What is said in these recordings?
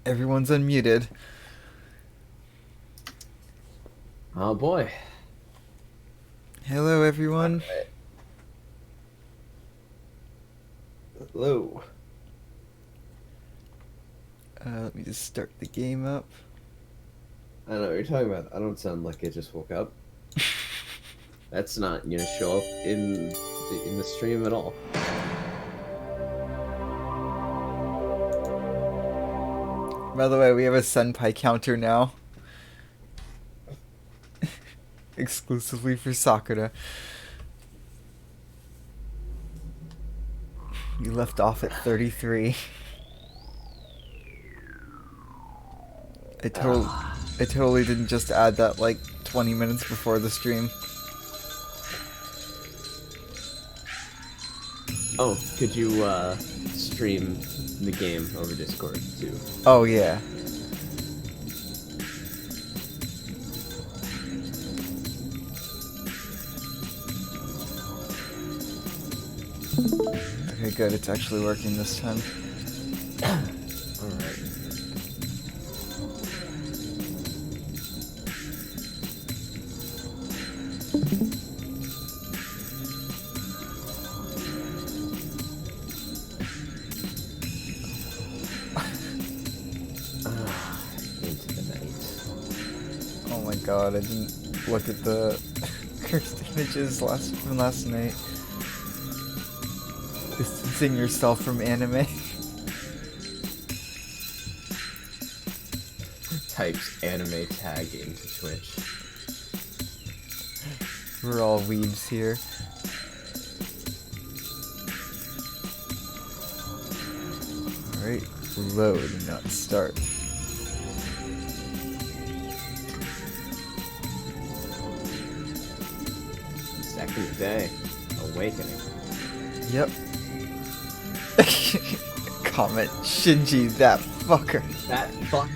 Everyone's unmuted. Oh boy. Hello, everyone. Alright. Hello. Let me just start the game up. I don't know what you're talking about. I don't sound like I just woke up. That's not gonna show up in the stream at all. By the way, we have a Senpai counter now. Exclusively for Sakura. You left off at 33. I totally didn't just add that like 20 minutes before the stream. Oh, could you stream the game over Discord too? Oh yeah. Okay, good. It's actually working this time. Alright. Into the night. Oh my god, I didn't look at the cursed images from last night. Distancing yourself from anime. Types anime tag into Twitch. We're all weebs here. Alright, load, not start. Second day. Awakening. Yep. Comment, Shinji, that fucker. That fuck.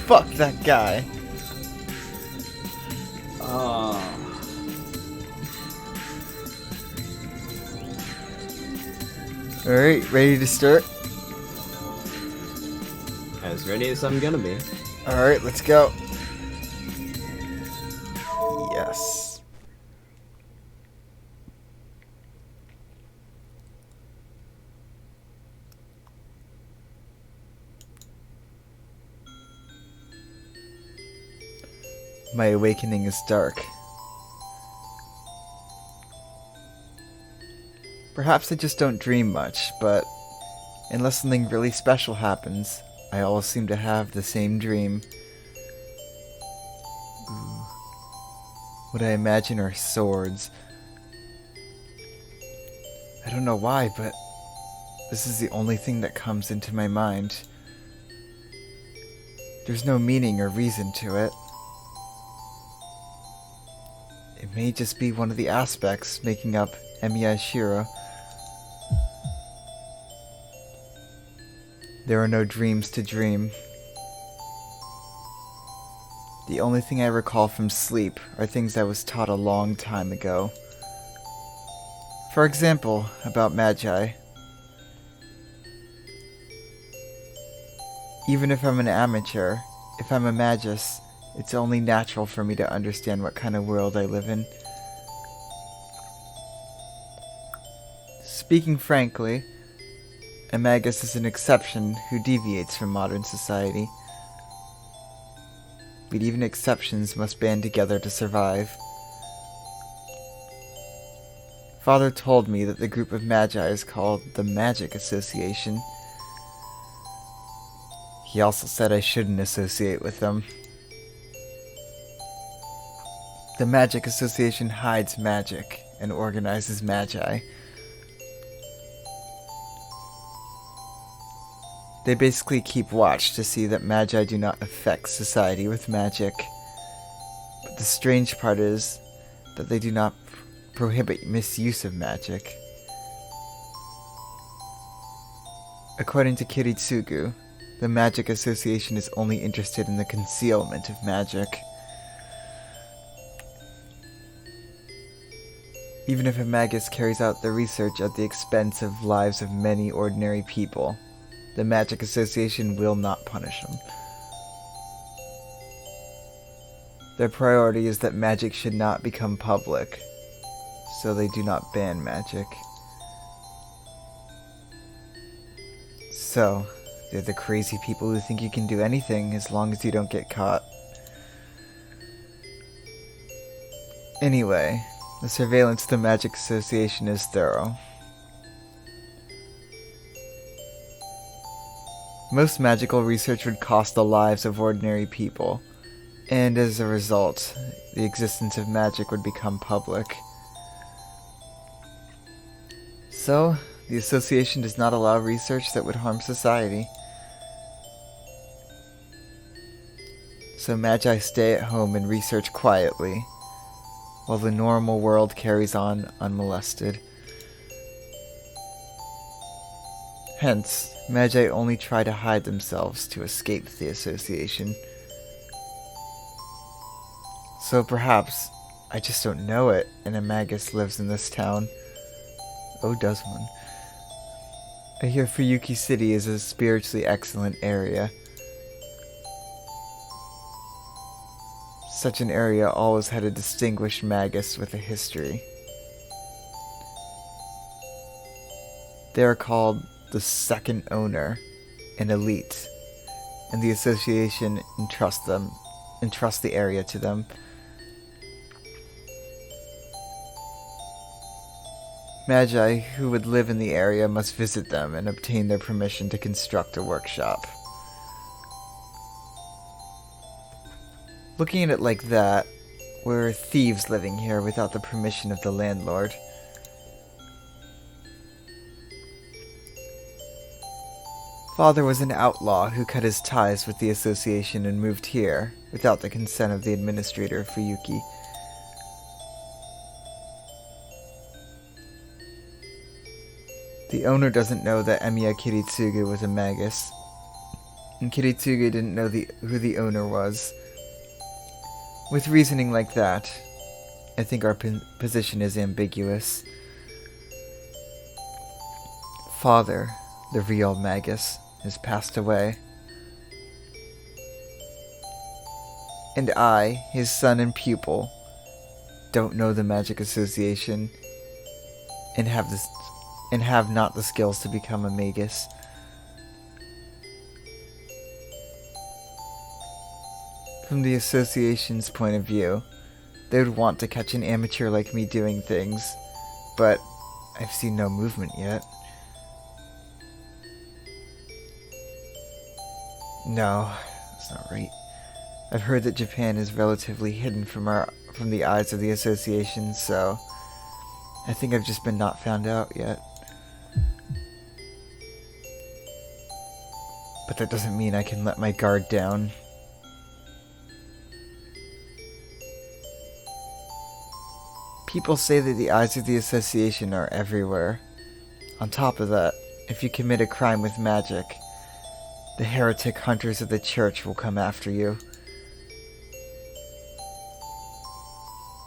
Fuck that guy. Alright, ready to start? As ready as I'm gonna be. Alright, let's go. Yes. My awakening is dark. Perhaps I just don't dream much, but unless something really special happens, I always seem to have the same dream. Ooh. What I imagine are swords. I don't know why, but this is the only thing that comes into my mind. There's no meaning or reason to it. It may just be one of the aspects making up Emiya Shiro. There are no dreams to dream. The only thing I recall from sleep are things I was taught a long time ago. For example, about Magi. Even if I'm an amateur, if I'm a magus, it's only natural for me to understand what kind of world I live in. Speaking frankly, a magus is an exception who deviates from modern society. But even exceptions must band together to survive. Father told me that the group of magi is called the Magic Association. He also said I shouldn't associate with them. The Magic Association hides magic and organizes magi. They basically keep watch to see that magi do not affect society with magic. But the strange part is that they do not prohibit misuse of magic. According to Kiritsugu, the Magic Association is only interested in the concealment of magic. Even if a magus carries out the research at the expense of lives of many ordinary people, the Magic Association will not punish them. Their priority is that magic should not become public, so they do not ban magic. So, they're the crazy people who think you can do anything as long as you don't get caught. Anyway, the surveillance of the Magic Association is thorough. Most magical research would cost the lives of ordinary people, and as a result, the existence of magic would become public. So, the association does not allow research that would harm society. So Magi stay at home and research quietly, while the normal world carries on unmolested. Hence, Magi only try to hide themselves to escape the association. So perhaps, I just don't know it, and a Magus lives in this town. Oh, does one? I hear Fuyuki City is a spiritually excellent area. Such an area always had a distinguished Magus with a history. They are called the Second Owner, an elite, and the association entrusts the area to them. Magi who would live in the area must visit them and obtain their permission to construct a workshop. Looking at it like that, we're thieves living here without the permission of the landlord. Father was an outlaw who cut his ties with the association and moved here without the consent of the administrator, Fuyuki. The owner doesn't know that Emiya Kiritsugu was a Magus, and Kiritsugu didn't know who the owner was. With reasoning like that, I think our position is ambiguous. Father, the real Magus, has passed away. And I, his son and pupil, don't know the Magic Association and have not the skills to become a Magus. From the association's point of view, they would want to catch an amateur like me doing things, but I've seen no movement yet. No, that's not right. I've heard that Japan is relatively hidden from the eyes of the association, so I think I've just been not found out yet. But that doesn't mean I can let my guard down. People say that the eyes of the association are everywhere. On top of that, if you commit a crime with magic, the heretic hunters of the church will come after you.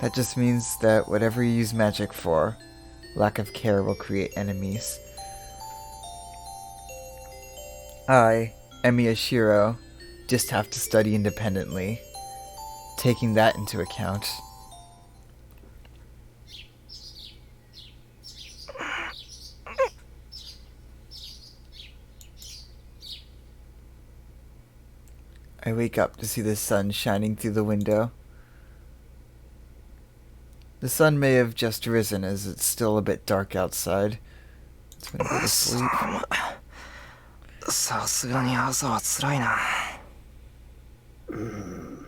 That just means that whatever you use magic for, lack of care will create enemies. I, Emiya Shiro, just have to study independently. Taking that into account, I wake up to see the sun shining through the window. The sun may have just risen as it's still a bit dark outside. It's gonna go to sleep. さすがに朝は辛いな。I'm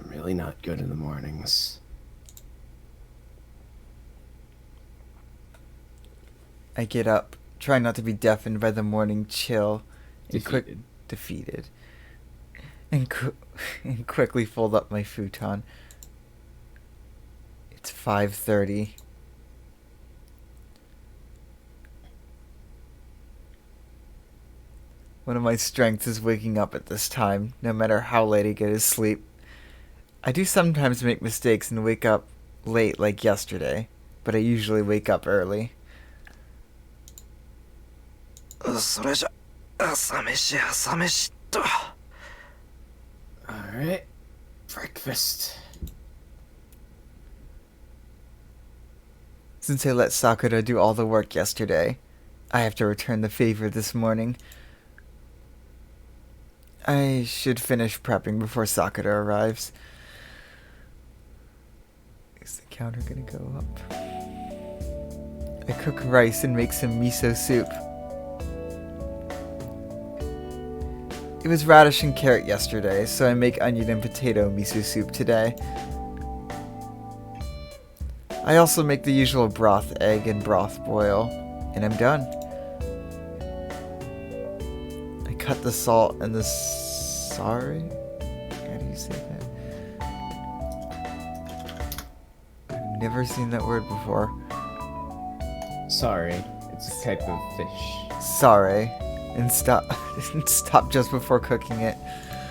really not good in the mornings. I get up, try not to be deafened by the morning chill, and defeated. And quickly fold up my futon. It's 5:30. One of my strengths is waking up at this time, no matter how late I get to sleep. I do sometimes make mistakes and wake up late like yesterday, but I usually wake up early. それじゃ朝飯朝飯っと。 Alright. Breakfast. Since I let Sakura do all the work yesterday, I have to return the favor this morning. I should finish prepping before Sakura arrives. Is the counter gonna go up? I cook rice and make some miso soup. It was radish and carrot yesterday, so I make onion and potato miso soup today. I also make the usual broth, egg, and broth boil, and I'm done. I cut the salt and the sorry? How do you say that? I've never seen that word before. Sorry, it's a type of fish. Sorry. And stop stop just before cooking it.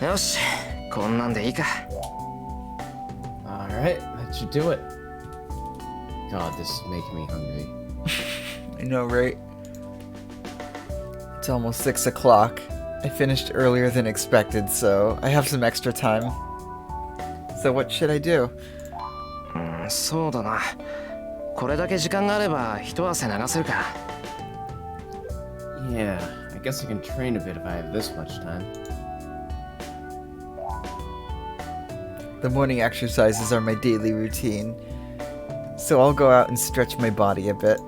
よし、こんなんでいいか。 Alright, that should do it. God, this is making me hungry. I know, right? It's almost 6 o'clock. I finished earlier than expected, so I have some extra time. So what should I do? そうだな。これだけ時間があれば一汗流せるか。 Yeah, I guess I can train a bit if I have this much time. The morning exercises are my daily routine, so I'll go out and stretch my body a bit.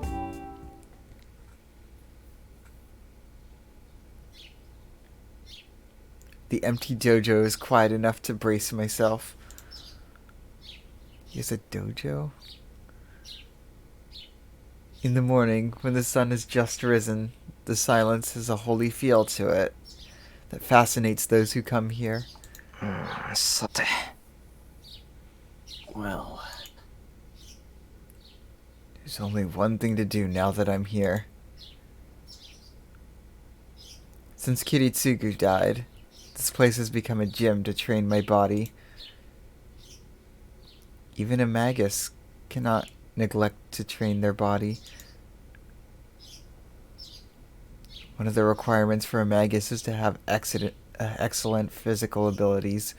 The empty dojo is quiet enough to brace myself. He has a dojo? In the morning, when the sun has just risen, the silence has a holy feel to it that fascinates those who come here. さて。 Well, There's only one thing to do now that I'm here. Since Kiritsugu died, this place has become a gym to train my body. Even a magus cannot neglect to train their body. One of the requirements for a magus is to have excellent physical abilities.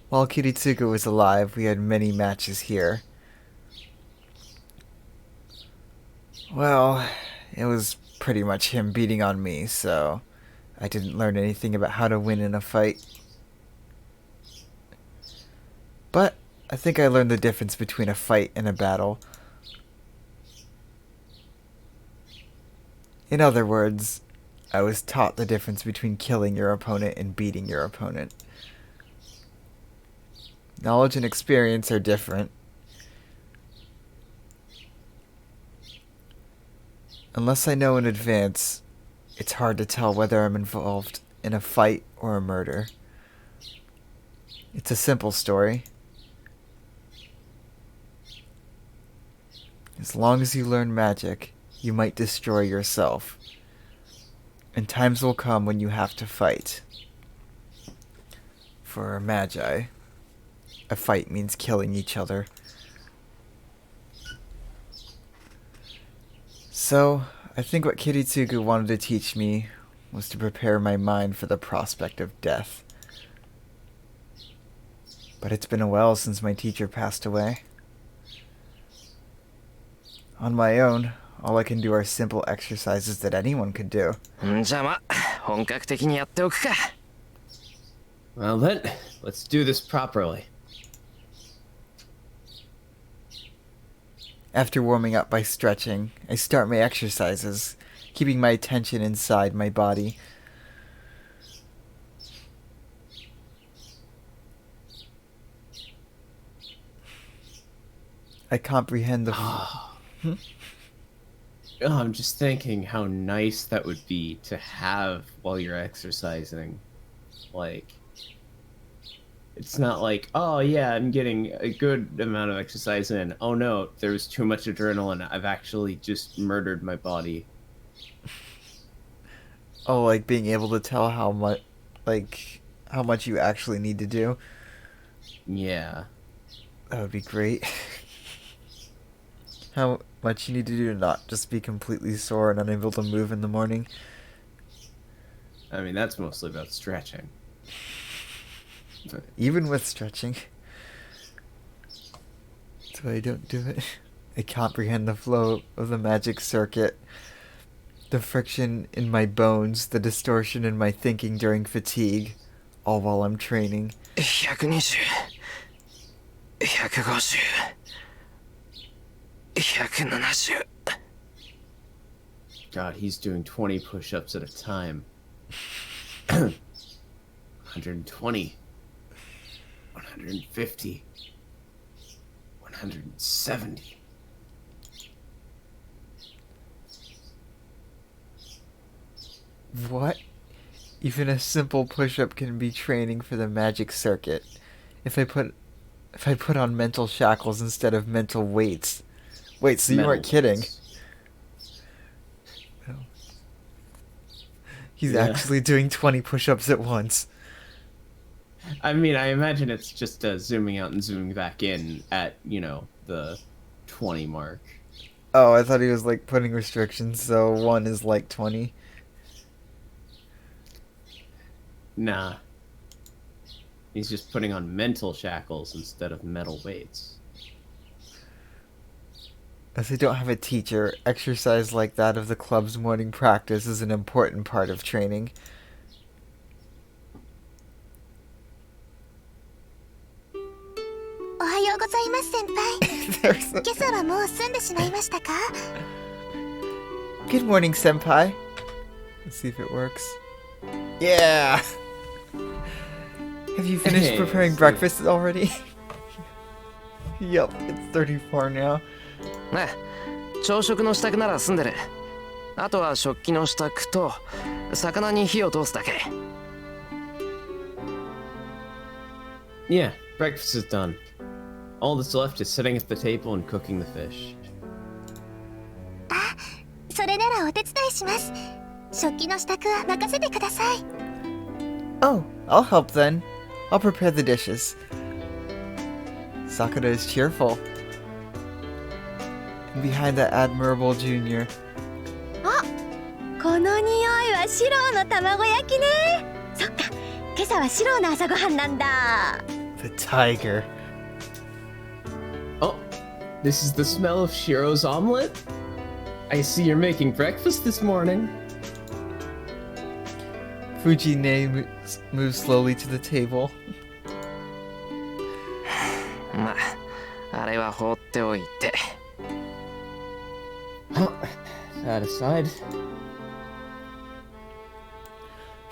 While Kiritsugu was alive, we had many matches here. Well, it was pretty much him beating on me, so I didn't learn anything about how to win in a fight. But I think I learned the difference between a fight and a battle. In other words, I was taught the difference between killing your opponent and beating your opponent. Knowledge and experience are different. Unless I know in advance, it's hard to tell whether I'm involved in a fight or a murder. It's a simple story. As long as you learn magic, you might destroy yourself. And times will come when you have to fight. For Magi, a fight means killing each other. So, I think what Kiritsugu wanted to teach me was to prepare my mind for the prospect of death. But it's been a while since my teacher passed away. On my own, all I can do are simple exercises that anyone could do. じゃあま、本格的にやっておくか。 well then, let's do this properly. After warming up by stretching, I start my exercises, keeping my attention inside my body. I comprehend the... Oh, I'm just thinking how nice that would be to have while you're exercising. Like, it's not like, oh yeah, I'm getting a good amount of exercise in. Oh no, there was too much adrenaline. I've actually just murdered my body. Oh, like being able to tell how much you actually need to do. Yeah. That would be great. How much you need to do to not just be completely sore and unable to move in the morning? I mean, that's mostly about stretching. But Even with stretching. That's why I don't do it. I comprehend the flow of the magic circuit. The friction in my bones, the distortion in my thinking during fatigue, all while I'm training. 120 150 170 God, he's doing 20 push-ups at a time. 120. 150. 170. What? Even a simple push-up can be training for the magic circuit. If I put on mental shackles instead of mental weights. Wait, so you Metal weren't kidding? weights. He's Yeah. actually doing 20 push-ups at once. I mean, I imagine it's just zooming out and zooming back in at, the 20 mark. Oh, I thought he was like putting restrictions, so 1 is like 20. Nah. He's just putting on mental shackles instead of metal weights. As I don't have a teacher, exercise like that of the club's morning practice is an important part of training. おはようございます先輩 There's a... 今朝はもう済んでしまいましたか Good morning, senpai. Let's see if it works. Yeah! Have you finished Hey, preparing sweet. breakfast already? Yup, it's 34 now. ねえ朝食の支度なら済んでる。あとは食器の支度と魚に火を通すだけ。 Yeah, breakfast is done. All that's left is sitting at the table and cooking the fish. それならお手伝いします食器の支度は任せてください Oh, I'll help then. I'll prepare the dishes. Sakura is cheerful. And behind that admirable junior, この匂いはシローの卵焼きねそっか今朝はシローの朝ごはんなんだ the tiger. Oh, this is the smell of Shiro's omelet? I see you're making breakfast this morning. Fujine moves slowly to the table. まああれは放っておいて。 That aside.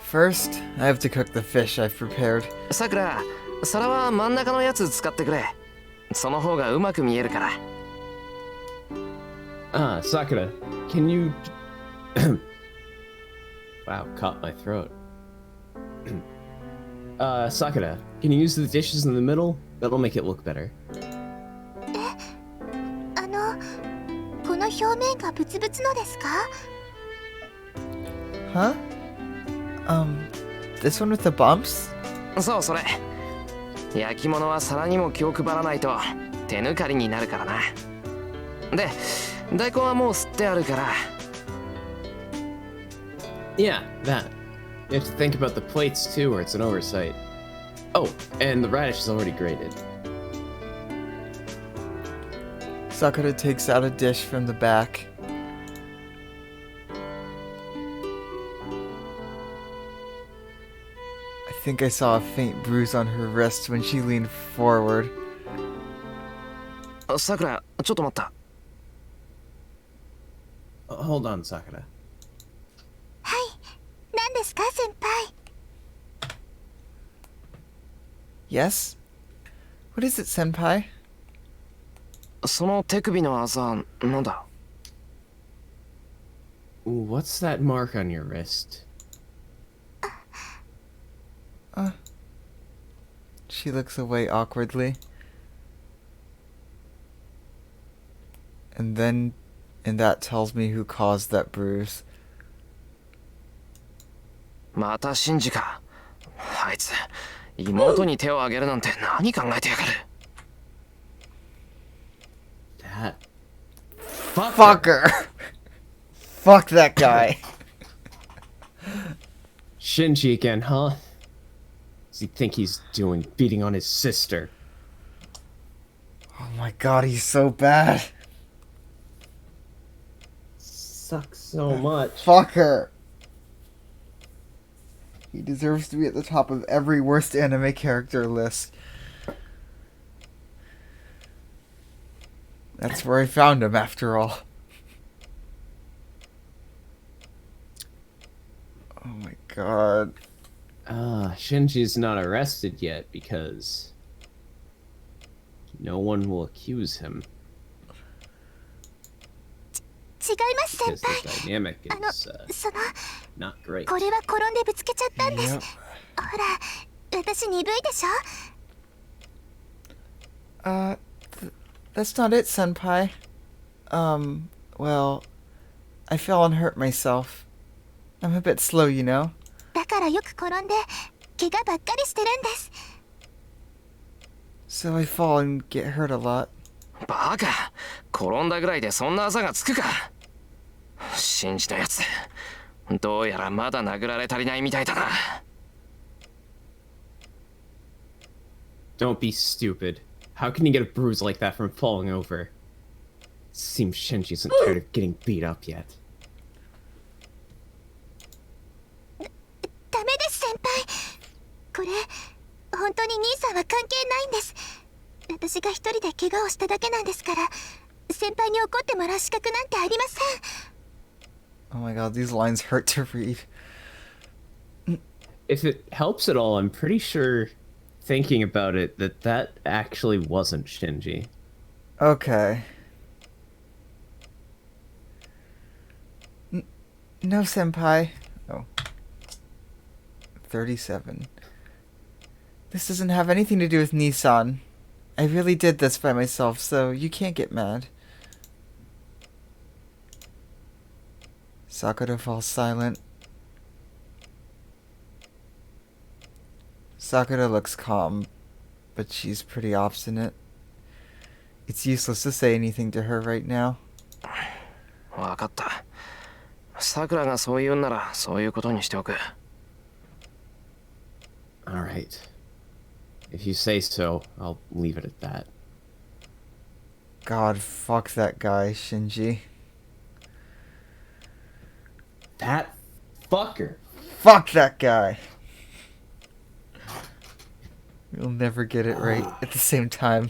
First, I have to cook the fish I've prepared. さくら、皿は真ん中のやつ使ってくれ。その方がうまく見えるから。 Ah, Sakura, can you... Wow, caught my throat. Sakura, can you use the dishes in the middle? That'll make it look better. この表面がブツブツのですか Huh? This one with the bumps? そうそれ。焼き物は皿にも気を配らないと手抜かりになるからな。で、大根はもう吸ってあるから。 Yeah, that. You have to think about the plates too, or it's an oversight. Oh, and the radish is already grated. Sakura takes out a dish from the back. I think I saw a faint bruise on her wrist when she leaned forward. さくら、ちょっと待った。 Hold on, Sakura. 何ですか先輩 Yes? What is it, senpai? その手首のあざ、なんだ Ooh, what's that mark on your wrist? She looks away awkwardly. And that tells me who caused that bruise. またシンジか。あいつ、妹に手を挙げるなんて何考えてやがる。 That. Fucker. Fuck that guy. Shinji again, huh? Does he think he's doing beating on his sister? Oh my god, he's so bad. Sucks so much. Fucker. He deserves to be at the top of every worst anime character list. That's where I found him, after all. Oh my god. Shinji's not arrested yet because no one will accuse him 違います先 because the 輩 dynamic そ is の not great. これは転んでぶつけちゃったんです Yep. ほら私鈍いでしょ That's not it, senpai. Well, I fell and hurt myself. I'm a bit slow, you know. だからよく転んで怪我ばっかりしてるんです So I fall and get hurt a lot. バカ、転んだぐらいでそんなあざがつくか。信じたやつ、どうやらまだ殴られ足りないみたいだな。Don't be stupid. How can you get a bruise like that from falling over? Seems Shinji isn't tired of getting beat up yet. ダメです先輩これ本当に兄さんは関係ないんです私が一人で怪我をしただけなんですから先輩に怒ってもらう資格なんてありません Oh my god, these lines hurt to read. If it helps at all, I'm pretty sure, thinking about it, that actually wasn't Shinji. Okay. No, senpai. Oh. 37. This doesn't have anything to do with Nissan. I really did this by myself, so you can't get mad. Sakura falls silent. Sakura looks calm, but she's pretty obstinate. It's useless to say anything to her right now. わかった。さくらがそう言うんならそういうことにしておく。Alright. If you say so, I'll leave it at that. God, fuck that guy, Shinji. That fucker! Fuck that guy! We'll never get it right at the same time.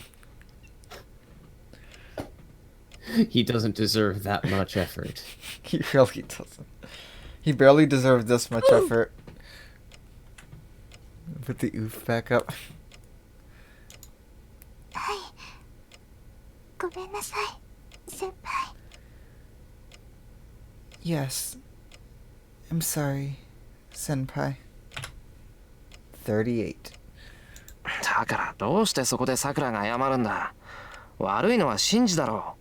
He doesn't deserve that much effort. He really doesn't. He barely deserved this much effort. Put the oof back up. はいごめんなさい先輩 Yes. I'm sorry, senpai. 38. だからどうしてそこでさくらが謝るんだ。悪いのはシンジだろ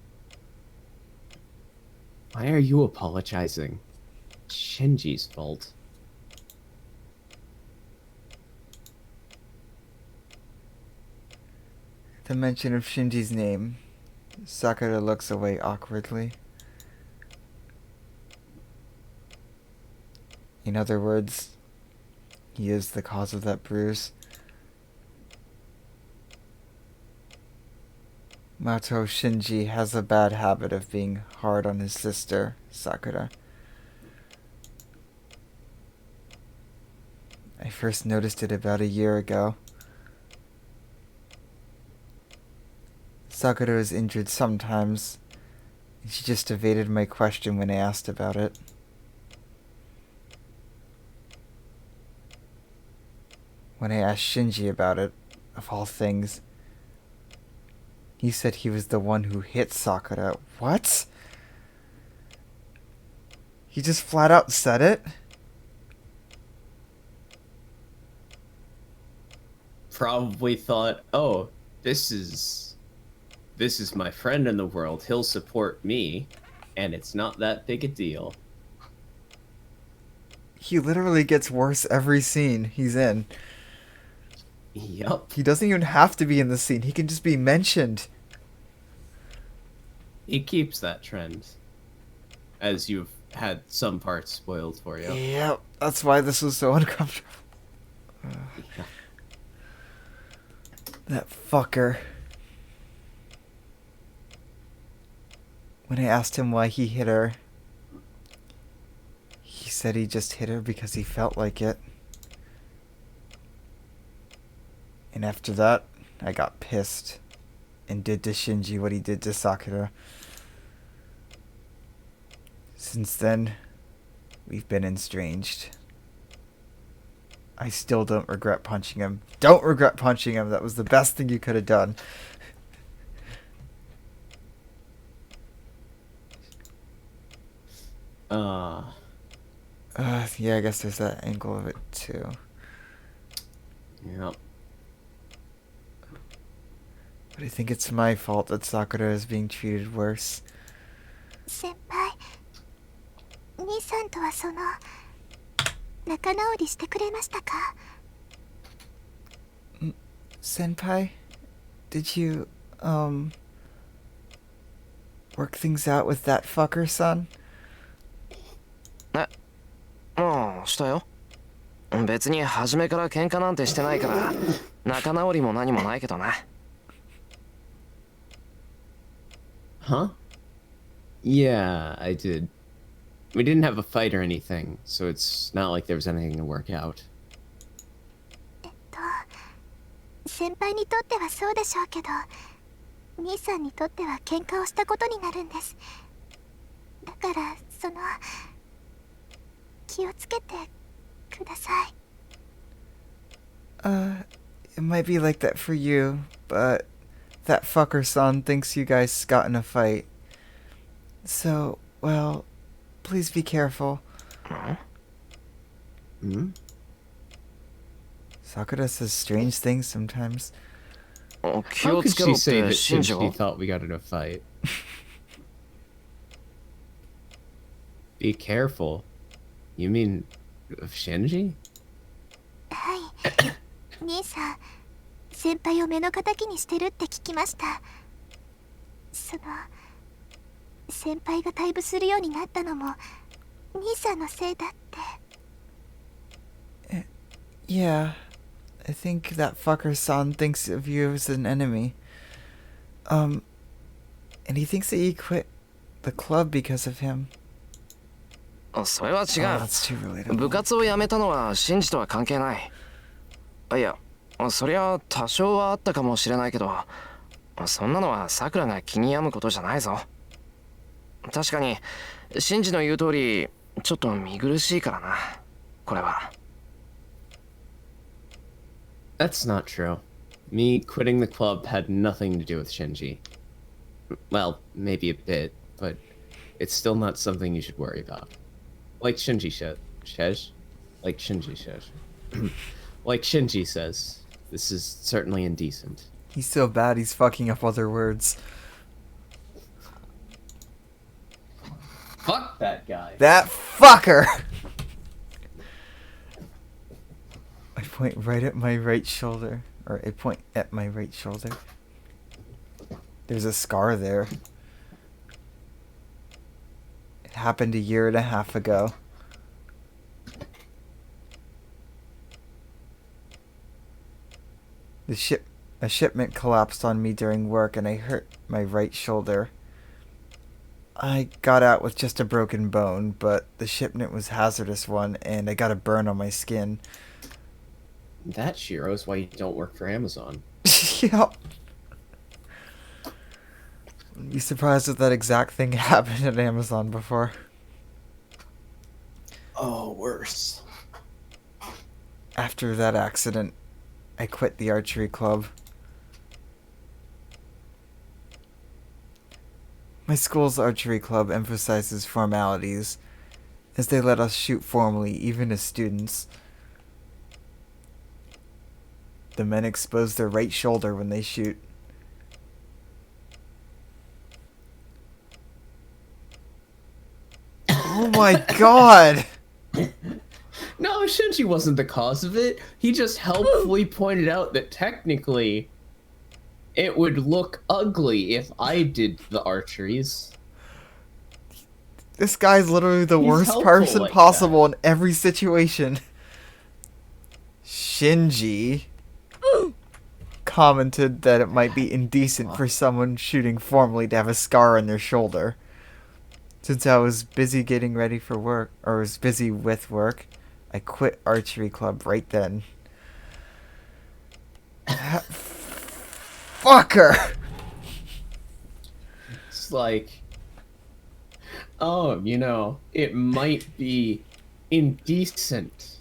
Why are you apologizing? Shinji's fault. The mention of Shinji's name. Sakura looks away awkwardly. In other words, he is the cause of that bruise. Mato Shinji has a bad habit of being hard on his sister, Sakura. I first noticed it about a year ago. Sakura is injured sometimes, and she just evaded my question when I asked about it. When I asked Shinji about it, of all things, he said he was the one who hit Sakura. What? He just flat out said it? Probably thought, oh, this is my friend in the world. He'll support me, and it's not that big a deal. He literally gets worse every scene he's in. Yup. He doesn't even have to be in the scene. He can just be mentioned. He keeps that trend, as you've had some parts spoiled for you. Yep, that's why this was so uncomfortable. Yeah. That fucker. When I asked him why he hit her, he said he just hit her because he felt like it. And after that, I got pissed and did to Shinji what he did to Sakura. Since then, we've been estranged. I still don't regret punching him. Don't regret punching him. That was the best thing you could have done. Yeah, I guess there's that angle of it too. Yeah. But I think it's my fault that Sakura is being treated worse. 先輩兄さんとは仲直りしてくれましたか？ Senpai, did you, work things out with that fucker, son? ああ、したよ。別に初めから喧嘩なんてしてないから仲直りも何もないけどな。 Huh? Yeah, I did. We didn't have a fight or anything, so it's not like there was anything to work out. 先輩にとってはそうでしょうけど、兄さんにとっては喧嘩をしたことになるんです。だから気をつけてください。It might be like that for you, but that fucker son thinks you guys got in a fight. So, well, please be careful. Hmm? Sakura says strange things sometimes. 気 How を could つけろ she っ say て that 信じ Shinji ろ。 thought we got in a fight? Be careful. You mean of Shinji? はい兄さん先輩を目の敵にしてるって聞きました。先輩が退部するようになったのも兄さんのせいだって。 Yeah, I think that fucker son thinks of you as an enemy. And he thinks that you quit the club because of him. それは違 Oh, that's too う。 relatable. 部活を辞めたのはシンジとは関係ない。いや、そりゃ多少はあったかもしれないけど、そんなのはさくらが気に病むことじゃないぞ。確かにシンジの言う通りちょっと見苦しいからな、これは。 That's not true. Me quitting the club had nothing to do with Shinji. Well, maybe a bit, but it's still not something you should worry about. Like Shinji says, like Shinji says, like Shinji says, this is certainly indecent. He's so bad he's fucking up other words. Fuck that guy. That fucker! I point right at my right shoulder. Or I point at my right shoulder. There's a scar there. It happened 1.5 years ago. A shipment collapsed on me during work and I hurt my right shoulder. I got out with just a broken bone, but the shipment was a hazardous one and I got a burn on my skin. That, Shiro, is why you don't work for Amazon. Yep. Wouldn't be surprised if that exact thing happened at Amazon before. Oh, worse. After that accident, I quit the archery club. My school's archery club emphasizes formalities, as they let us shoot formally even as students. The men expose their right shoulder when they shoot. Oh my god! No, Shinji wasn't the cause of it. He just helpfully pointed out that technically It would look ugly if I did the archeries. This guy's literally the He's worst helpful person like possible in every situation. Shinji commented that it might be indecent for someone shooting formally to have a scar on their shoulder. Since I was busy getting ready for work, or was busy with work, I quit archery club right then. Fucker! It's like, oh, it might be indecent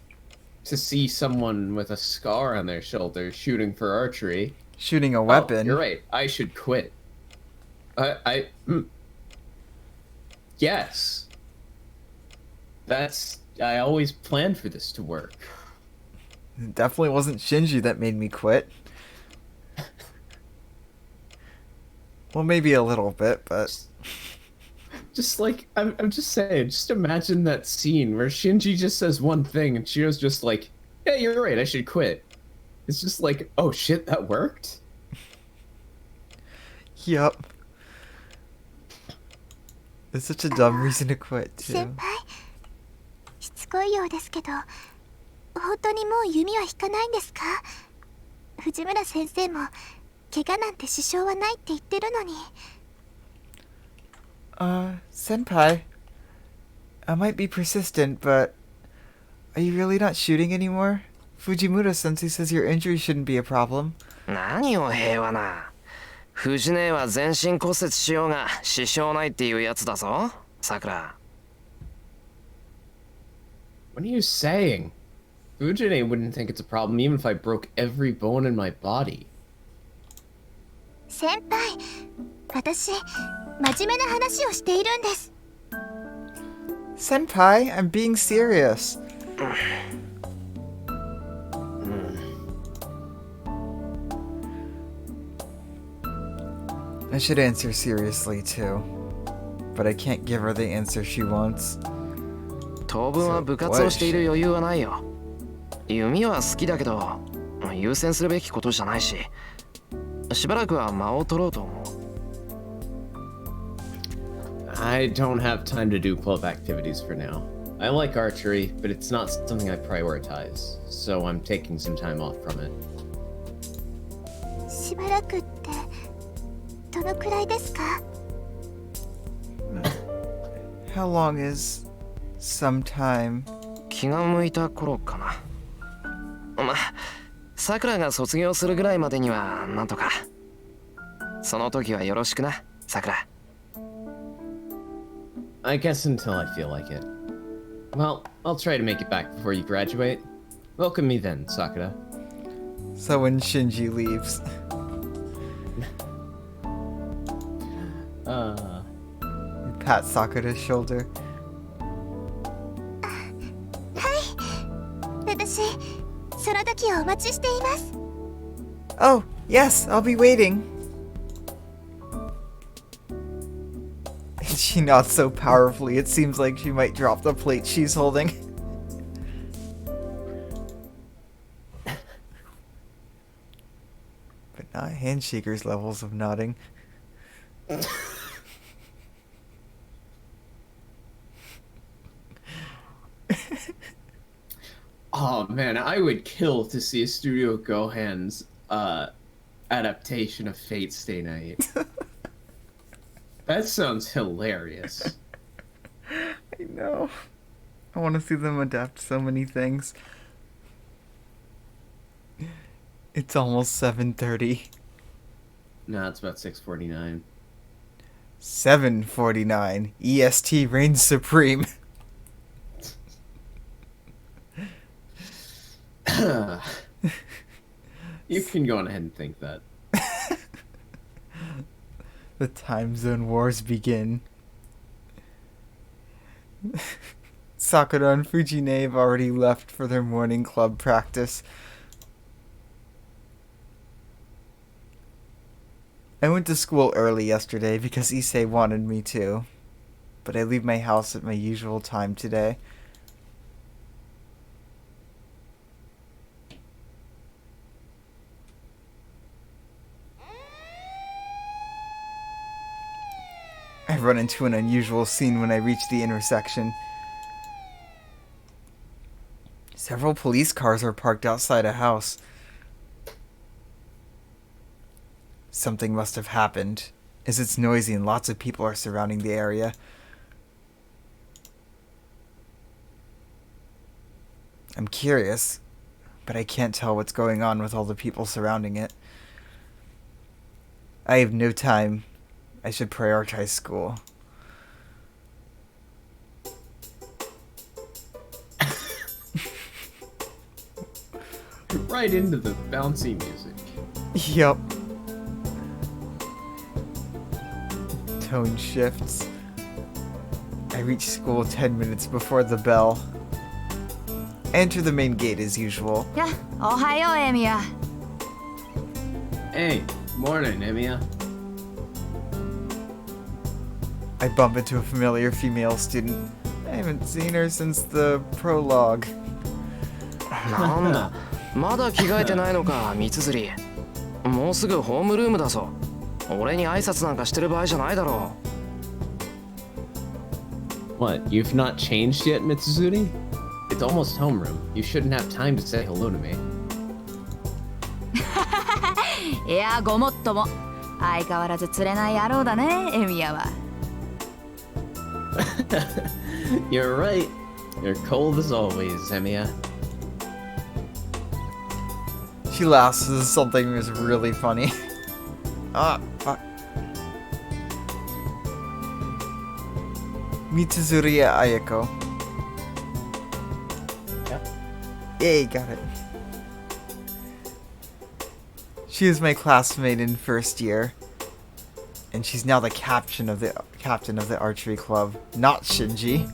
to see someone with a scar on their shoulder shooting for archery. Shooting a Oh, weapon. you're right. I should quit. Yes. I always planned for this to work. It definitely wasn't Shinji that made me quit. Well, maybe a little bit, but... Just like, I'm just saying, just imagine that scene where Shinji just says one thing and Chiyo's just like, yeah, you're right, I should quit. It's just like, oh shit, that worked? Yup. It's such a dumb reason to quit, too. 先輩しつこいようですけど本当にもう弓は引かないんですか？藤村先生も怪我なんて支障はないって言ってるのに。Senpai, I might be persistent, but are you really not shooting anymore? Fujimura-sensei says your injury shouldn't be a problem. 何を平和な。藤姉は全身骨折しようが支障ないっていうやつだぞ、さくら。What are you saying? Fujine wouldn't think it's a problem even if I broke every bone in my body. 先輩、私真面目な話をしているんです。Senpai, I'm being serious. I should answer seriously too, but I can't give her the answer she wants. 当分は部活をしている余裕はないよ。弓は好きだけど、優先するべきことじゃないし、しばらくは間を取ろうと思う。I don't have time to do club activities for now. I like archery, but it's not something I prioritize, so I'm taking some time off from it. しばらくってどのくらいですか？ How long is some time? 気が向いた頃かな。まあ、さくらが卒業するぐらいまでにはなんとか。その時はよろしくな、さくら。I guess until I feel like it. Well, I'll try to make it back before you graduate. Welcome me then, Sakura. So when Shinji leaves. Pat Sakura's shoulder. 私その時をお待ちしています。 Oh, yes, I'll be waiting. She nods so powerfully, it seems like she might drop the plate she's holding. But not Handshaker's levels of nodding. Oh man, I would kill to see a Studio Gohan's adaptation of Fate Stay Night. That sounds hilarious. I know. I want to see them adapt so many things. It's almost 7:30. No, it's about 6:49. 7:49. EST reigns supreme. You can go on ahead and think that. The time zone wars begin. Sakura and Fujine have already left for their morning club practice. I went to school early yesterday because Issei wanted me to, but I leave my house at my usual time today. I run into an unusual scene when I reach the intersection. Several police cars are parked outside a house. Something must have happened, as it's noisy and lots of people are surrounding the area. I'm curious, but I can't tell what's going on with all the people surrounding it. I have no time. I should prioritize school. Right into the bouncy music. Yup. Tone shifts. I reach school 10 minutes before the bell. Enter the main gate as usual. や、おはようエミヤ。 Hey, morning, Emiya. I bump into a familiar female student. I haven't seen her since the prologue. なんだまだ着替えてないのか三辻。もうすぐホームルームだぞ。俺に挨拶なんかしてる場合じゃないだろ What, you've not changed yet, Mitsuzuri? It's almost homeroom. You shouldn't have time to say hello to me. いや、ごもっとも。相変わらず釣れない野郎だね、エミヤは。You're right. You're cold as always, Emiya. She laughs as something is really funny. Fuck. Mitsuzuri Ayako. Yep. Yay, got it. She is my classmate in first year, and she's now the captain of the archery club, not Shinji.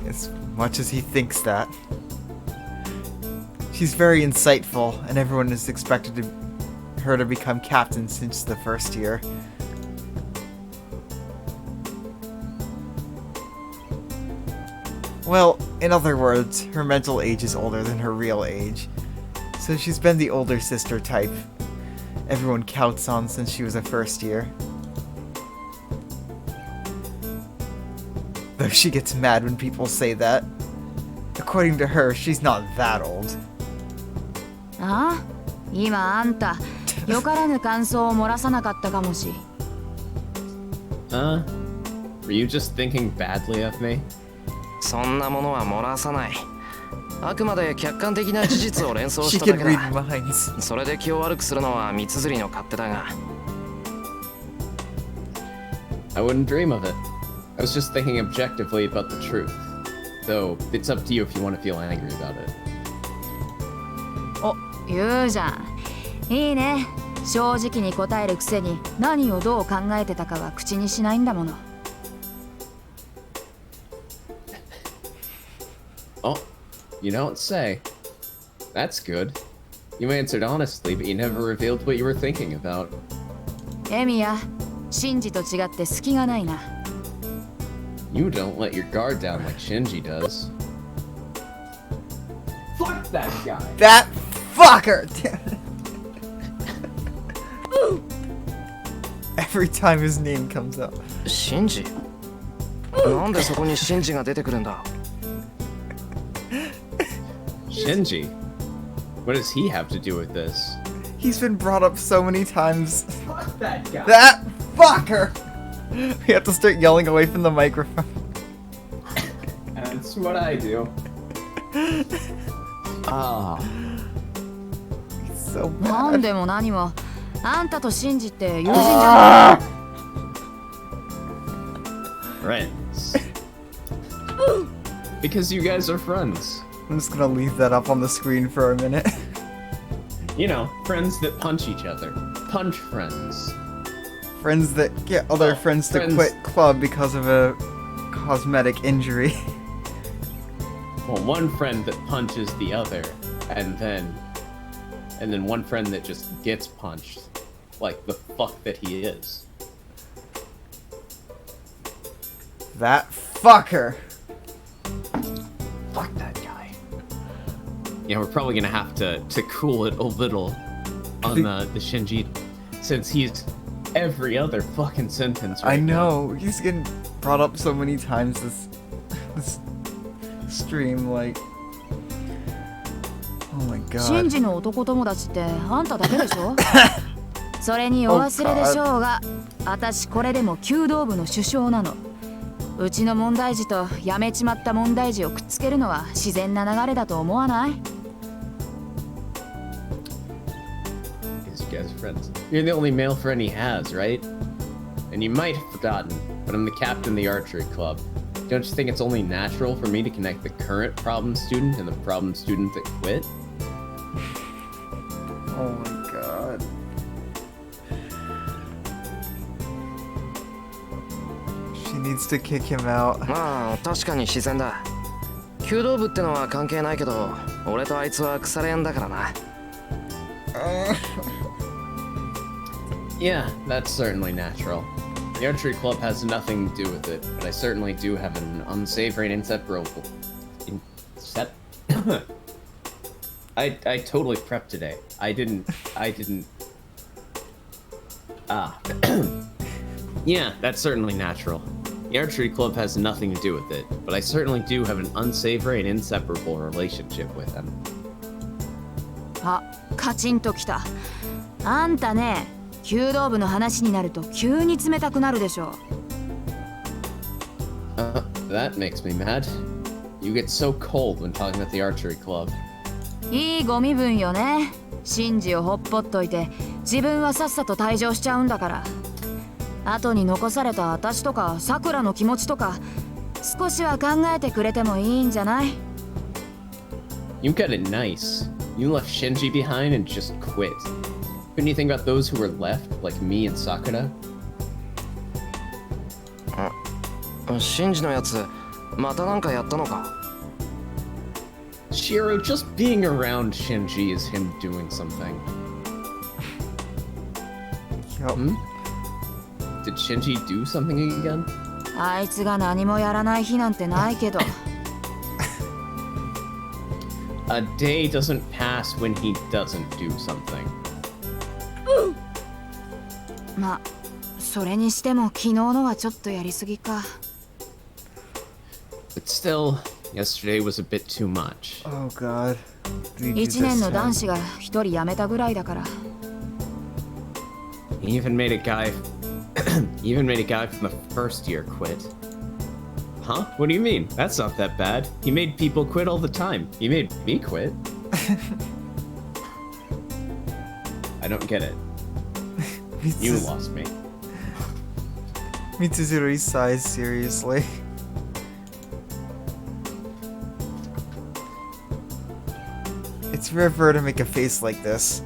As much as he thinks that. She's very insightful, and everyone has expected her to become captain since the first year. Well, in other words, her mental age is older than her real age. So she's been the older sister type everyone counts on since she was a first year. Though she gets mad when people say that. According to her, she's not that old. ああ、今あんた、よからぬ感想を漏らさなかったかもし。Were you just thinking badly of me? そんなものは漏らさない。あくまで客観的な事実を連想 She しただ can け read だ。 minds. それで気を悪くするのは三辻の勝手だが。I wouldn't dream of it. I was just thinking objectively about the truth. Though, it's up to you if you want to feel angry about it. お、言うじゃん。いいね。正直に答えるくせに何をどう考えてたかは口にしないんだもの。Oh, you don't say. That's good. You answered honestly, but you never revealed what you were thinking about. エミヤ、シンジと違って隙がないな。You don't let your guard down like Shinji does. Fuck that guy! That fucker! Every time his name comes up. シンジなんでそこにシンジが出てくるんだ Shinji? What does he have to do with this? He's been brought up so many times. Fuck that guy! That fucker! We have to start yelling away from the microphone. That's what I do. Ah. He's so なん bad. でも何も、あんたとシンジって友人じゃない。 Friends. Because you guys are friends. I'm just gonna leave that up on the screen for a minute. You know, friends that punch each other. Punch friends. Friends that get other Oh, friends to friends. quit club because of a cosmetic injury. Well, one friend that punches the other, and then one friend that just gets punched. Like the fuck that he is. That fucker! Fuck that guy. Yeah, we're probably gonna have to cool it a little on the Shinji, since he's every other fucking sentence I right now. know. He's getting brought up so many times this stream, like. Oh my シン god. ジの男友達ってあんただけでしょそれにお忘れでしょうが、私これでも弓道部の首相なの。うちの問題児とやめちまった問題児をくっつけるのは自然な流れだと思わない？ Because you guys are friends. You're the only male friend he has, right? And you might have forgotten, but I'm the captain of the archery club. Don't you think it's only natural for me to connect the current problem student and the problem student that quit? Oh my god. She needs to kick him out. まあ確かに自然だ。弓道部ってのは関係ないけど、俺とあいつは腐れ縁だからな。Yeah, that's certainly natural. The archery club has nothing to do with it, but I certainly do have an unsavory and inseparable... I totally prepped today. I didn't... Yeah, that's certainly natural. The archery club has nothing to do with it, but I certainly do have an unsavory and inseparable relationship with them. あ、カチンときた。あんたね、弓道部の話になると急に冷たくなるでしょ。That makes me mad. You get so cold when talking about the archery club. いいゴミ分よね。シンジをほっぽっといて自分はさっさと退場しちゃうんだから。後に残された私とかさくらの気持ちとか少しは考えてくれてもいいんじゃない？ You got it nice. You left Shinji behind and just quit. Couldn't you think about those who were left, like me and Sakura? シンジのやつ、またなんかやったのか？ Shiro, just being around Shinji is him doing something. Yup. Did Shinji do something again? あいつが何もやらない日なんてないけど。A day doesn't pass when he doesn't do something. まあ、それにしても昨日のはちょっとやりすぎか。But still, yesterday was a bit too much. Oh god. Did he do 1年 this の to 男 him? 子が1人辞めたぐらいだから。 He even made a guy from the first year quit. Huh? What do you mean? That's not that bad. He made people quit all the time. He made me quit. I don't get it. You lost me. Mitsuzuri sighs seriously. It's rare for her to make a face like this.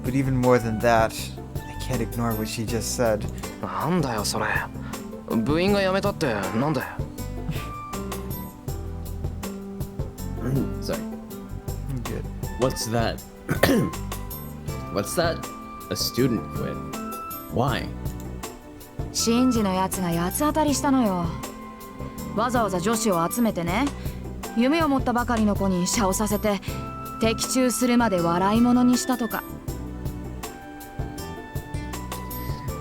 But even more than that, I can't ignore what she just said. なんだよそれ。部員が辞めたってなんで？ Sorry. I'm good. What's that? What's that? A student quit. Why? シンジのやつが八つ当たりしたのよ。わざわざ女子を集めてね、夢を持ったばかりの子に謝をさせて的中するまで笑い物にしたとか。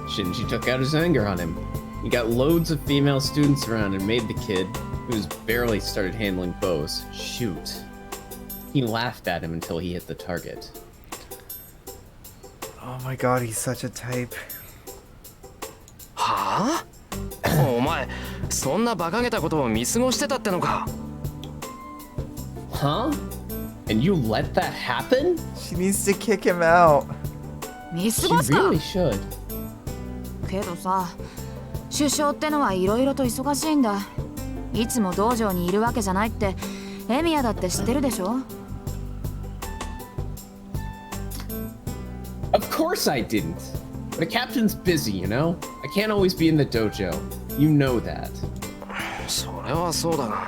Shinji took out his anger on him. He got loads of female students around and made the kid, who's barely started handling bows, shoot. He laughed at him until he hit the target. Oh my god, he's such a type. はあ？お前、そんな馬鹿げたことを見過ごしてたってのか？ Huh? And you let that happen? She needs to kick him out. 見過 She ごすか really should. けどさ、首相ってのはいろいろと忙しいんだ。いつも道場にいるわけじゃないってエミヤだって知ってるでしょ？ Of course I didn't. But a captain's busy, you know? I can't always be in the dojo. You know that. それはそうだが。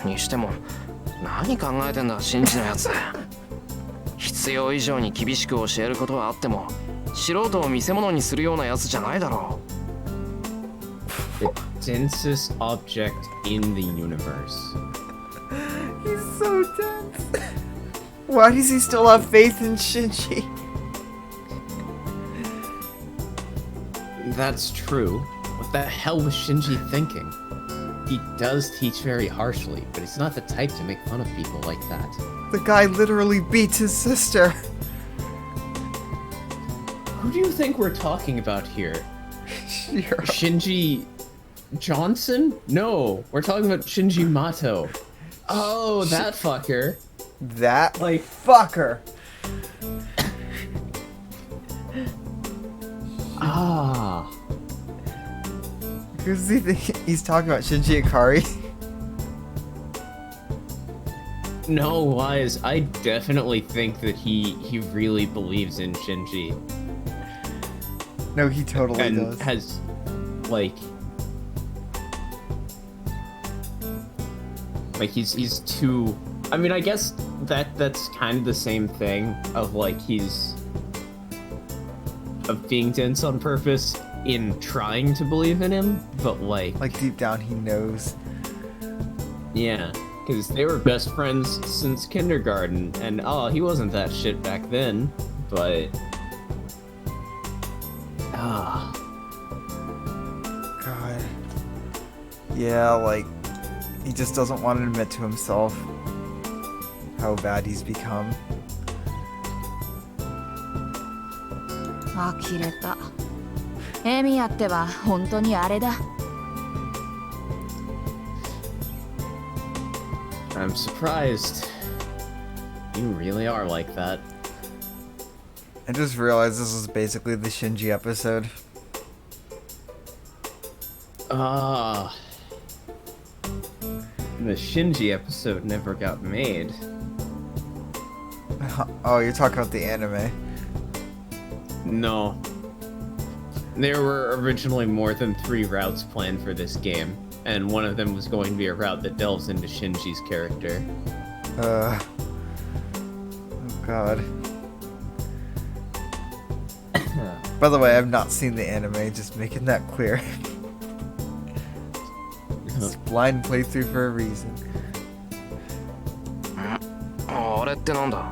にしても、何考えてんだ、シンジのやつ。必要以上に厳しく教えることはあっても、素人を見せ物にするようなやつじゃないだろう。 The densest object in the universe. He's so dense. Why does he still have faith in Shinji? that's true, what the hell was Shinji thinking? He does teach very harshly, but he's not the type to make fun of people like that. The guy literally beats his sister. Who do you think we're talking about here? Shiro. Shinji Johnson? No, we're talking about Shinji Mato. Oh, that fucker. That Like, fucker. ah. Who does he think he's talking about? Shinji Ikari? No, Wise, I definitely think that he really believes in Shinji. No, he totally And does. has, like, he's too. I mean, I guess that's kind of the same thing of like of being dense on purpose in trying to believe in him, but like Deep down, he knows. yeah, because they were best friends since kindergarten, and he wasn't that shit back then, but God. Yeah, like, he just doesn't want to admit to himself how bad he's become. 呆れた。エミヤってば本当にあれだ。I'm surprised. You really are like that. I just realized this was basically the Shinji episode. The Shinji episode never got made. Oh, you're talking about the anime. No. There were originally more than 3 routes planned for this game, and one of them was going to be a route that delves into Shinji's character. Oh God. By the way, I've not seen the anime, just making that clear. It's blind playthrough for a reason. あれってなんだ。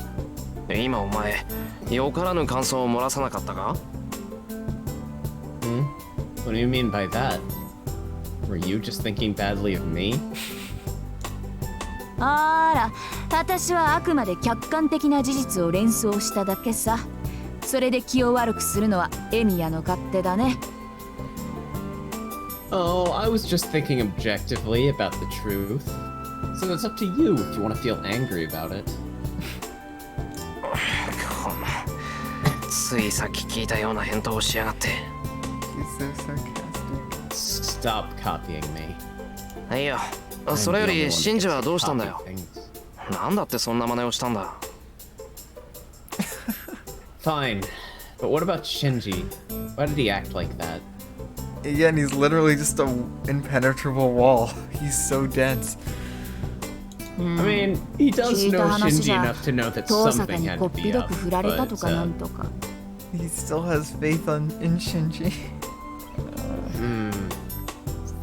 今お前よからぬ感想を漏らさなかったか？ What do you mean by that? Were you just thinking badly of me? あら、私はあくまで客観的な事実を連想しただけさ。それで気を悪くするのはエミヤの勝手だね。Oh, I was just thinking objectively about the truth. So it's up to you if you want to feel angry about it. ついさっき聞いたような返答をしやがって。 He's so sarcastic. Stop copying me. いや、それよ I'm the only り one シンジは that どうしたんだ gets よ to。copy things. なんだってそんな真似をしたんだ。 Fine. But what about Shinji? Why did he act like that? Again, he's literally just an impenetrable wall. He's so dense. I mean, he does 聞いた know 話じ Shinji ゃ enough to know that 遠坂 something に had こ to っぴ be ど up, く振られたと but かなんとか。 He still has faith in Shinji.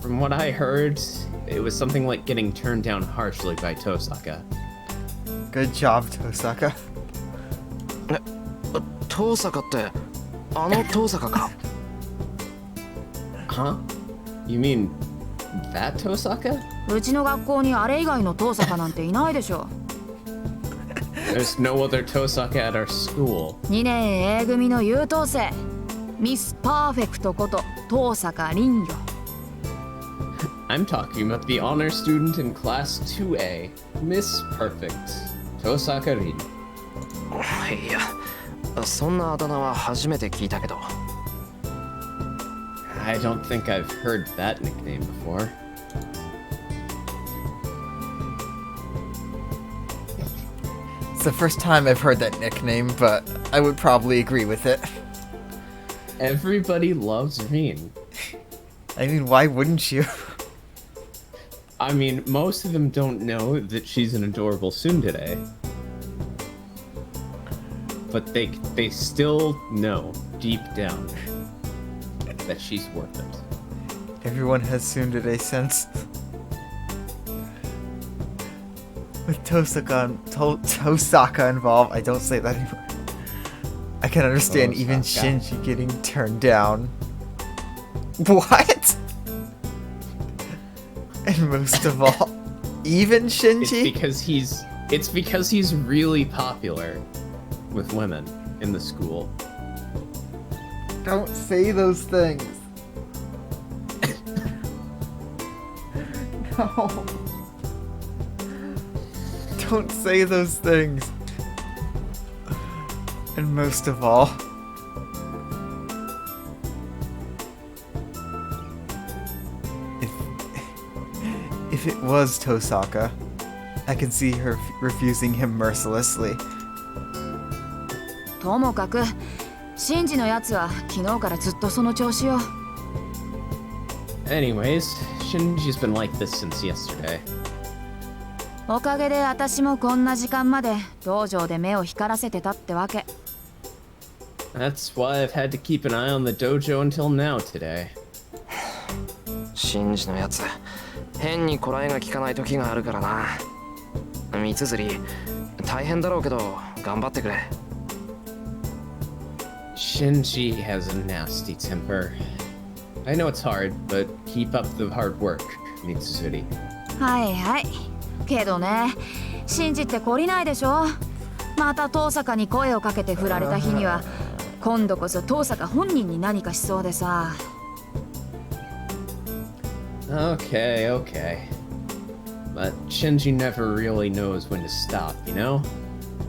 from what I heard, it was something like getting turned down harshly by Tosaka. Good job, Tosaka. 遠坂ってあの遠坂か。 Huh? You mean that Tosaka? うちの学校にあれ以外の遠坂なんていないでしょ。 There's no other Tosaka at our school. 2年 A 組の優等生ミスパーフェクトこと遠坂凛よ。 I'm talking about the honor student in class 2A, Miss Perfect, Tosaka Rin. いや、そんなあだ名は初めて聞いたけど。 I don't think I've heard that nickname before. It's the first time I've heard that nickname, but I would probably agree with it. Everybody loves Rin. I mean, why wouldn't you? I mean, most of them don't know that she's an adorable tsundere. But they still know, deep down, that she's worth it. Everyone has tsundere sense. With Tosaka involved, I don't say that anymore. I can understand even Tosaka. Shinji getting turned down. What? And most of all, even It's Shinji? because he's really popular with women in the school. Don't say those things. No. Don't say those things. And most of all, if it was Tosaka, I can see her refusing him mercilessly. ともかくシンジのやつは昨日からずっとその調子よ。 Anyways, Shinji's been like this since yesterday. おかげで私もこんな時間まで道場で目を光らせてたってわけ。 That's why I've had to keep an eye on the dojo until now today. シンジのやつ変にこらえが効かない時があるからな。三綴り大変だろうけど頑張ってくれ。 Shinji has a nasty temper. I know it's hard, but keep up the hard work, Mitsuzuri. はいはい。けどね、シンジって懲りないでしょ。また遠坂に声をかけて振られた日には、今度こそ遠坂本人に何かしそうでさ。 Okay, okay. But Shinji never really knows when to stop, you know?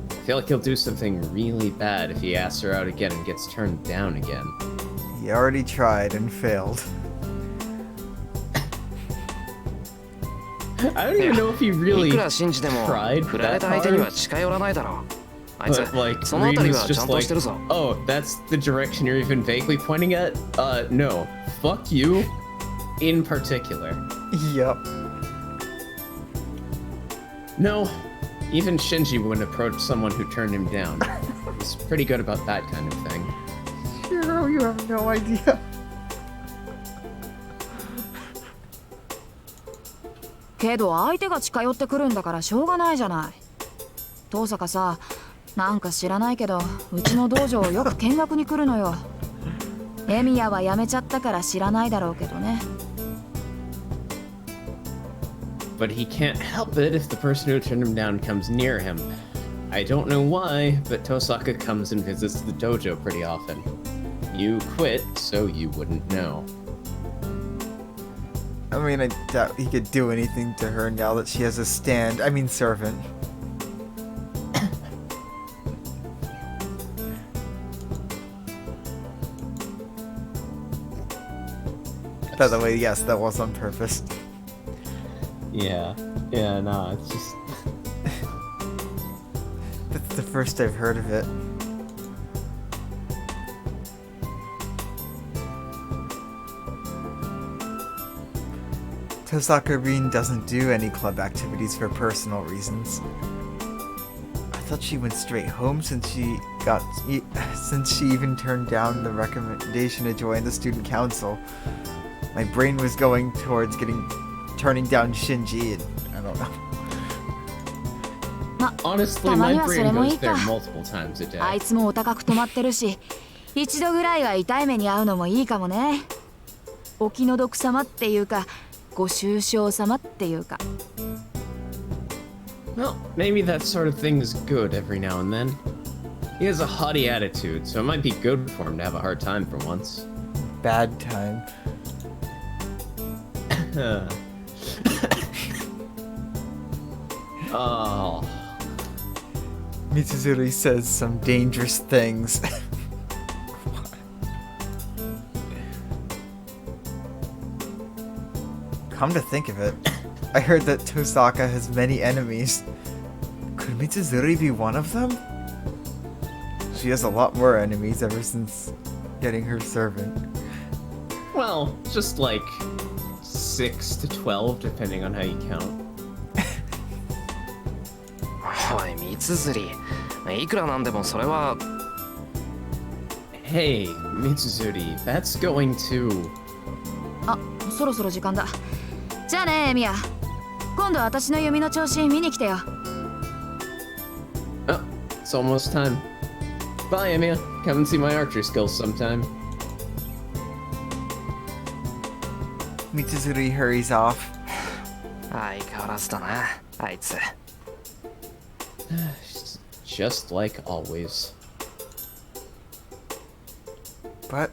I feel like he'll do something really bad if he asks her out again and gets turned down again. He already tried and failed. I don't even know if he い really くら信じても tried 振られ that た相手には hard. 近寄らないだろう。あいつ But like そのあた Reed り was はちゃ just んと like, してるぞ。 oh, that's the direction you're even vaguely pointing at? No. Fuck you. In particular. Yup. No. Even Shinji wouldn't approach someone who turned him down. He's pretty good about that kind of thing. Shiro, you have no idea. けど相手が近寄ってくるんだからしょうがないじゃない。遠坂さ、なんか知らないけど、うちの道場をよく見学に来るのよ。エミヤは辞めちゃったから知らないだろうけどね。 But he can't help it if the person who turned him down comes near him. I don't know why, but Tosaka comes and visits the dojo pretty often. You quit, so you wouldn't know. I mean, I doubt he could do anything to her now that she has a servant. By the way, yes, that was on purpose. Yeah, no, it's just... That's the first I've heard of it. Tosaka Rin doesn't do any club activities for personal reasons. I thought she went straight home since she even turned down the recommendation to join the student council. My brain was going towards turning down Shinji, and I don't know. Honestly, my brain goes there multiple times a day. あいつもお高く止まってるし、一度ぐらいは痛い目に遭うのもいいかもね。お気の毒様っていうか、ご愁傷様っていうか。 Well, maybe that sort of thing is good every now and then. He has a haughty attitude, so it might be good for him to have a hard time for once. Bad time. Oh. Mitsuzuri says some dangerous things. Come to think of it, I heard that Tosaka has many enemies. Could Mitsuzuri be one of them? She has a lot more enemies ever since getting her servant. Well, just like 6 to 12, depending on how you count. おい三綴りいくらなんでもそれは Hey, Mitsuzuri, that's going to... あ、そろそろ時間だ。じゃあね、エミヤ。今度私の弓の調子見に来てよ。 Oh, it's almost time. Bye, Emiya. Come and see my archer skills sometime. Mitsuzuri hurries off. 相変わらずだな、あいつ。Just like always. But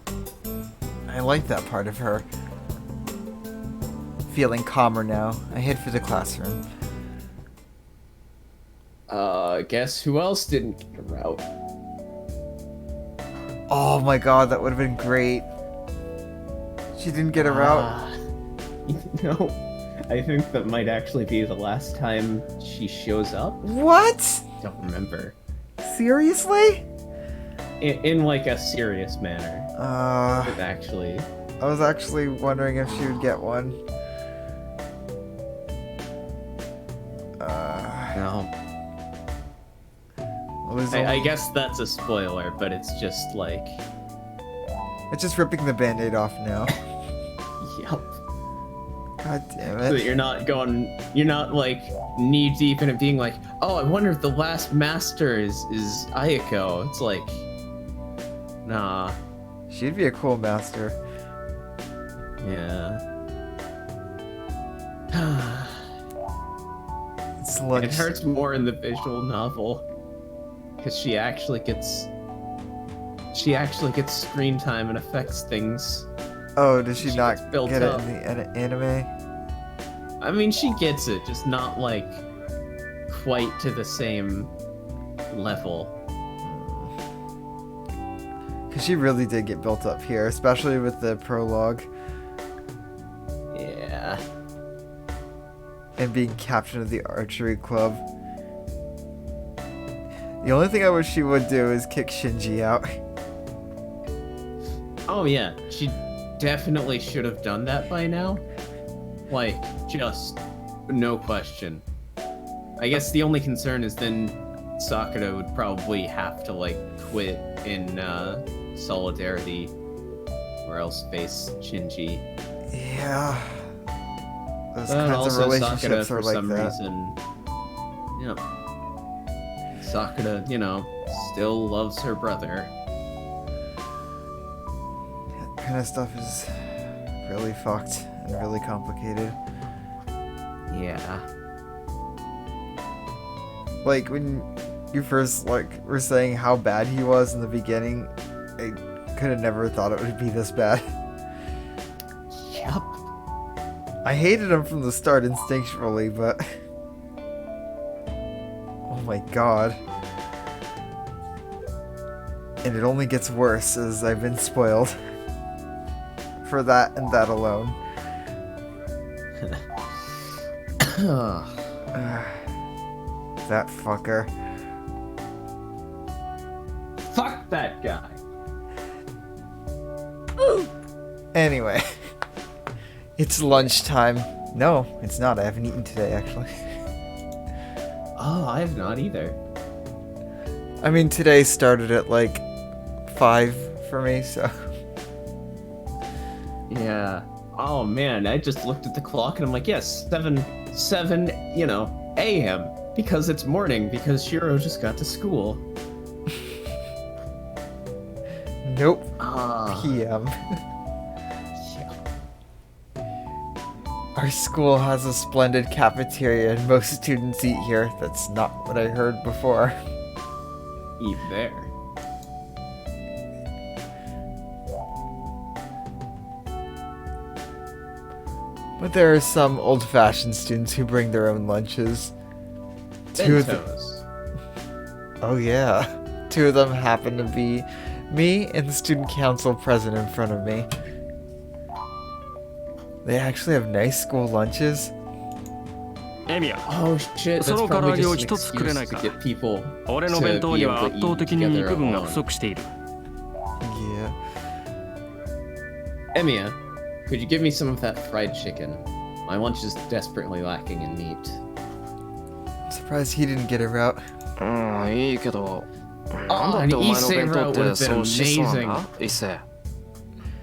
I like that part of her. Feeling calmer now, I head for the classroom. Guess who else didn't get a route? Oh my god, that would have been great. She didn't get a route. No, I think that might actually be the last time she shows up. What? Don't remember. Seriously? In like a serious manner. But actually. I was actually wondering if she would get one. No. I guess that's a spoiler, but it's just like. It's just ripping the band-aid off now. Yep. God damn So that it. you're not like knee deep in it being like, oh, I wonder if the last master is Ayako. It's like, nah. She'd be a cool master. Yeah. It's lunch. It hurts more in the visual novel. Because she actually gets screen time and affects things. Oh, does she She not gets built get up. it in the anime? I mean, she gets it, just not like quite to the same level. Because she really did get built up here, especially with the prologue Yeah. and being captain of the archery club. The only thing I wish she would do is kick Shinji out. Oh yeah, she definitely should have done that by now. Like, just no question. I guess the only concern is then Sakura would probably have to like quit in solidarity, or else face Shinji. Yeah. Those But kinds also of relationships Sakura, are for like some that. reason, Sakura, still loves her brother. That kind of stuff is really fucked and really complicated. Yeah. Like when you first were saying how bad he was in the beginning, I could have never thought it would be this bad. Yep. I hated him from the start instinctually, but oh my god. And it only gets worse as I've been spoiled. For that and that alone. That fucker. Fuck that guy. Anyway. It's lunchtime. No, it's not. I haven't eaten today, actually. Oh, I have not either. I mean, today started at like 5 for me, so. Yeah. Oh man, I just looked at the clock and I'm like, yes, 7 a.m. because it's morning because Shiro just got to school. Nope. Ah. PM. Yeah. Our school has a splendid cafeteria and most students eat here. That's not what I heard before. Eat there. But there are some old-fashioned students who bring their own lunches. Two of them, Bentos. oh yeah. 2 of them happen to be me and the student council present in front of me. They actually have nice school lunches. エミヤ、 Oh shit, that's その唐 probably 揚げを just an 一つくれない excuse か。 to get people 俺の弁当には圧倒的に肉分が不足している。 Yeah. Emiya, could you give me some of that fried chicken? My lunch is desperately lacking in meat. I'm surprised he didn't get a route. うん、いいけど、なんだってお前の弁当ってそう質素なんだ一世。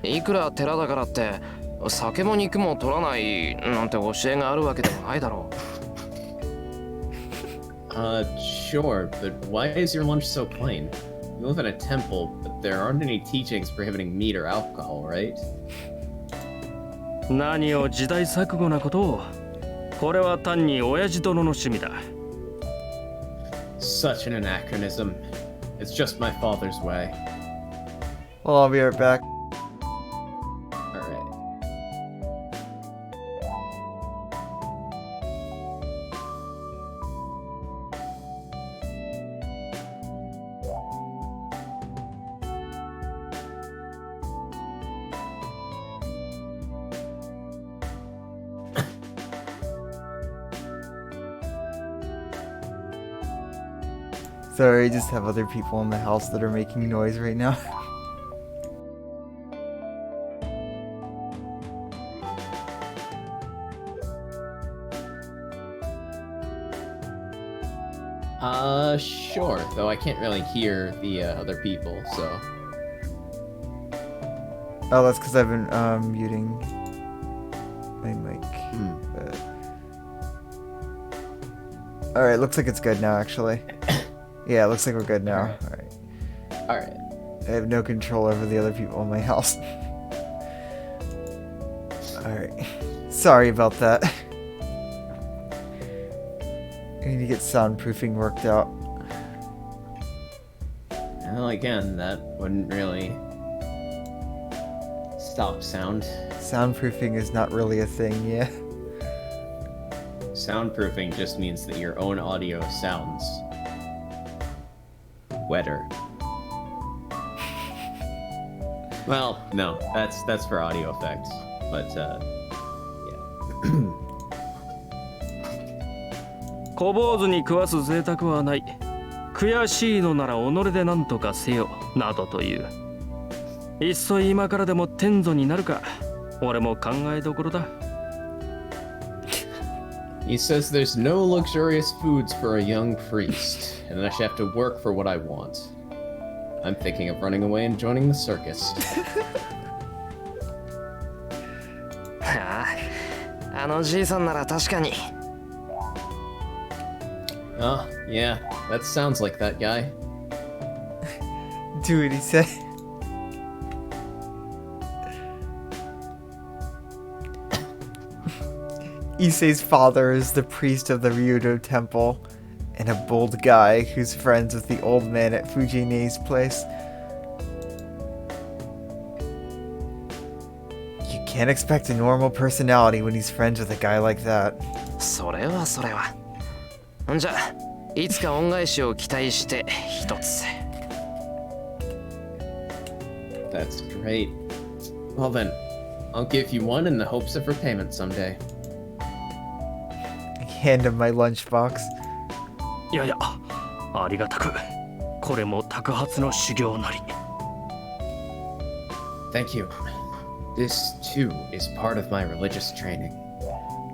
いくら寺だからって酒も肉も取らないなんて教えがあるわけでもないだろう。Sure, but why is your lunch so plain? You live in a temple, but there aren't any teachings prohibiting meat or alcohol, right? 何を時代錯誤なことを。これは単に親父殿の趣味だ。 Such an anachronism. It's just my father's way. Well, I'll be right back. Alright. Sorry, I just have other people in the house that are making noise right now. Sure. Though I can't really hear the other people, so. Oh, that's because I've been muting my mic. Alright, looks like it's good now, actually. Yeah, it looks like we're good now. Alright. Alright. I have no control over the other people in my house. Alright. Sorry about that. I need to get soundproofing worked out. Well, again, that wouldn't really stop sound. Soundproofing is not really a thing, yeah. Soundproofing just means that your own audio sounds wetter. Well, no, that's for audio effects, but yeah. 小坊主に食わす贅沢はない。悔しいのなら己で何とかせよなどという。いっそ今からでも天祖になるか。俺も考えどころだ。 He says there's no luxurious foods for a young priest, and I should have to work for what I want. I'm thinking of running away and joining the circus. ああ、あのじいさんなら確かに。 Oh, yeah, that sounds like that guy. Do what he said. Issei's father is the priest of the Ryudo Temple, and a bold guy who's friends with the old man at Fujine's place. You can't expect a normal personality when he's friends with a guy like that. それはそれは。じゃあ、いつか恩返しを期待して一つ。 That's great. Well then, I'll give you one in the hopes of repayment someday. I hand him my lunchbox. いやいや、ありがたく。これも托発の修行なり。 Thank you. This, too, is part of my religious training.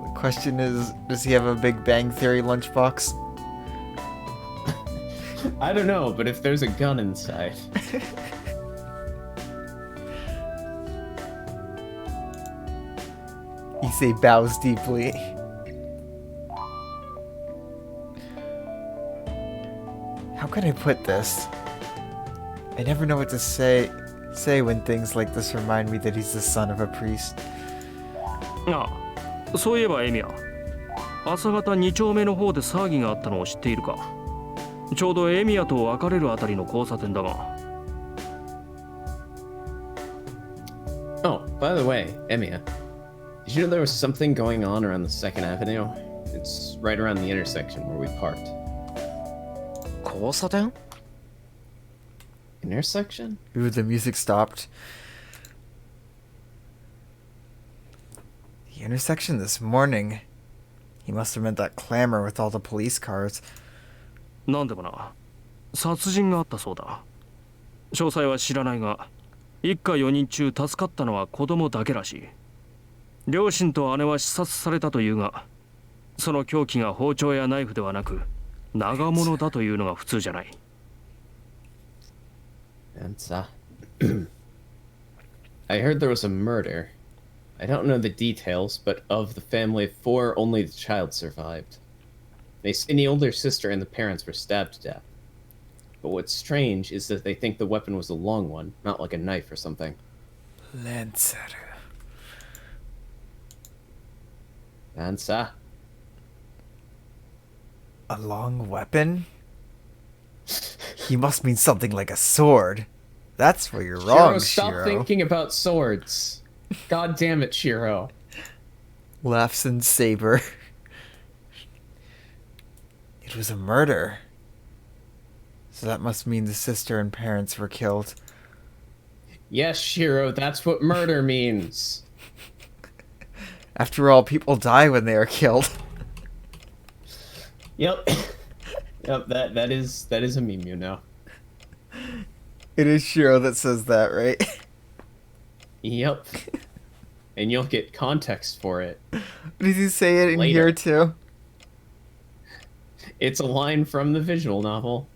The question is, does he have a Big Bang Theory lunchbox? I don't know, but if there's a gun inside... Issei bows deeply. How can I put this? I never know what to say when things like this remind me that he's the son of a priest. ああ、そういえばエミヤ、朝方2丁目の方で騒ぎがあったのを知っているか。ちょうどエミヤと別れるあたりの交差点だが。 Oh, by the way, Emiya, did you know there was something going on around the 2nd Avenue? It's right around the intersection where we parked. 交差点？ Intersection? Ooh, the music stopped. The intersection this morning. He must have meant that clamor with all the police cars. なんでもな、殺人があったそうだ。詳細は知らないが、一家4人中助かったのは子供だけらしい。両親と姉は刺殺されたというが、その凶器が包丁やナイフではなく、長物だというのが普通じゃない。 And, I heard there was a murder. I don't know the details, but of the family of 4, only the child survived. They say the older sister and the parents were stabbed to death. But what's strange is that they think the weapon was a long one, not like a knife or something. Lancer. Ansa. A long weapon? He must mean something like a sword. That's where you're wrong, Shiro, stop Shiro. thinking about swords. God damn it, Shiro. Laughs in saber. It was a murder. So that must mean the sister and parents were killed. Yes, Shiro, that's what murder means. After all, people die when they are killed. Yep. Yep, that is a meme, you know. It is Shiro that says that, right? Yep. And you'll get context for it. Does he say it in Later. here too? It's a line from the visual novel.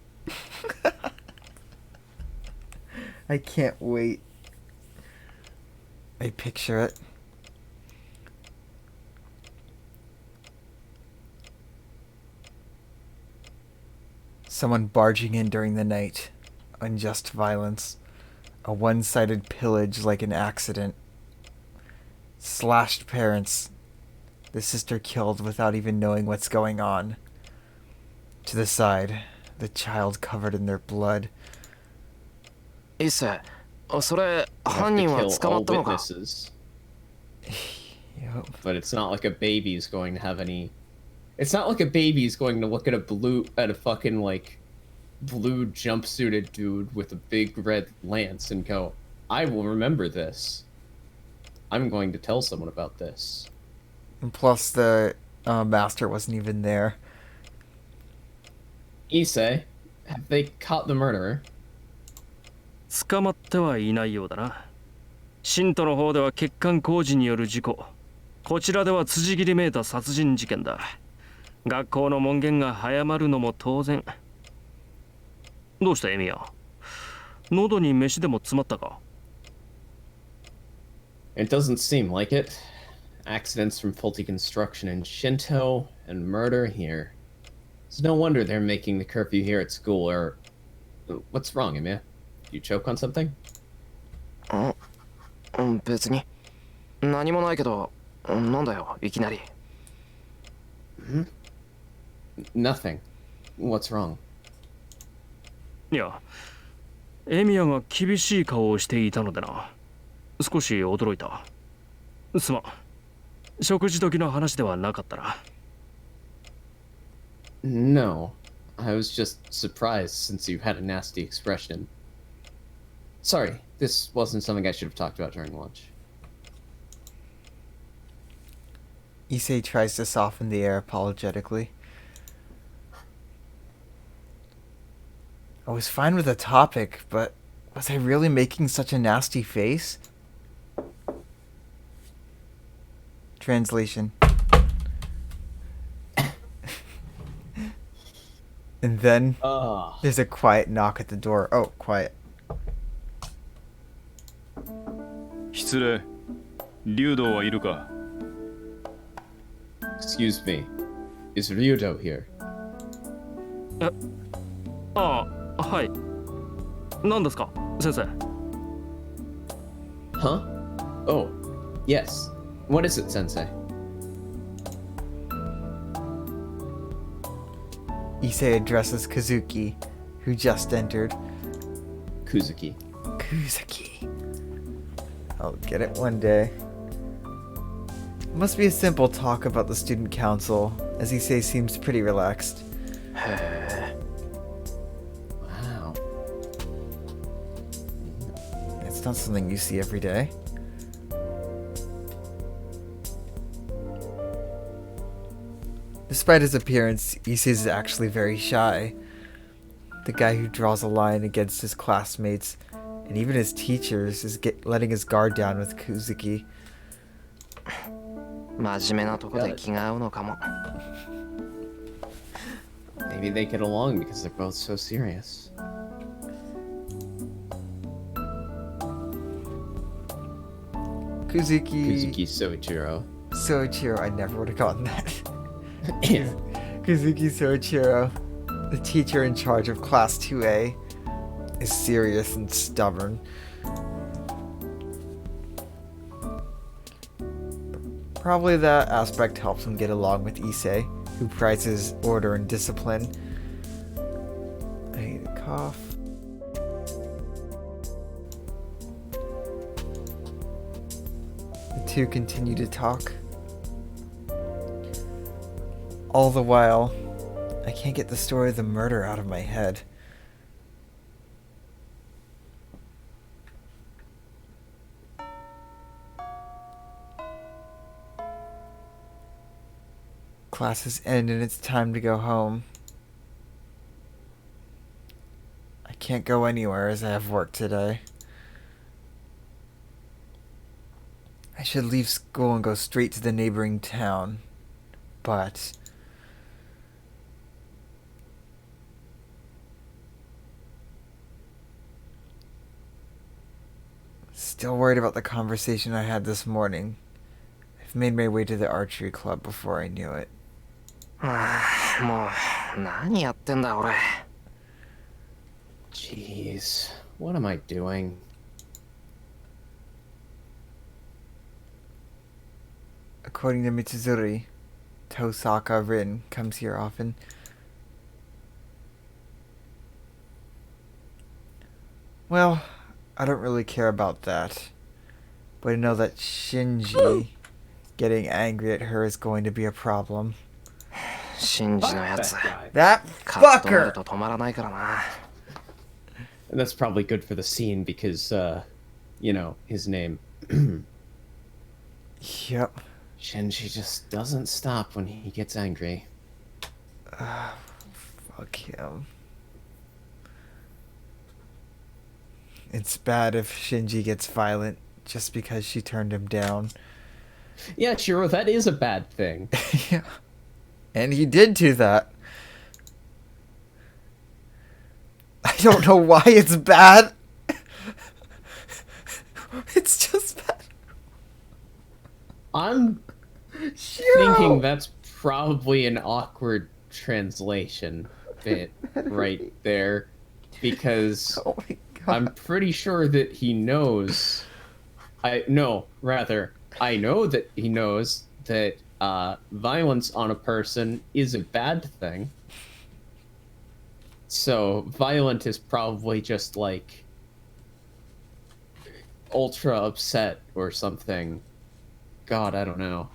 I can't wait. I picture it. Someone barging in during the night. Unjust violence. A one-sided pillage like an accident. Slashed parents. The sister killed without even knowing what's going on. To the side, the child covered in their blood. いいっす。それ You have 犯 to 人は kill 捕ま all ったのか？ witnesses. Yup. But it's not like a baby's going to have any. It's not like a baby's going to look at a fucking like blue jumpsuited dude with a big red lance and go, "I will remember this. I'm going to tell someone about this." And plus, the master wasn't even there. Issei, have they caught the murderer? 捕まってはいないようだな。信徒の方では欠陥工事による事故。こちらでは辻切りめいた殺人事件だ。学校の門限が早まるのも当然。どうしたエミヤ？喉に飯でも詰まったか？ It doesn't seem like it. Accidents from faulty construction in Shinto and murder here. It's no wonder they're making the curfew here at school. Or what's wrong, Emiya? You choke on something? 別に。何もないけど、なんだよ、いきなり。Nothing. What's wrong? いや、エミヤが厳しい顔をしていたのでな。少し驚いた。すまん。食事時の話ではなかったな。No. I was just surprised since you had a nasty expression. Sorry, this wasn't something I should have talked about during lunch. Issei tries to soften the air apologetically. I was fine with the topic, but was I really making such a nasty face? Translation. And then there's a quiet knock at the door. Oh, quiet. 失礼。竜道はいるか？ Excuse me. Is Ryudo here? ああ、はい。何ですか、先生。 Huh? Oh, yes. What is it, Sensei? Issei addresses Kazuki, who just entered. Kuzuki. Kuzuki. I'll get it one day. It must be a simple talk about the student council, as Issei seems pretty relaxed. Wow. It's not something you see every day. Despite his appearance, Issei is actually very shy. The guy who draws a line against his classmates and even his teachers is letting his guard down with Kuzuki. 真面目なとこで気が合うのかも。 Maybe they get along because they're both so serious. Kuzuki Soichiro. Soichiro, I never would have gotten that. Yeah. Kazuki Soichiro, the teacher in charge of Class 2A, is serious and stubborn. Probably that aspect helps him get along with Issei, who prizes order and discipline. I hate a cough. The two continue to talk. All the while, I can't get the story of the murder out of my head. Classes end and it's time to go home. I can't go anywhere as I have work today. I should leave school and go straight to the neighboring town, but still worried about the conversation I had this morning. I've made my way to the archery club before I knew it. もう何やってんだ俺。 Jeez, what am I doing? According to Mitsuzuri, Tosaka Rin comes here often. Well, I don't really care about that. But I know that Shinji getting angry at her is going to be a problem. シンジのや Fuck つ that guy. That カッとなる fucker! と止まらないからな。 And that's probably good for the scene because, you know, his name. Yep. Shinji just doesn't stop when he gets angry. Fuck him. It's bad if Shinji gets violent just because she turned him down. Yeah, Shiro, that is a bad thing. Yeah. And he did do that. I don't know why it's bad. It's just bad. I'm Shiro! thinking that's probably an awkward translation bit right there because Oh my god. I'm pretty sure that he knows. I know that he knows that violence on a person is a bad thing. So violent is probably just like ultra upset or something. God, I don't know.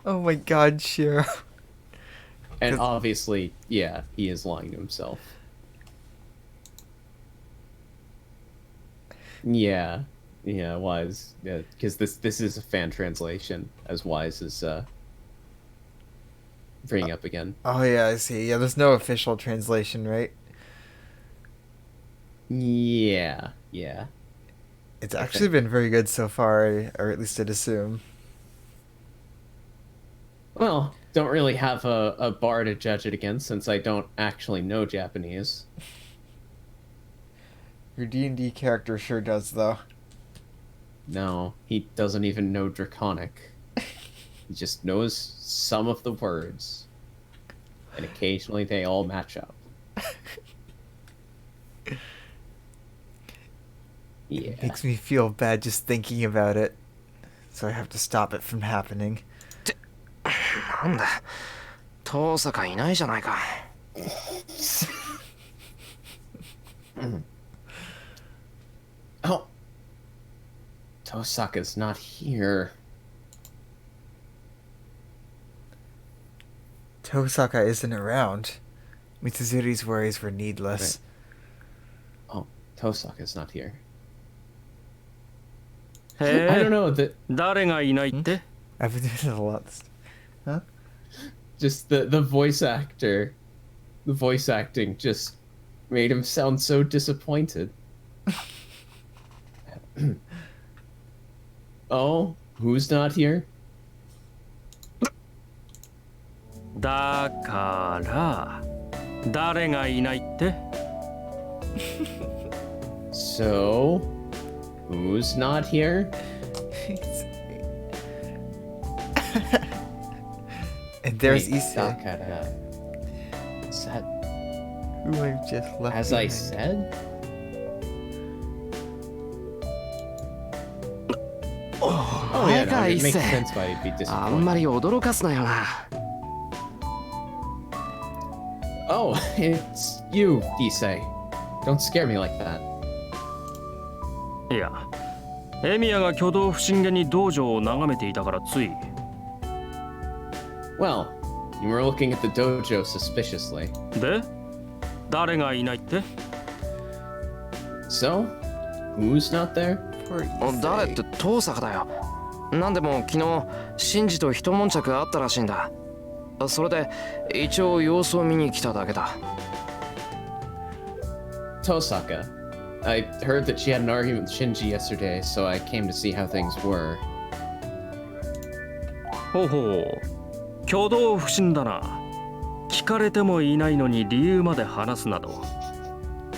Oh my god, Shiro. And 'Cause- obviously, yeah, he is lying to himself. Yeah, Wise. Yeah, because this is a fan translation, as Wise is bringing up again. Oh yeah, I see. Yeah, there's no official translation, right? Yeah. It's actually been very good so far, or at least I'd assume. Well, don't really have a bar to judge it against since I don't actually know Japanese. Your D&D character sure does, though. No, he doesn't even know Draconic. He just knows some of the words. And occasionally they all match up. Yeah. It makes me feel bad just thinking about it. So I have to stop it from happening. なんだ遠坂いないじゃないか。 Oh! Tosaka's not here. Tosaka isn't around. Mitsuzuri's worries were needless. Oh, Tosaka's not here. へ I don't え know, that 誰がいないって I've been doing it a lot. just the voice actor, the voice acting just made him sound so disappointed. Oh, who's not here? だから誰がいないって So, who's not here? And there's Wait, Issei, Dakara. Is that who I've just left as I behind. said? Oh 前 yeah, か no, 一 it makes 世 sense why you'd be あんま disappointed. り驚かすなよな。 Oh, it's you, Issei. Don't scare me like that. いや、エミヤが挙動不審げに道場を眺めていたからつい。 Well, you were looking at the dojo suspiciously. で、誰がいないって？ So, who's not there? Poor 誰っ Issei. て遠坂だよ。なんでも昨日シンジと一悶着あったらしいんだ。それで一応様子を見に来ただけだ。 Tosaka. I heard that she had an argument with Shinji yesterday, so I came to see how things were. ほうほう、挙動不審だな。聞かれてもいないのに理由まで話すなど。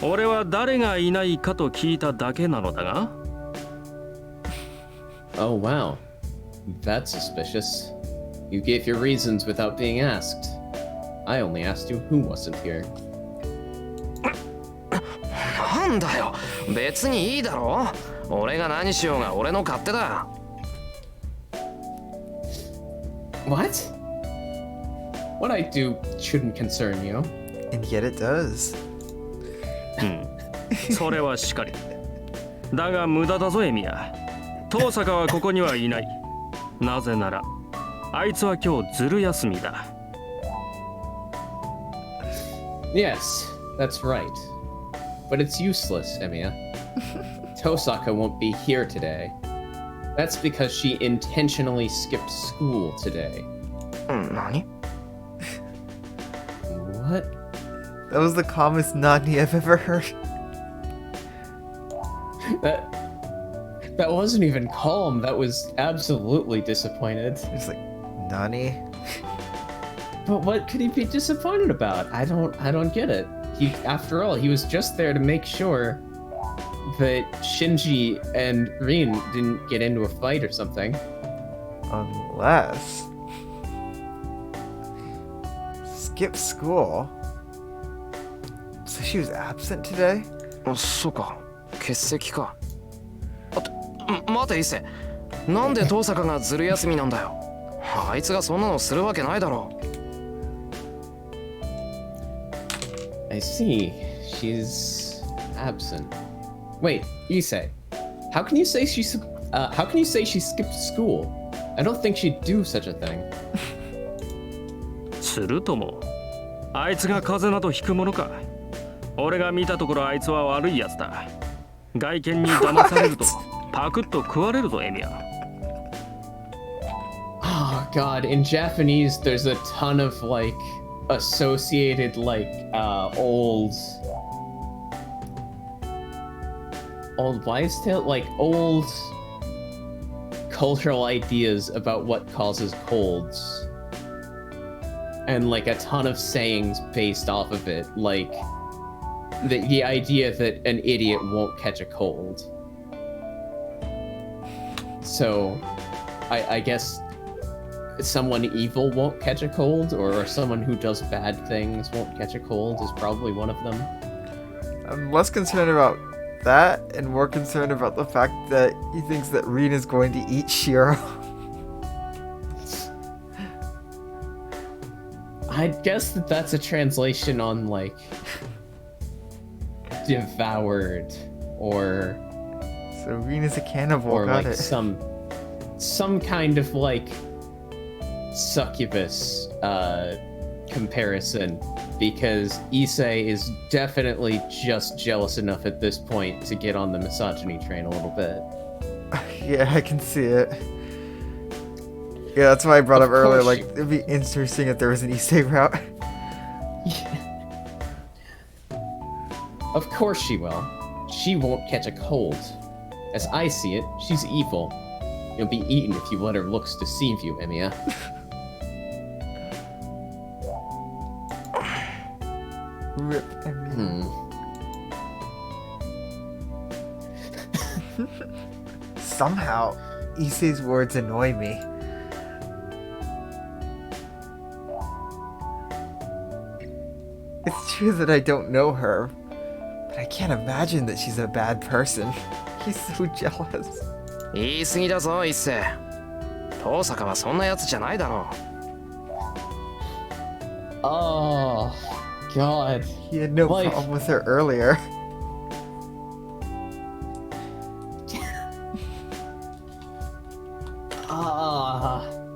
俺は誰がいないかと聞いただけなのだが。 Oh wow. That's suspicious. You gave your reasons without being asked. I only asked you who wasn't here. なんだよ、別にいいだろ。俺が何しようが俺の勝手だ。 What? What I do shouldn't concern you. And yet it does. それはしかり。だが無駄だぞエミヤ。遠坂はここにはいない。なぜならあいつは今日ずる休みだ。 Yes, that's right. But it's useless, Emiya. Tosaka won't be here today. That's because she intentionally skipped school today. 何？ What? That was the calmest Nani I've ever heard. That wasn't even calm. That was absolutely disappointed. It's like, Nani? But what could he be disappointed about? I don't get it. After all, he was just there to make sure that Shinji and Rin didn't get into a fight or something. Unless... Skip school? So she was absent today? そうか、欠席か。待て一世、なんで遠坂がずる休みなんだよ。あいつがそんなのするわけないだろ。 I see. She's absent. Wait, Issei. How can you say she skipped school? I don't think she'd do such a thing. するともあいつが風邪などひくものか。俺が見たところあいつは悪いやつだ。外見に騙されるとパクッと食われるぞエミヤ。 Oh god, in Japanese there's a ton of like associated like old wives' tale, like old cultural ideas about what causes colds, and like a ton of sayings based off of it, like the idea that an idiot won't catch a cold. So I guess someone evil won't catch a cold, or someone who does bad things won't catch a cold is probably one of them. I'm less concerned about that and more concerned about the fact that he thinks that Rin is going to eat Shiro. I guess that's a translation on like devoured or So Rin is a cannibal, or got like it. some kind of like succubus comparison, because Issei is definitely just jealous enough at this point to get on the misogyny train a little bit. Yeah, I can see it. Yeah, that's why I brought Of up earlier, course like, you- it'd be interesting if there was an Issei route. Of course she will. She won't catch a cold. As I see it, she's evil. You'll be eaten if you let her looks deceive you, Emiya. Rip, I mean. Somehow, Issei's words annoy me. It's true that I don't know her, but I can't imagine that she's a bad person. He's so jealous. 言い過ぎだぞ一世。遠坂はそんなやつじゃないだろ Oh, God. He had no Like- problem with her earlier.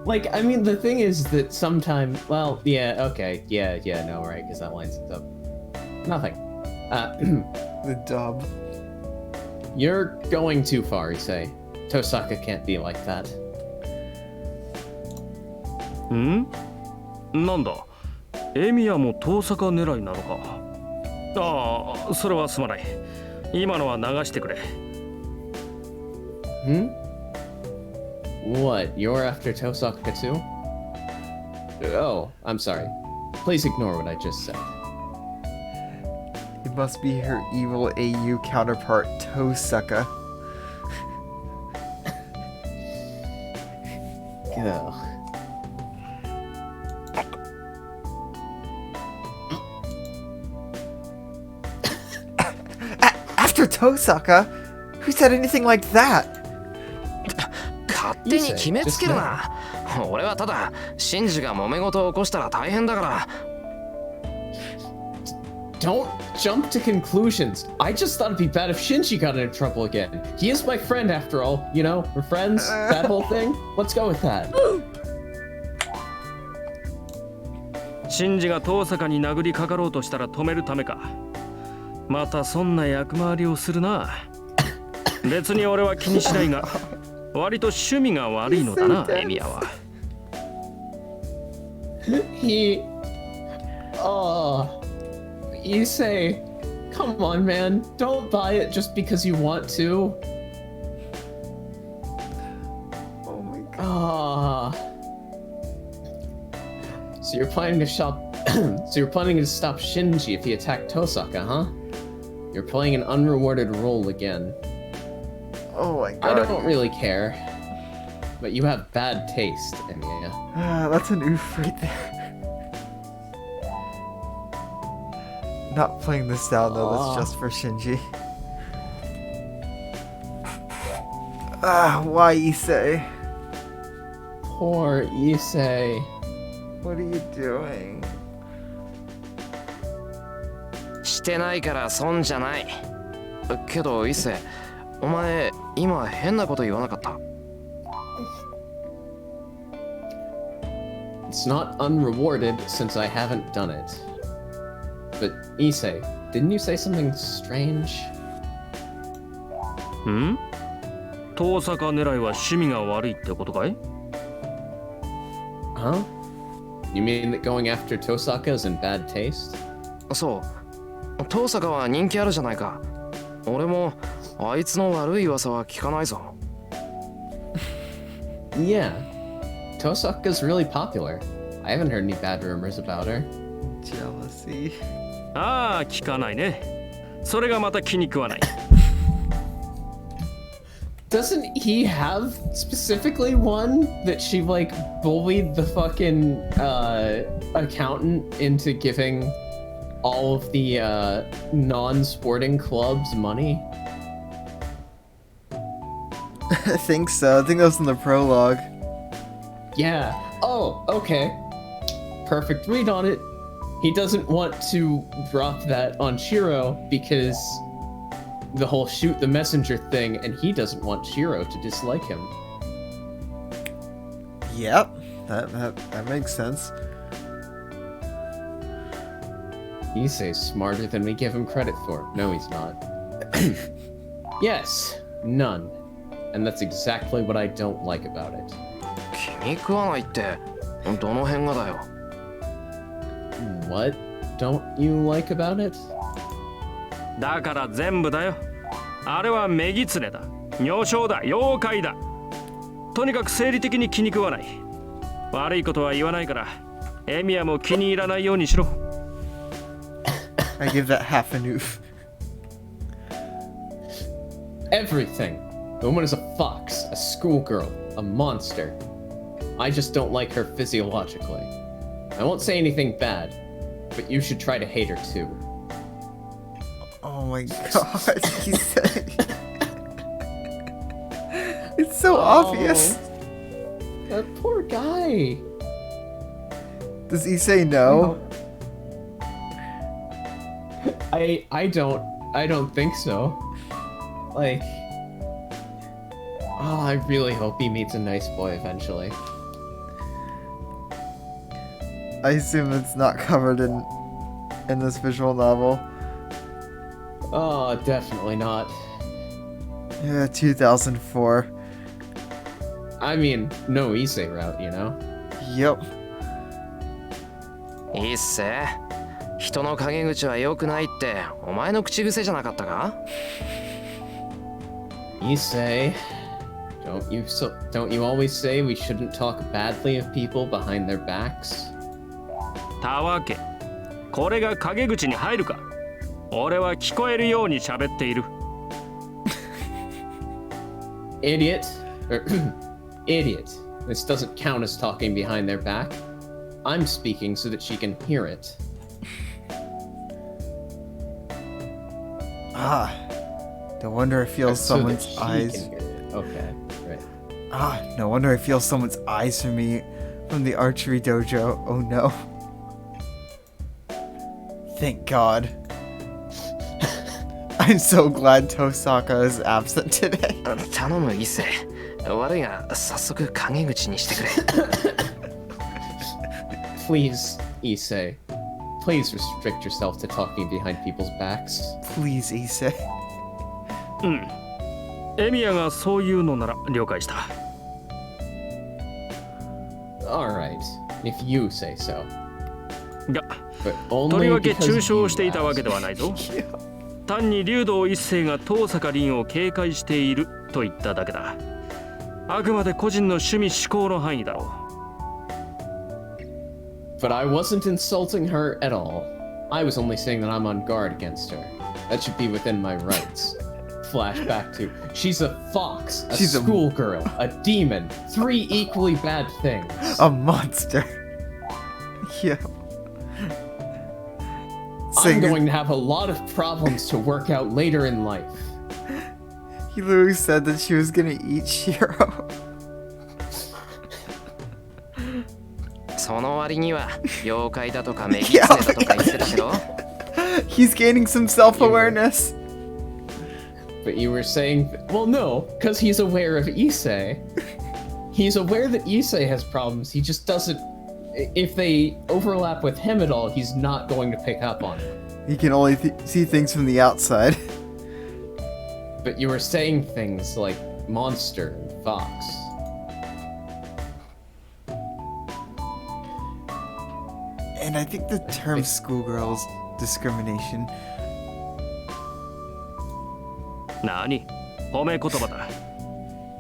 Like, I mean, the thing is that sometimes, well, yeah, okay, yeah, no, right, because that lines up. Nothing. The dub. You're going too far, you say. Tosaka can't be like that. んなんだエミヤも遠坂狙いなのか。ああ、それはすまない。今のは流してくれ。Hmm? What? You're after Tosaka too? Oh, I'm sorry. Please ignore what I just said. It must be her evil AU counterpart, Tosaka. Go. After Tosaka? Who said anything like that? 勝手に決めつけるな。俺はただシンジが揉め事を起こしたら大変だから。 Don't jump to conclusions. I just thought it'd be bad if Shinji got into trouble again. He is my friend after all, you know? We're friends. That whole thing. Let's go with that. シンジが遠坂に殴りかかろうとしたら止めるためか。またそんな役回りをするな。別に俺は気にしないが、割と趣味が悪いのだな、エミヤは。He... Oh... You say... Come on, man. Don't buy it just because you want to. Oh my god. Ah... So you're planning to stop... so you're planning to stop Shinji if he attacked Tosaka, huh? You're playing an unrewarded role again. Oh my I god. don't really care. But you have bad taste, Emiya. That's an oof right there. Not playing this down though, that's just for Shinji. Why Issei? Poor Issei. What are you doing? してないから損じゃない。けど伊勢、お前今変なこと言わなかった？ It's not unrewarded since I haven't done it. But Issei, didn't you say something strange? ん？遠坂狙いは趣味が悪いってことかい？ Huh? You mean that going after Tosaka is in bad taste? そう。遠坂は人気あるじゃないか。俺もあいつの悪い噂は聞かないぞ。Yeah. Tosaka's really popular. I haven't heard any bad rumors about her. Jealousy. ああ、聞かないね。それがまた気に食わない。Doesn't he have specifically one that she like bullied the fucking accountant into giving all of the non-sporting clubs money? I think so. I think that was in the prologue. Yeah. Oh, okay. Perfect read on it. He doesn't want to drop that on Shiro because the whole shoot the messenger thing, and he doesn't want Shiro to dislike him. Yep. That makes sense. Issei's smarter than we give him credit for. No, he's not. Yes, none. And that's exactly what I don't like about it. 気に食わないってどの辺がだよ。 What don't you like about it? だから全部だよ。あれは女狐だ。女性だ。妖怪だ。とにかく生理的に気に食わない。悪いことは言わないから、エミヤも気に入らないようにしろ。I give that half a noof. Everything. The woman is a fox, a schoolgirl, a monster. I just don't like her physiologically. I won't say anything bad, but you should try to hate her too. Oh my god, he said. It's so obvious. That poor guy. Does he say no? I don't think so. Like, oh, I really hope he meets a nice boy eventually. I assume it's not covered in this visual novel. Oh, definitely not. Yeah, 2004. I mean, no Issei route, you know? Yep. いいっす人の陰口は良くないってお前の口癖じゃなかったか Issei, don't you always say we shouldn't talk badly of people behind their backs? たわけこれが陰口に入るか俺は聞こえるように喋っている Idiot. Idiot. This doesn't count as talking behind their back. I'm speaking so that she can hear it. Ah. No wonder I feel So that someone's she eyes. can hear it. Okay, right. Ah, no wonder I feel someone's eyes from me from the archery dojo. Oh no. Thank God. I'm so glad Tosaka is absent today. 頼む一世悪いが早速陰口にしてくれ Please, Issei. Please restrict yourself to talking behind people's backs. Please, Issei. エミヤがそういうのなら了解した Alright, if you say so. が But とり only わけ because 中傷 you していたわ asked. けではないぞ単に竜道一世が東坂凛を警戒していると言っただけだあくまで個人の趣味思考の範囲だろう But I wasn't insulting her at all. I was only saying that I'm on guard against her. That should be within my rights. Flashback to she's a fox, a She's a- schoolgirl, a demon, 3 equally bad things. A monster. Yeah. I'm Saying going to have a lot of problems to work out later in life. he literally said that she was gonna eat Shiro. その割には妖怪だとかメギツネだとか言ってたけど He's gaining some self-awareness. But you were saying, well, no, because he's aware of Issei. He's aware that Issei has problems. He just doesn't. If they overlap with him at all, he's not going to pick up on it. He can only see things from the outside. But you were saying things like monster and fox. And I think the term schoolgirl is discrimination. 何褒め言葉だ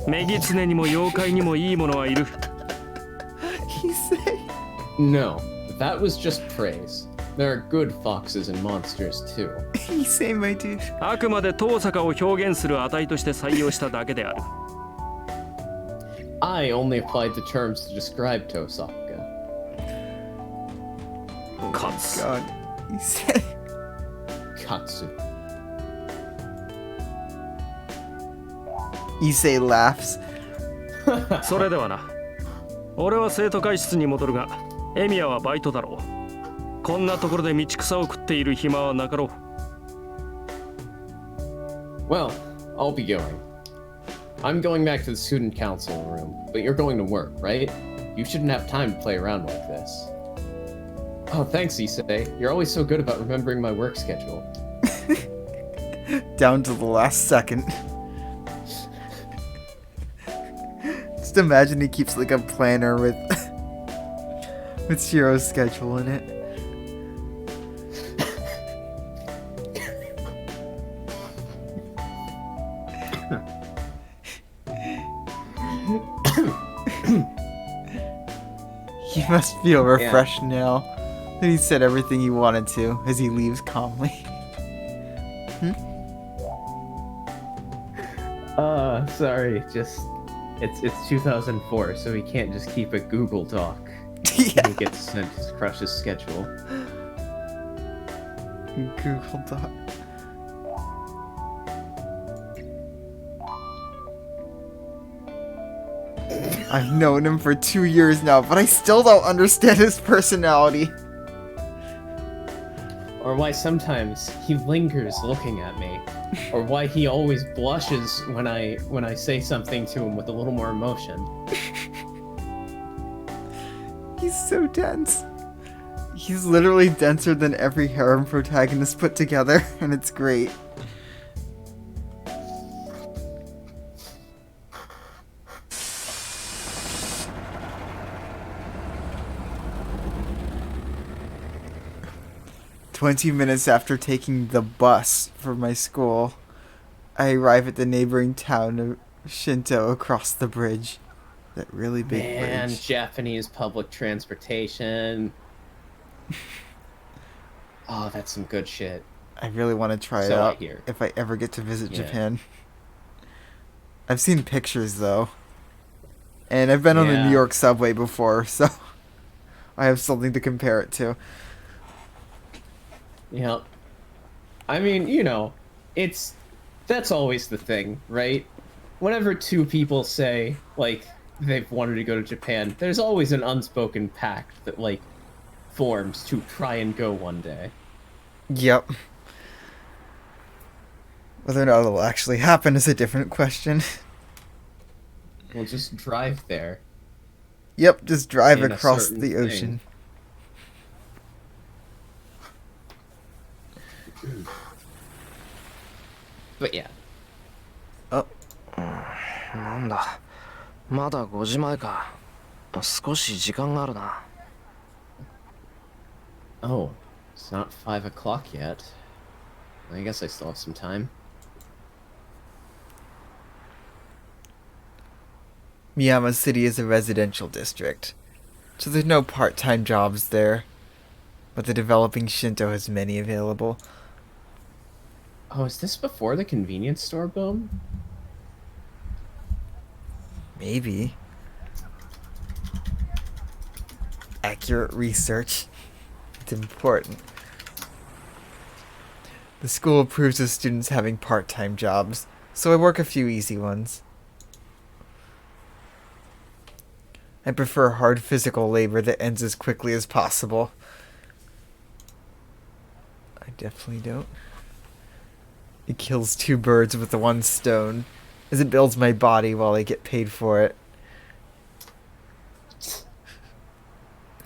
メギツネにも妖怪にもいいものはいる He said. No, that was just praise. There are good foxes and monsters too. He said, my dude. あくまで東坂を表現する値として採用しただけである I only applied the terms to describe Tosaka. カツ God. He said. Katsu. Issei laughs. それではな俺は生徒会室に戻るがエミヤはバイトだろうこんなところで道草を食っている暇はなかろう Well, I'll be going. I'm going back to the student council room, but you're going to work, right? You shouldn't have time to play around like this. Oh, thanks, Issei. You're always so good about remembering my work schedule. Down to the last second. Just imagine he keeps like a planner with with Shiro's schedule in it. He must feel refreshed now that he said everything he wanted to as he leaves calmly. Sorry, just it's 2004, so he can't just keep a Google Doc. Yeah. He gets sent his crush's schedule. Google Doc. I've known him for 2 years now, but I still don't understand his personality. Or why sometimes he lingers looking at me. Or why he always blushes when I say something to him with a little more emotion. He's so dense. He's literally denser than every harem protagonist put together, and it's great. "20 minutes after taking the bus for my school, I arrive at the neighboring town of Shinto across the bridge. That really big Man, bridge. Japanese public transportation. Oh, that's some good shit. I really want to try it So I out hear. if I ever get to visit Yeah. Japan. I've seen pictures though. And I've been on the Yeah. New York subway before, so I have something to compare it to. Yep. I mean, that's always the thing, right? Whenever two people say, like, they've wanted to go to Japan, there's always an unspoken pact that, like, forms to try and go one day. Yep. Whether or not it'll actually happen is a different question. We'll just drive there. Yep, just drive In a across certain the thing. ocean. But yeah. なんだまだ5時前か少し時間があるな Oh, it's not 5 o'clock yet. I guess I still have some time. Miyama City is a residential district, so there's no part-time jobs there. But the developing Shinto has many available. Oh, is this before the convenience store boom? Maybe. Accurate research. It's important. The school approves of students having part-time jobs, so I work a few easy ones. I prefer hard physical labor that ends as quickly as possible. I definitely don't. It kills 2 birds with the 1 stone, as it builds my body while I get paid for it.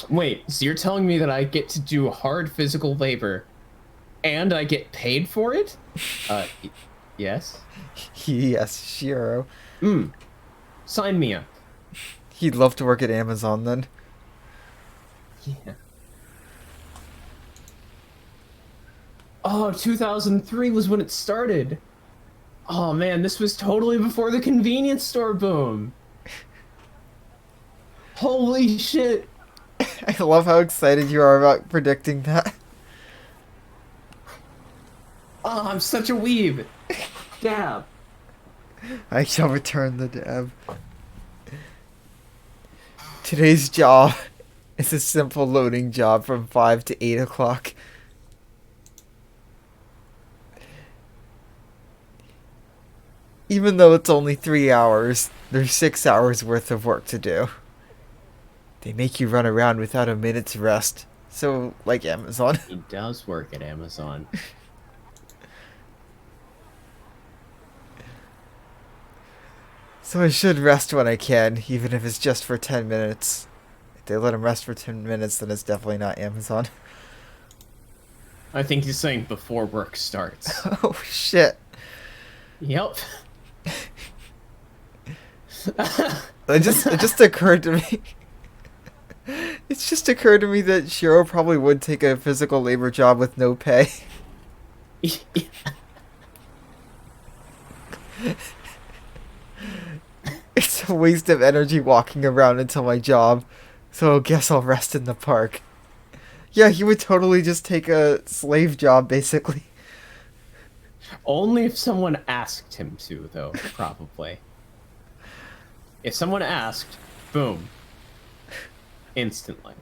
Wait, so you're telling me that I get to do hard physical labor and I get paid for it? Yes? Yes, Shiro. Sign me up. He'd love to work at Amazon then. Yeah. Oh, 2003 was when it started. Oh man, this was totally before the convenience store boom. Holy shit. I love how excited you are about predicting that. Oh, I'm such a weeb. Dab. I shall return the dab. Today's job is a simple loading job from 5 to 8 o'clock. Even though it's only 3 hours, there's 6 hours worth of work to do. They make you run around without a minute's rest. So, like Amazon. He does work at Amazon. So I should rest when I can, even if it's just for 10 minutes. If they let him rest for 10 minutes, then it's definitely not Amazon. I think he's saying before work starts. Oh, shit. Yep. It just occurred to me. It's just occurred to me that Shiro probably would take a physical labor job with no pay. It's a waste of energy walking around until my job, so I guess I'll rest in the park. Yeah, he would totally just take a slave job, basically. Only if someone asked him to, though, probably. If someone asked, boom. Instantly.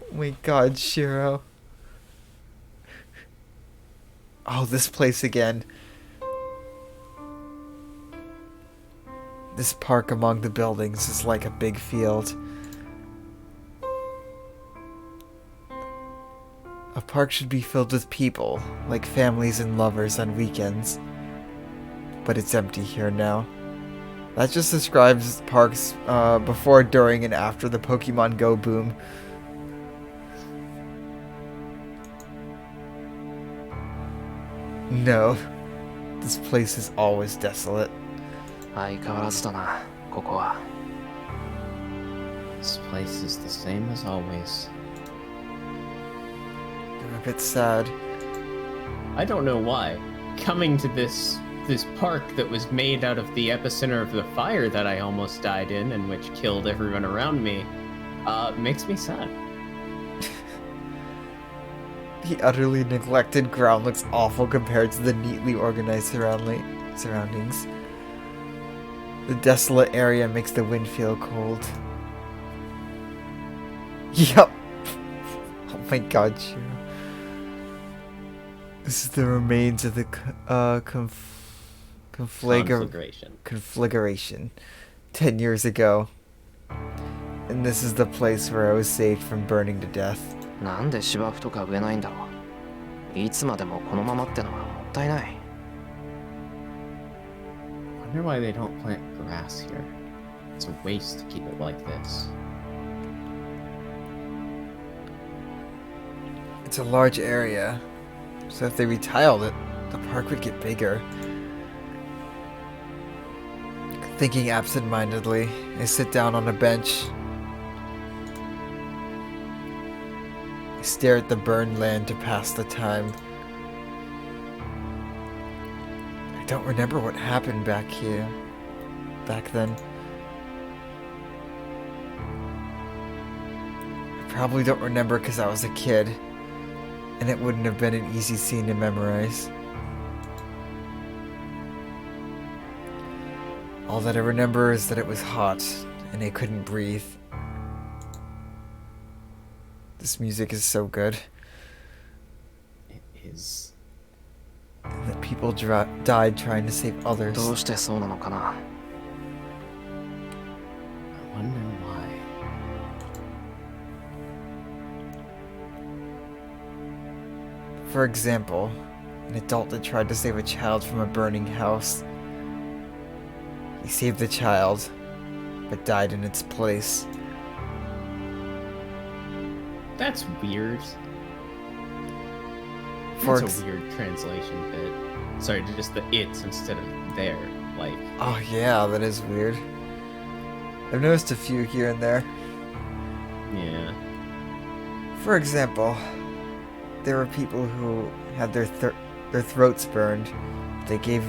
Oh my god, Shiro. Oh, this place again. This park among the buildings is like a big field. A park should be filled with people, like families and lovers on weekends. But it's empty here now. That just describes parks before, during, and after the Pokemon Go boom. No, this place is always desolate. 相変わらずだな、ここは。 This place is the same as always. I'm a bit sad. I don't know why. Coming to this park that was made out of the epicenter of the fire that I almost died in and which killed everyone around me, makes me sad. The utterly neglected ground looks awful compared to the neatly organized surroundings. The desolate area makes the wind feel cold. Yup. Oh my god, Shiro. This is the remains of the conflagration 10 years ago. And this is the place where I was saved from burning to death. なんで芝生とか植えないんだろう。いつまでもこのままってのはもったいない。 Wonder why they don't plant grass here. It's a waste to keep it like this. It's a large area, so if they retiled it, the park would get bigger. Thinking absent-mindedly, I sit down on a bench. I stare at the burned land to pass the time. I don't remember what happened back then. I probably don't remember because I was a kid, and it wouldn't have been an easy scene to memorize. All that I remember is that it was hot, and I couldn't breathe. This music is so good. It is. And that people died trying to save others. どうしてそうなのかな。 I wonder why. For example, an adult that tried to save a child from a burning house. He saved the child, but died in its place. That's weird. That's a weird translation bit. Sorry, just the it's instead of there. Like. Oh yeah, that is weird. I've noticed a few here and there. Yeah. For example, there were people who had their throats burned. They gave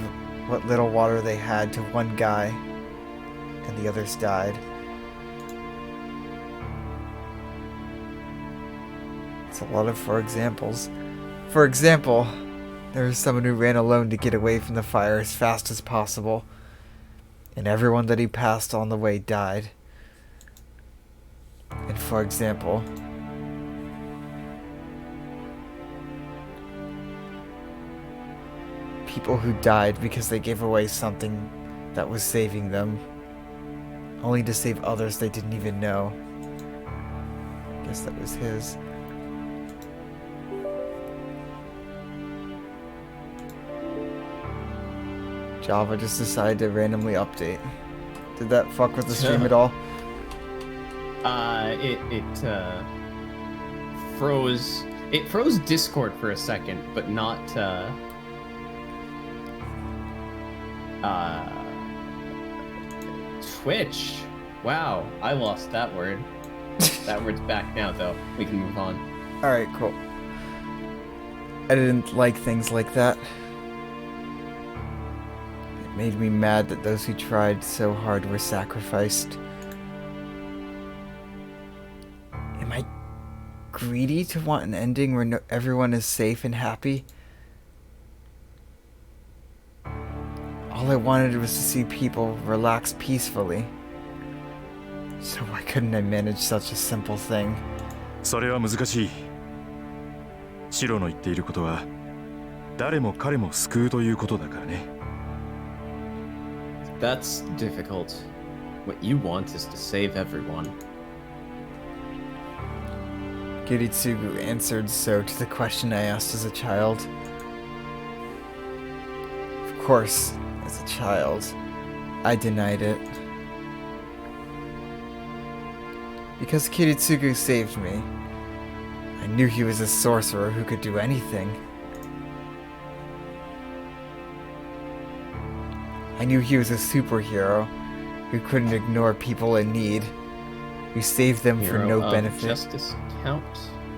what little water they had to one guy, and the others died. It's a lot of for examples. For example, there was someone who ran alone to get away from the fire as fast as possible, and everyone that he passed on the way died. And for example, people who died because they gave away something that was saving them, only to save others they didn't even know. I guess that was his. Java just decided to randomly update. Did that fuck with the stream at all? It froze. It froze Discord for a second, but not Twitch. Wow, I lost that word. That word's back now, though. We can move on. Alright, cool. I didn't like things like that. It made me mad that those who tried so hard were sacrificed. Am I greedy to want an ending where everyone is safe and happy? All I wanted was to see people relax peacefully. So why couldn't I manage such a simple thing? それは難しい。シロの言っていることは誰も彼も救うということだからね。That's difficult. What you want is to save everyone. Kiritsugu answered so to the question I asked as a child. Of course, as a child, I denied it. Because Kiritsugu saved me, I knew he was a sorcerer who could do anything. I knew he was a superhero who couldn't ignore people in need, who saved them for Hero no of benefit. Justice count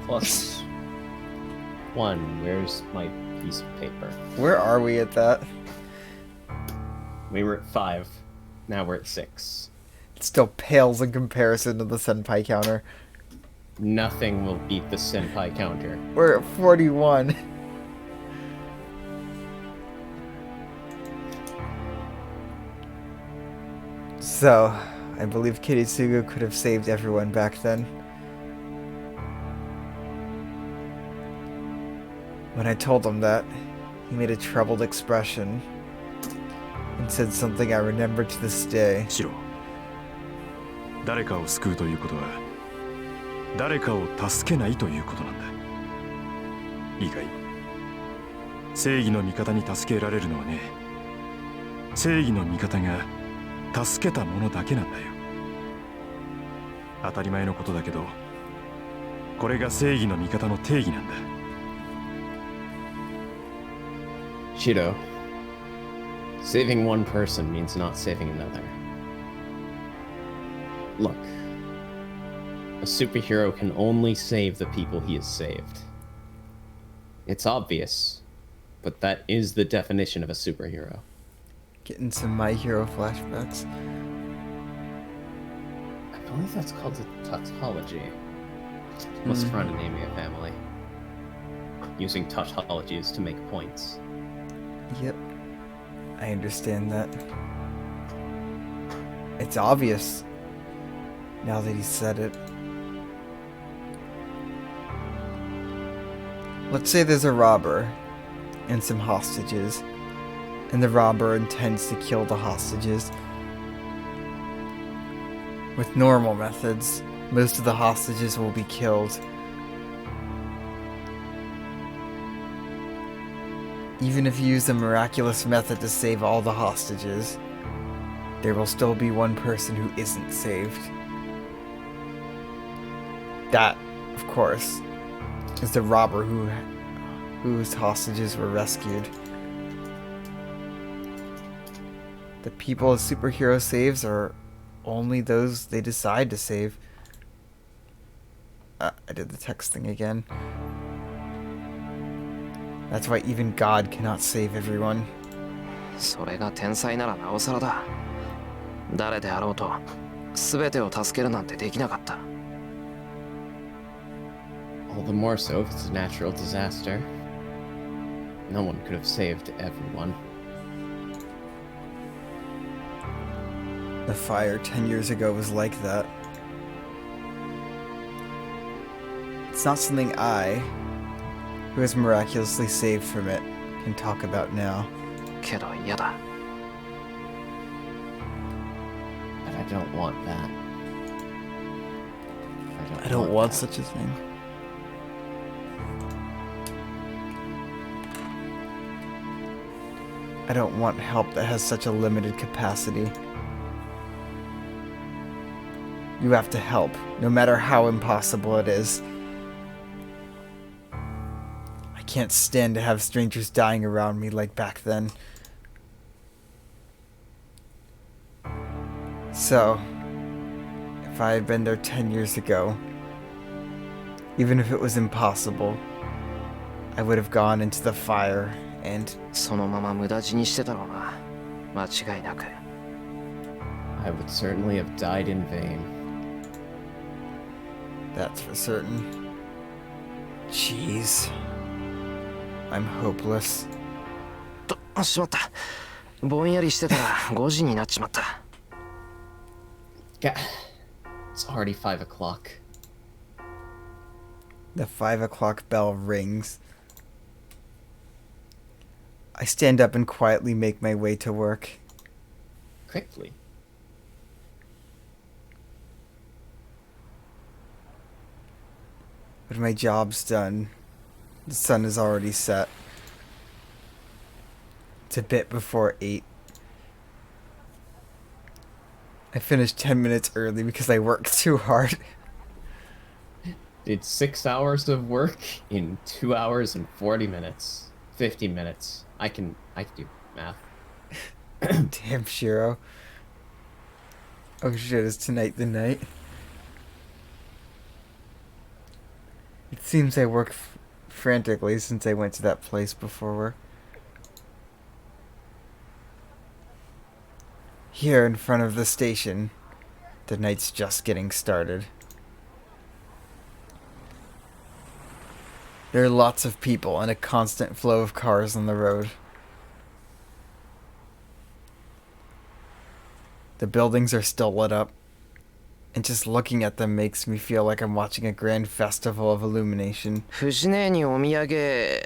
plus 1. Where's my piece of paper? Where are we at that? We were at 5. Now we're at 6. It still pales in comparison to the Senpai counter. Nothing will beat the senpai counter. We're at 41. So, I believe Kiritsugu could have saved everyone back then. When I told him that, he made a troubled expression and said something I remember to this day. シロ、誰かを救うということは誰かを助けないということなんだ。いいかい？正義の味方に助けられるのはね、正義の味方が助けたものだけなんだよ。当たり前のことだけど、これが正義の味方の定義なんだ。Shido, saving one person means not saving another. Look, a superhero can only save the people he has saved. It's obvious, but that is the definition of a superhero. Getting some My Hero flashbacks. I believe that's called a tautology. What's trying to name me a family? Using tautologies to make points. Yep. I understand that. It's obvious. Now that he said it. Let's say there's a robber and some hostages, and the robber intends to kill the hostages. With normal methods, most of the hostages will be killed. Even if you use a miraculous method to save all the hostages, there will still be one person who isn't saved. That, of course, is the robber whose hostages were rescued. The people a superhero saves are only those they decide to save. I did the text thing again. That's why even God cannot save everyone. それが天才ならなおさらだ。誰であろうと全てを助けるなんてできなかった。All the more so if it's a natural disaster. No one could have saved everyone. The fire 10 years ago was like that. It's not something I, who was miraculously saved from it, can talk about now. けど嫌だ。But I don't want that. I don't want that. such a thing. I don't want help that has such a limited capacity. You have to help, no matter how impossible it is. I can't stand to have strangers dying around me like back then. So, if I had been there 10 years ago, even if it was impossible, I would have gone into the fire and... そのまま無駄死にしてたろうな。間違いなく。I would certainly have died in vain. That's for certain. Jeez. I'm hopeless. しまった。ぼんやりしてたら5時になっちまった。Yeah. It's already 5 o'clock. The 5 o'clock bell rings. I stand up and quietly make my way to work. quickly. When my job's done, the sun is already set. It's a bit before 8. I finished 10 minutes early because I worked too hard. Did 6 hours of work in 2 hours and 40 minutes. 50 minutes. I can do math. Damn, Shiro. Oh shit, is tonight the night? It seems I work frantically since I went to that place before work. Here in front of the station, the night's just getting started. There are lots of people and a constant flow of cars on the road. The buildings are still lit up, and just looking at them makes me feel like I'm watching a grand festival of illumination. 藤姉にお土産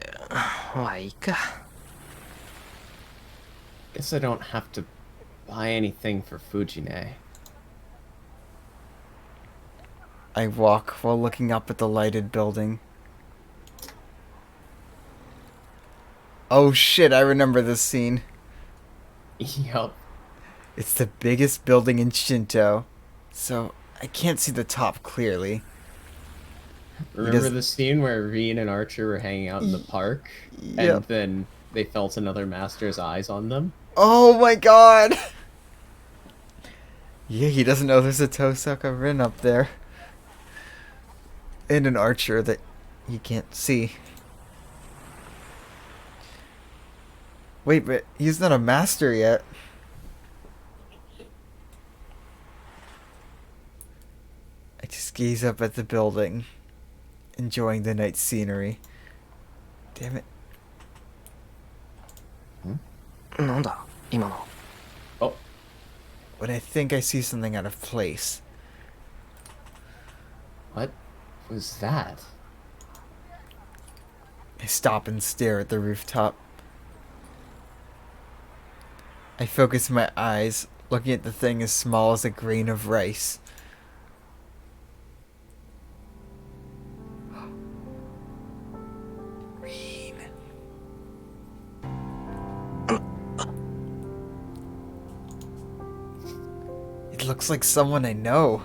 はいいか。 Guess I don't have to buy anything for Fujine. I walk while looking up at the lighted building. Oh shit, I remember this scene. Yup. It's the biggest building in Shinto, so I can't see the top clearly. Remember Because- the scene where Reen and Archer were hanging out in the park? Yep. And then they felt another master's eyes on them? Oh my god! Yeah, he doesn't know there's a Tosaka Rin up there. And an archer that he can't see. Wait, but he's not a master yet. I just gaze up at the building, enjoying the night scenery. Damn it. なんだ今の。 Oh, When I think I see something out of place, what was that? I stop and stare at the rooftop. I focus my eyes, looking at the thing as small as a grain of rice. Reen. It looks like someone I know.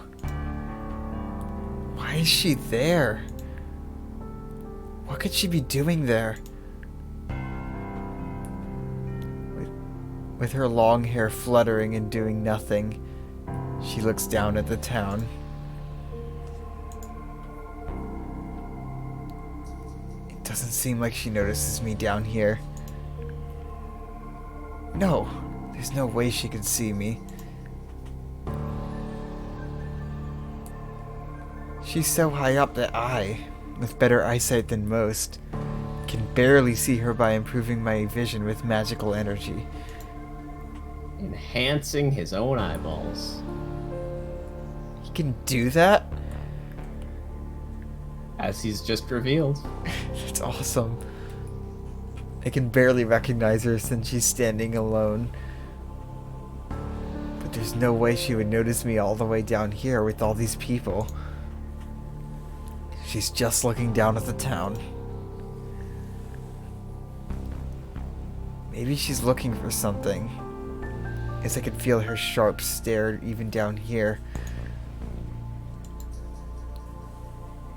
Why is she there? What could she be doing there? With her long hair fluttering and doing nothing, she looks down at the town. It doesn't seem like she notices me down here. No, there's no way she could see me. She's so high up that I, with better eyesight than most, can barely see her by improving my vision with magical energy. Enhancing his own eyeballs. He can do that? As he's just revealed. That's awesome. I can barely recognize her since she's standing alone. But there's no way she would notice me all the way down here with all these people. She's just looking down at the town. Maybe she's looking for something, as I could feel her sharp stare even down here.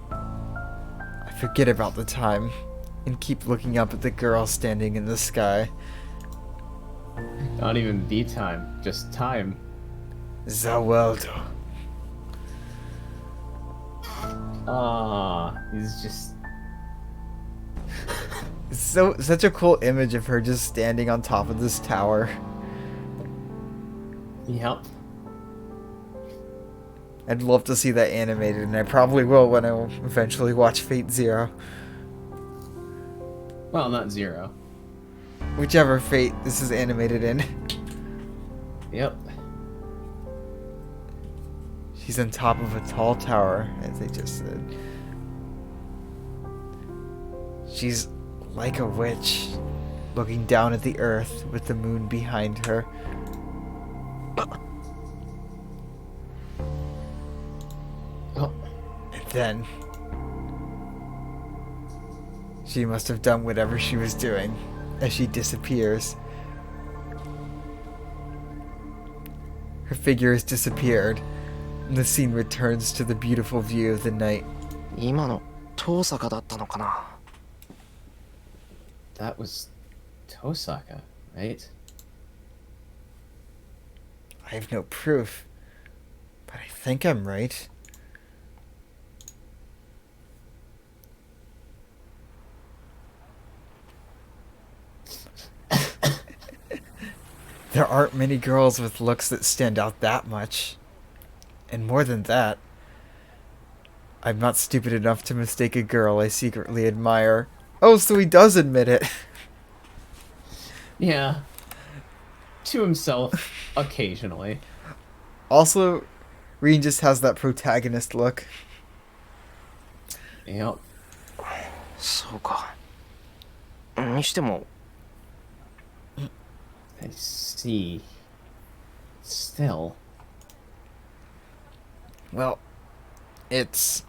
I forget about the time and keep looking up at the girl standing in the sky. Not even the time, just time. Zaweldo. Ah, he's just. It's such a cool image of her just standing on top of this tower. Yep. I'd love to see that animated, and I probably will when I eventually watch Fate Zero. Well, not Zero. Whichever Fate this is animated in. Yep. She's on top of a tall tower, as they just said. She's like a witch, looking down at the earth with the moon behind her. Oh, And then she must have done whatever she was doing as she disappears. Her figure has disappeared, and the scene returns to the beautiful view of the night. 今の遠坂だったのかな。 that was Tosaka, right? I have no proof, but I think I'm right. There aren't many girls with looks that stand out that much. And more than that, I'm not stupid enough to mistake a girl I secretly admire. Oh, so he does admit it. Yeah. To himself, occasionally. Also, Rin just has that protagonist look. Yep. そうか。にしても I see. Still. Well, it's...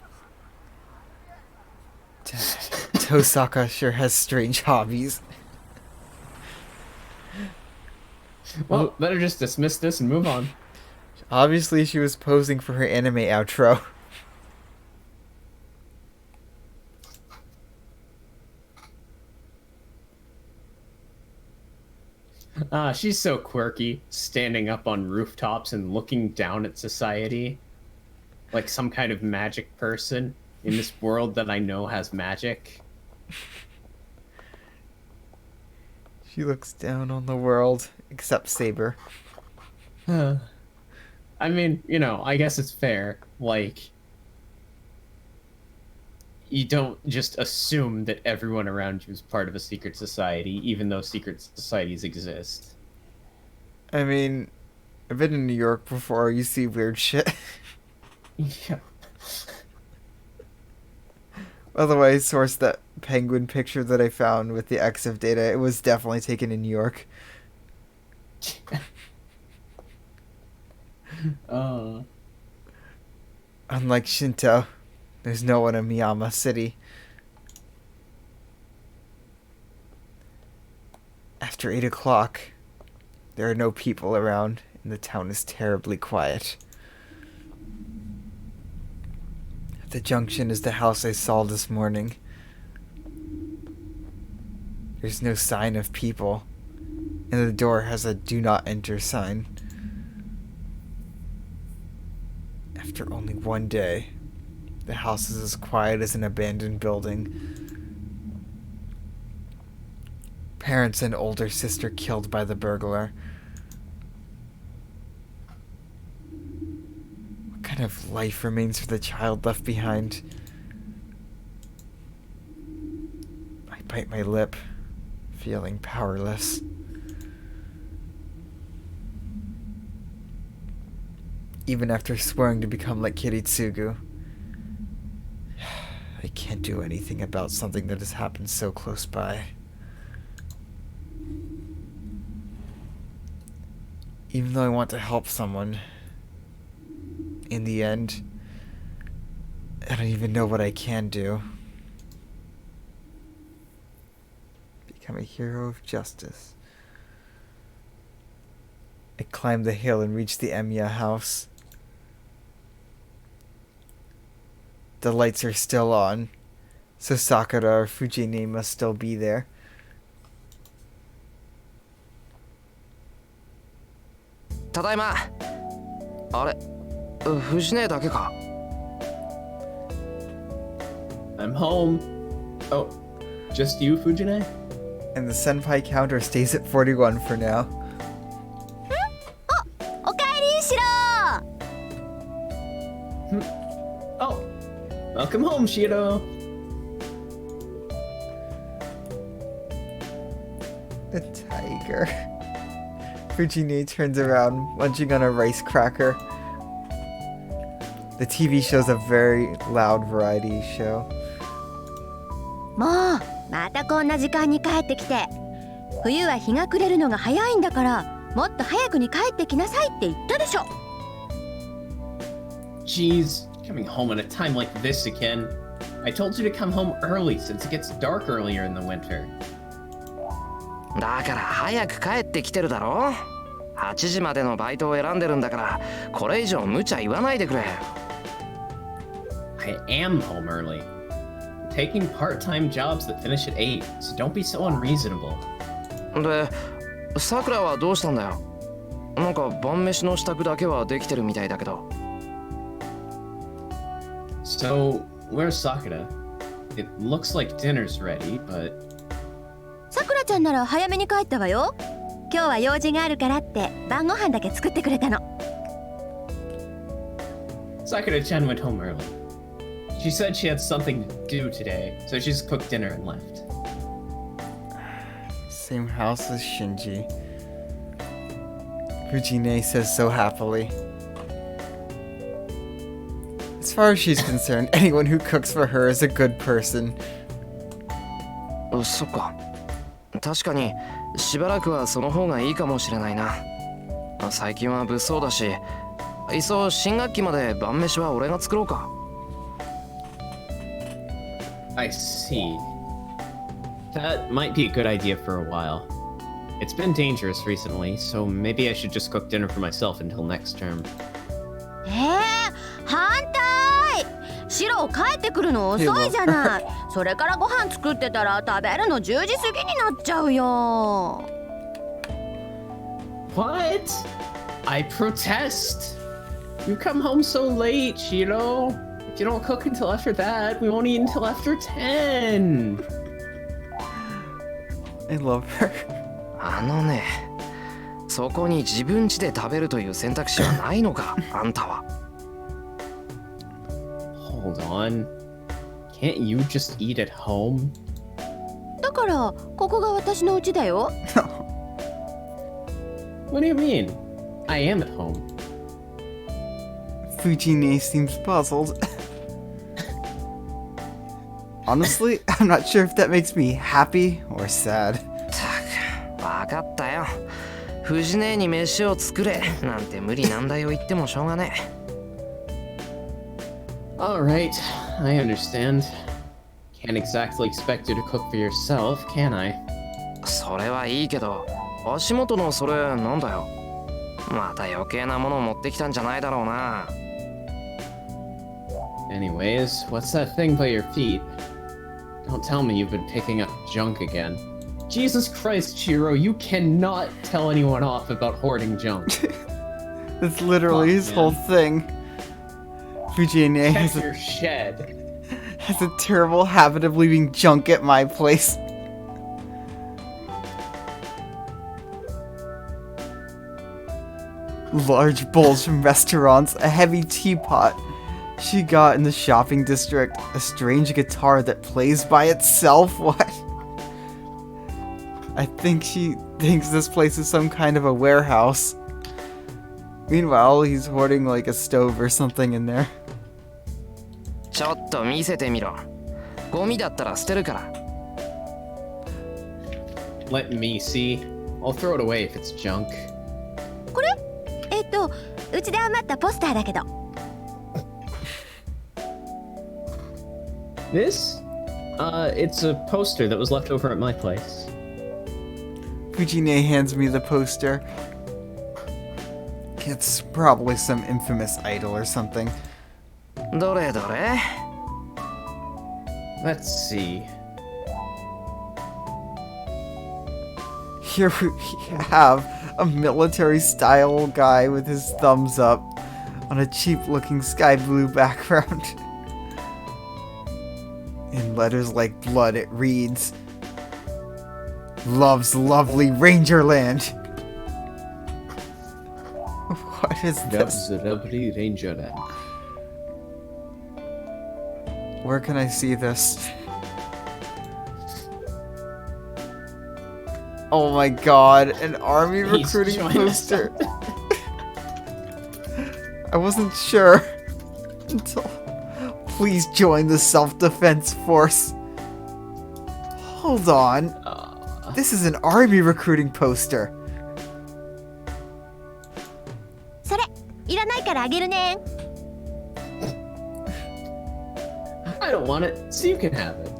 Tosaka sure has strange hobbies. Well, better just dismiss this and move on. Obviously, she was posing for her anime outro. She's so quirky, standing up on rooftops and looking down at society. Like some kind of magic person in this world that I know has magic. She looks down on the world, except Saber. I mean, you know, I guess it's fair. Like, you don't just assume that everyone around you is part of a secret society, even though secret societies exist. I mean, I've been in New York before, you see weird shit. Yeah. By the way, I sourced that penguin picture that I found with the EXIF data. It was definitely taken in New York. Unlike Shinto, there's no one in Miyama City. After 8 o'clock, there are no people around, and the town is terribly quiet. At the junction is the house I saw this morning. There's no sign of people, and the door has a "Do Not Enter" sign. After only one day, the house is as quiet as an abandoned building. Parents and older sister killed by the burglar. What kind of life remains for the child left behind? I bite my lip, feeling powerless. Even after swearing to become like Kiritsugu, I can't do anything about something that has happened so close by. Even though I want to help someone, in the end, I don't even know what I can do. Become a hero of justice. I climbed the hill and reached the Emiya house. The lights are still on, so Sakura or Fujine must still be there. ただいま。あれ、藤姉だけか。 I'm home. Oh, just you, Fujine? And the senpai counter stays at 41 for now. おかえりしろ。 Oh, welcome home, Shiro. The tiger. Fujine turns around, munching on a rice cracker. The TV show's a very loud variety show. もうまたこんな時間に帰ってきて。冬は日が暮れるのが早いんだからもっと早くに帰ってきなさいって言ったでしょ。 Jeez, coming home at a time like this again. I told you to come home early since it gets dark earlier in the winter. だから早く帰ってきてるだろ。8時までのバイトを選んでるんだから、これ以上無茶言わないでくれ。I am home early. I'm taking part-time jobs that finish at 8, so don't be so unreasonable. で、さくらはどうしたんだよ。なんか晩飯の支度だけはできてるみたいだけど。So, where's Sakura? It looks like dinner's ready, but... さくらちゃんなら早めに帰ったわよ。今日は用事があるからって晩ご飯だけ作ってくれたの。 Sakura-chan went home early. She said she had something to do today, so she just cooked dinner and left. Same house as Shinji. Fujine says so happily. As far as she's concerned, anyone who cooks for her is a good person. そっか。確かにしばらくはその方がいいかもしれないな。最近は物騒だし、いっそ新学期まで晩飯は俺が作ろうか。I see. That might be a good idea for a while. It's been dangerous recently, so maybe I should just cook dinner for myself until next term. 反対。シロ帰ってくるの遅いじゃない。それからご飯作ってたら食べるの10時過ぎになっちゃうよ。 What? I protest! You come home so late, Shiro. If you don't cook until after that, we won't eat until after 10. I love her. あのね、そこに自分家で食べるという選択肢はないのか、あんたは。Hold on. Can't you just eat at home? だからここが私の家だよ。 What do you mean? I am at home. Fujine seems puzzled. Honestly, I'm not sure if that makes me happy or sad. わかったよ。藤姉に飯を作れなんて無理難題を言ってもしょうがねえ。 Alright, I understand. Can't exactly expect you to cook for yourself, can I? それはいいけど、足元のそれなんだよ。また余計なものを持ってきたんじゃないだろうな。 Anyways, what's that thing by your feet? Don't tell me you've been picking up junk again. Jesus Christ, Shiro, you cannot tell anyone off about hoarding junk. That's literally his whole thing. Fujine Check has your shed. a terrible habit of leaving junk at my place. Large bowls from restaurants, a heavy teapot she got in the shopping district, a strange guitar that plays by itself. What? I think she thinks this place is some kind of a warehouse. Meanwhile, he's hoarding like a stove or something in there. ちょっと見せてみろ。ゴミだったら捨てるから。 Let me see. I'll throw it away if it's junk. これ？うちで余ったポスターだけど。 This? It's a poster that was left over at my place. Fujine hands me the poster. It's probably some infamous idol or something. どれどれ？ Let's see. Here we have a military-style guy with his thumbs up on a cheap-looking sky blue background. In letters like blood, it reads, "Love's lovely Rangerland." What is this? Where can I see this? Oh my god, an army He's recruiting joined us. poster. I wasn't sure until... Please join the self-defense force. Hold on. This is an army recruiting poster. それいらないからあげるね。 I don't want it, so you can have it.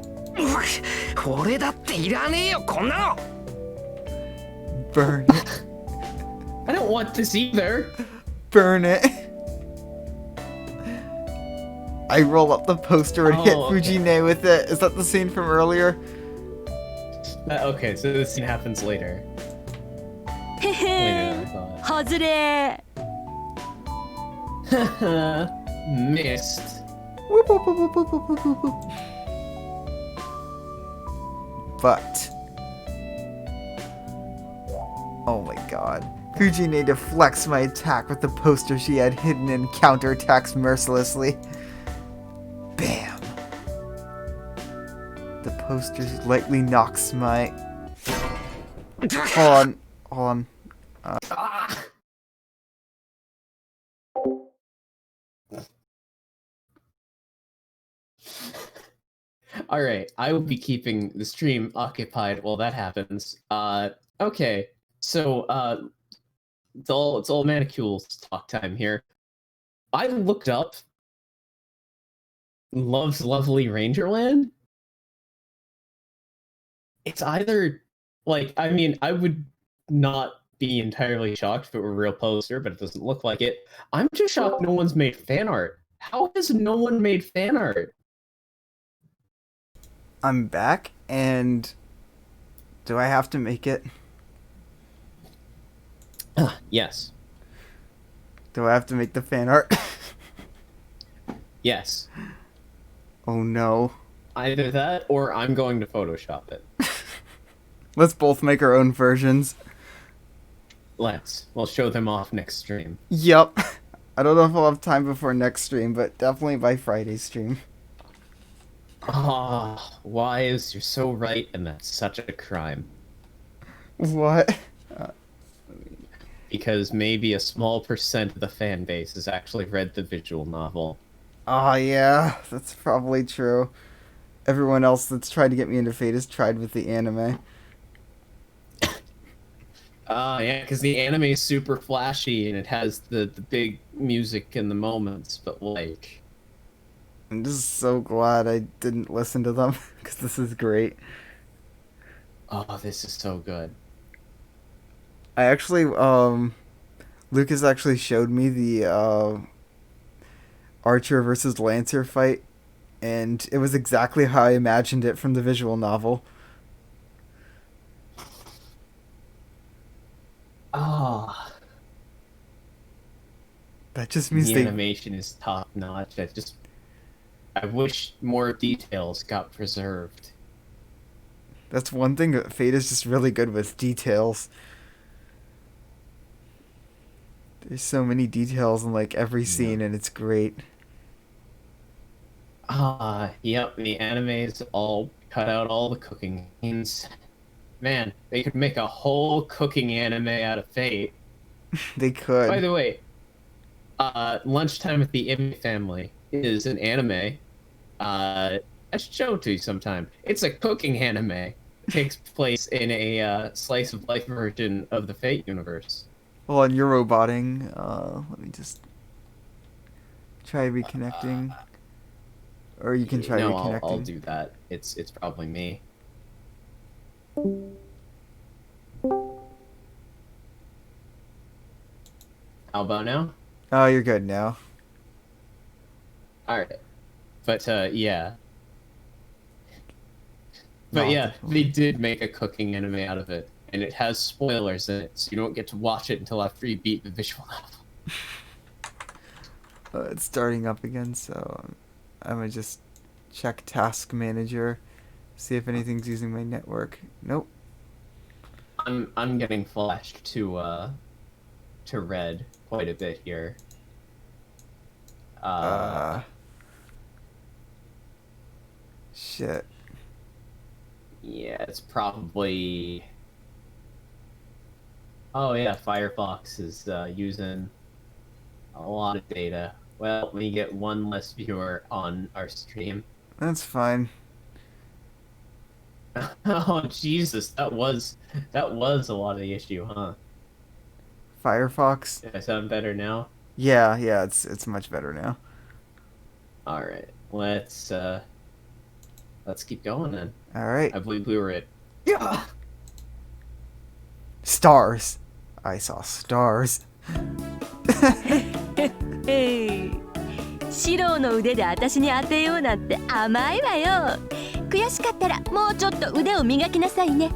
俺だっていらねえよこんなの。 Burn it. I don't want this either. Burn it. I roll up the poster and hit Oh, okay. Fujine with it. Is that the scene from earlier? Okay, so this scene happens later. へ Later へ than I thought. 外れ。 Missed. Whoop, whoop, whoop, whoop, whoop, whoop, whoop, whoop. But oh my god. Fujine deflects my attack with the poster she had hidden and counterattacks mercilessly. Bam! The poster lightly knocks my... Hold on. Alright, I will be keeping the stream occupied while that happens. Okay. So, it's all Manicule's talk time here. I looked up Love's Lovely Rangerland. It's either, like, I mean, I would not be entirely shocked if it were a real poster, but it doesn't look like it. I'm just shocked no one's made fan art. How has no one made fan art? I'm back, and do I have to make it? Yes. Do I have to make the fan art? Yes. Oh no. Either that, or I'm going to Photoshop it. Let's both make our own versions. Let's. We'll show them off next stream. Yup. I don't know if I'll have time before next stream, but definitely by Friday's stream. Ah, Wise, you're so right, and that's such a crime. What? Because maybe a small percent of the fan base has actually read the visual novel. Oh yeah, that's probably true. Everyone else that's tried to get me into Fate has tried with the anime. Yeah, because the anime is super flashy, and it has the big music and the moments, but like... I'm just so glad I didn't listen to them, because this is great. Oh, this is so good. I actually, Lucas actually showed me the, Archer versus Lancer fight, and it was exactly how I imagined it from the visual novel. Ah, That just means the they... animation is top notch. I wish more details got preserved. That's one thing that Fate is just really good with, details. There's so many details in, like, every scene, and it's great. Yep, the animes all cut out all the cooking scenes. Man, they could make a whole cooking anime out of Fate. They could. By the way, Lunchtime with the Imi Family is an anime. I should show it to you sometime. It's a cooking anime. It takes place in a slice of life version of the Fate universe. Hold on, you're roboting. Let me just try reconnecting. Or you can try No, reconnecting. I'll do that. It's probably me. How about now? Oh, you're good now. Alright. But, yeah. But No, yeah, they did make a cooking anime out of it. And it has spoilers in it, so you don't get to watch it until after you beat the visual novel. It's starting up again, so I'm gonna just check Task Manager, see if anything's using my network. Nope. I'm getting flashed to red quite a bit here. Shit. Yeah, it's probably... Oh yeah, Firefox is using a lot of data. Well, we get one less viewer on our stream. That's fine. Oh Jesus, that was a lot of the issue, huh? Firefox. Does that sound better now? Yeah, it's much better now. All right, let's keep going then. All right. I believe we were at. Yeah. Stars. I saw stars. シロの腕で私に当てようなんて甘いわよ。悔しかったらもうちょっと腕を磨きなさいね。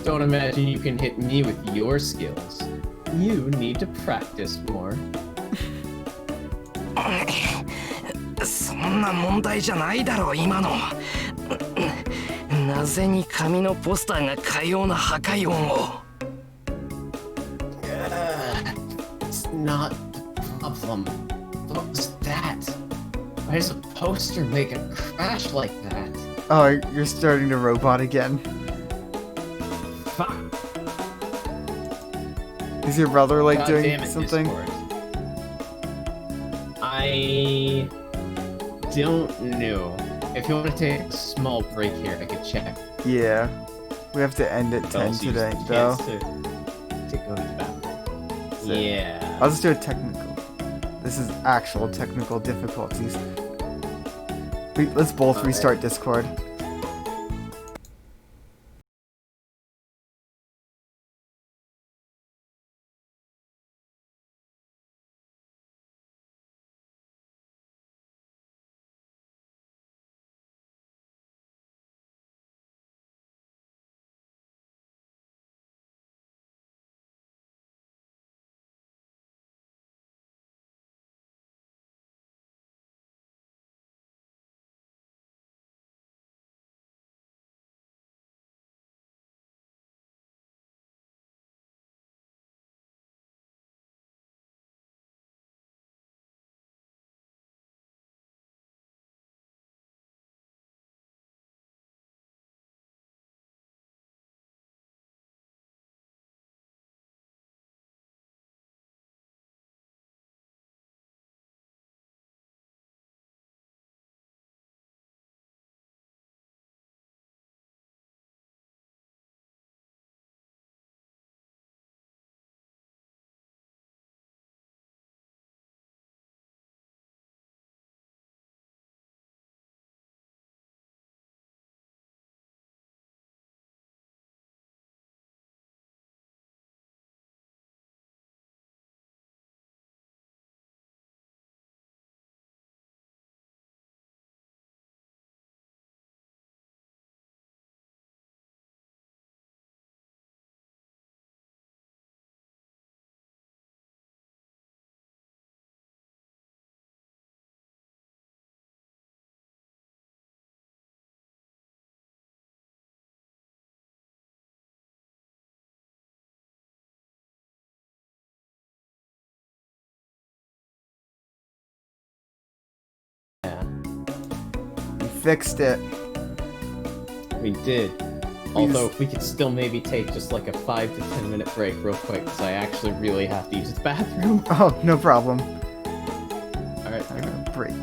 Don't imagine you can hit me with your skills. You need to practice more. そんな問題じゃないだろう今の。なぜに紙のポスターがかような破壊音を。It's not the problem. What was that? Why does a poster make a crash like that? Oh, you're starting to robot again. Fuck. Is your brother like God doing damn it, something? Discord. I don't know. If you want to take a small break here, I could check. Yeah. We have to end at But 10 also use today, the though. chance to go to the bathroom. So, Yeah. I'll just do a technical. This is actual technical difficulties. Let's both Alright. restart Discord. We fixed it. We did. Although, if we could still maybe take just like a 5 to 10 minute break real quick, because I actually really have to use the bathroom. Oh, no problem. Alright, Break.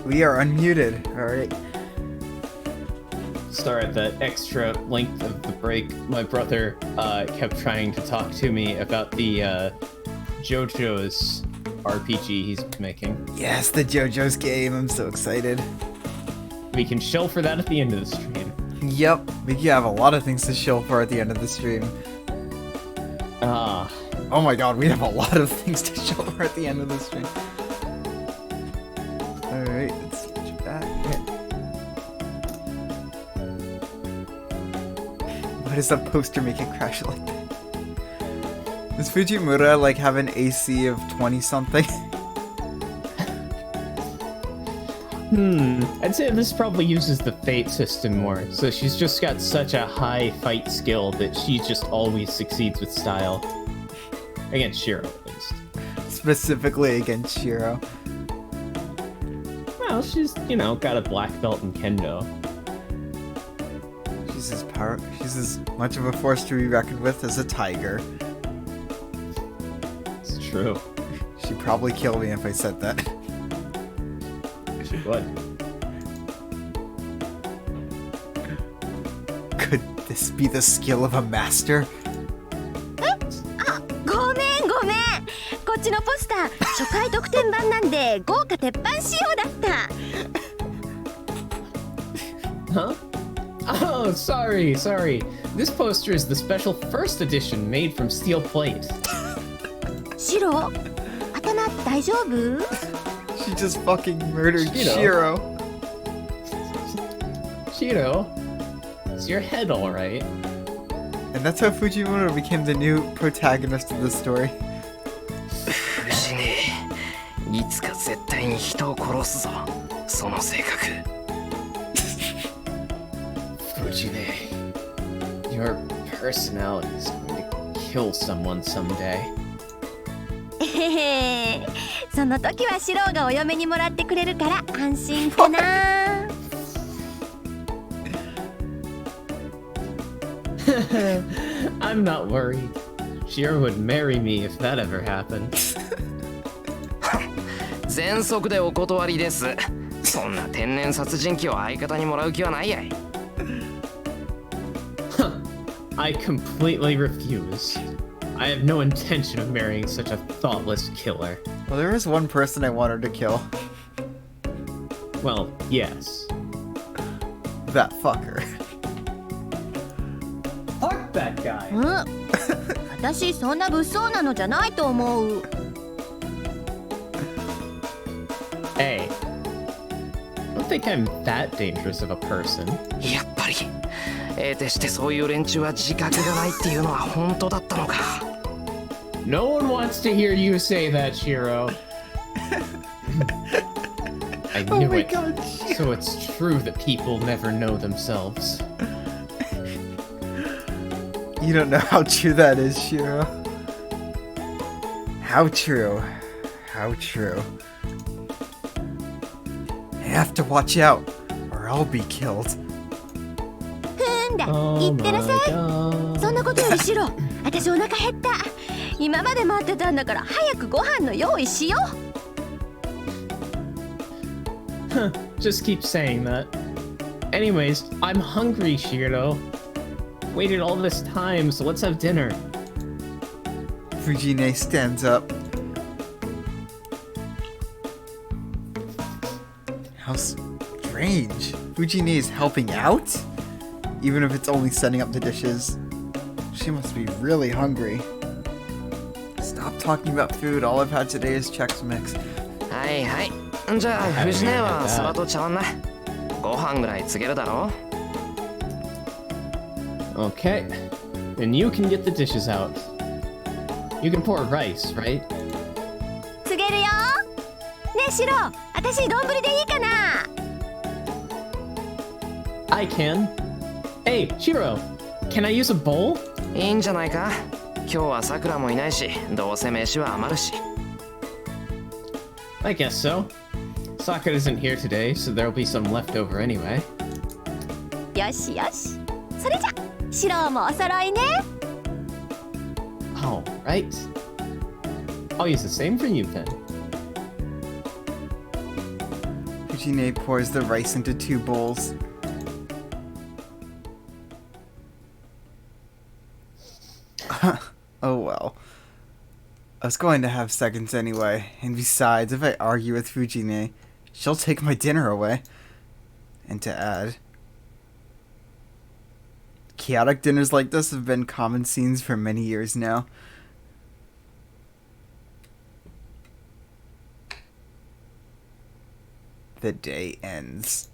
We are unmuted. Alright. Sorry, at the extra length of the break, my brother kept trying to talk to me about the JoJo's RPG he's making. Yes, the JoJo's game. I'm so excited. We can chill for that at the end of the stream. Yep, we have a lot of things to chill for at the end of the stream. Ah, Oh my god, we have a lot of things to chill for at the end of the stream. Alright, let's switch back. Why does that poster make it crash like that? Does Fujimura like have an AC of 20 something? I'd say this probably uses the fate system more. So she's just got such a high fight skill that she just always succeeds with style. Against Shiro, at least. Specifically against Shiro. Well, she's, got a black belt in Kendo. She's as much of a force to be reckoned with as a tiger. It's true. She'd probably kill me if I said that. She would. Could this be the skill of a master? ごめんごめん。こっちのポスター初回特典版なんで豪華鉄板仕様だった。 Huh? Oh, sorry. This poster is the special first edition made from steel plate. シロ、頭大丈夫？ She just fucking murdered Shiro. Shiro. Shiro, is your head alright? And that's how Fujimura became the new protagonist of the story. 藤ねいつか絶対に人を殺すぞその性格 Fujine, your personality is going to kill someone someday. えへへ。その時はシロがお嫁にもらってくれるから安心かな。I'm not worried. Shiro would marry me if that ever happened. 全速でお断りですそんな天然殺人鬼を相方にもらう気はないやい I completely refuse. I have no intention of marrying such a thoughtless killer. Well, there is one person I wanted to kill. Well, yes. That fucker. Fuck that guy! うん。私そんな物騒なのじゃないと思う。 Hey, I don't think I'm that dangerous of a person. やっぱり得てしてそういう連中は自覚がないっていうのは本当だったのか No one wants to hear you say that, Shiro. I knew it. God, So it's true that people never know themselves. You don't know how true that is, Shiro. How true. How true. I have to watch out, or I'll be killed. ふんだ、 Oh 行ってらっしゃい。 God. そんなことよりシロ、私お腹減った。今まで待ってたんだから早くご飯の用意しよう。 Just keep saying that. Anyways, I'm hungry, Shiro. Waited all this time, so let's have dinner. Fujine stands up. How strange. Fujine is helping out? Even if it's only setting up the dishes. She must be really hungry. Stop talking about food. All I've had today is Chex Mix. はいはいじゃあ藤姉は皿と茶碗なご飯ぐらい告げるだろ Okay. Then you can get the dishes out. You can pour rice, right? 告げるよ。ねえシロ、私丼でいいかな。 I can. Hey, Shiro, can I use a bowl? いいんじゃないか今日はさくらもいないしどうせ飯は余るし I guess so. Sakura isn't here today, so there'll be some left over anyway. よしよし。それじゃ、シロもお揃いね。 All right. I'll use the same for you then. Fujine pours the rice into 2 bowls. Oh well. I was going to have seconds anyway, and besides, if I argue with Fujine, she'll take my dinner away. And to add, chaotic dinners like this have been common scenes for many years now. The day ends.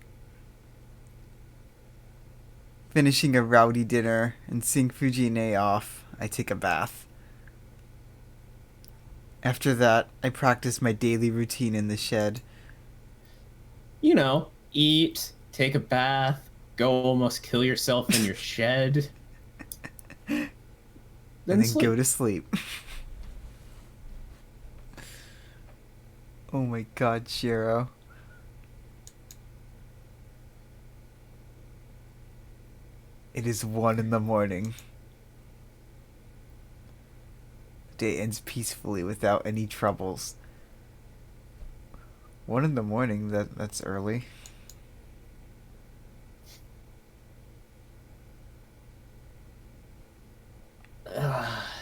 Finishing a rowdy dinner and seeing Fujine off, I take a bath. After that, I practice my daily routine in the shed. You know, eat, take a bath, go almost kill yourself in your shed. And then sleep. go to sleep. Oh my god, Shiro. It is 1 in the morning. The day ends peacefully without any troubles. 1 in the morning, that's early.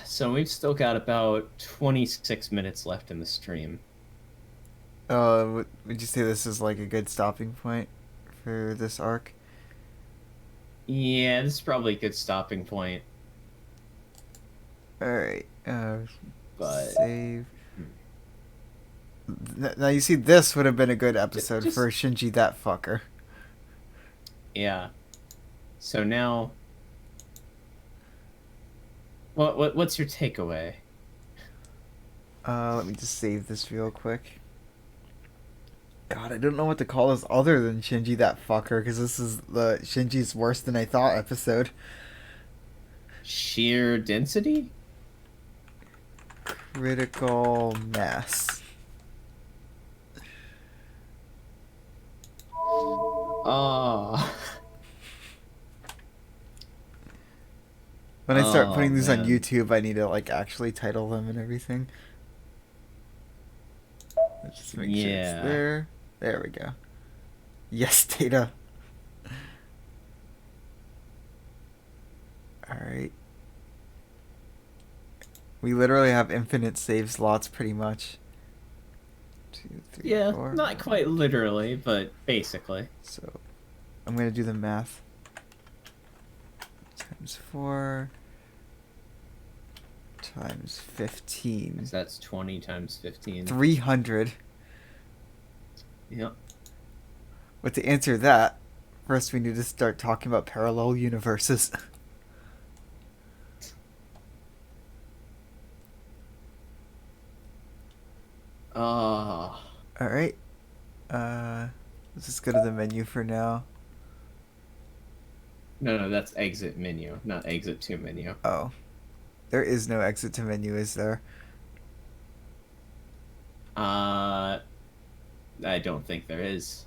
So we've still got about 26 minutes left in the stream. Would you say this is like a good stopping point for this arc? Yeah, this is probably a good stopping point. Alright, But save. Now you see, this would have been a good episode Just- for Shinji that fucker. yeah. So now, what's your takeaway? Let me just save this real quick. God, I don't know what to call this other than Shinji that fucker, because this is the Shinji's worse than I thought episode. Sheer density? Critical mass. Oh. When I start Oh, putting these on man. YouTube, I need to like actually title them and everything. Let's just make sure Yeah. it's there. There we go. Yes, data. Alright. We literally have infinite save slots pretty much. 2, 3, Yeah, 4. not quite literally, but basically. So, I'm gonna do the math. Times 4 times 15. So that's 20 times 15. 300. Yep. But to answer that, first we need to start talking about parallel universes. Oh. Alright. Let's just go to the menu for now. No, that's exit menu, not exit to menu. Oh. There is no exit to menu, is there? I don't think there is.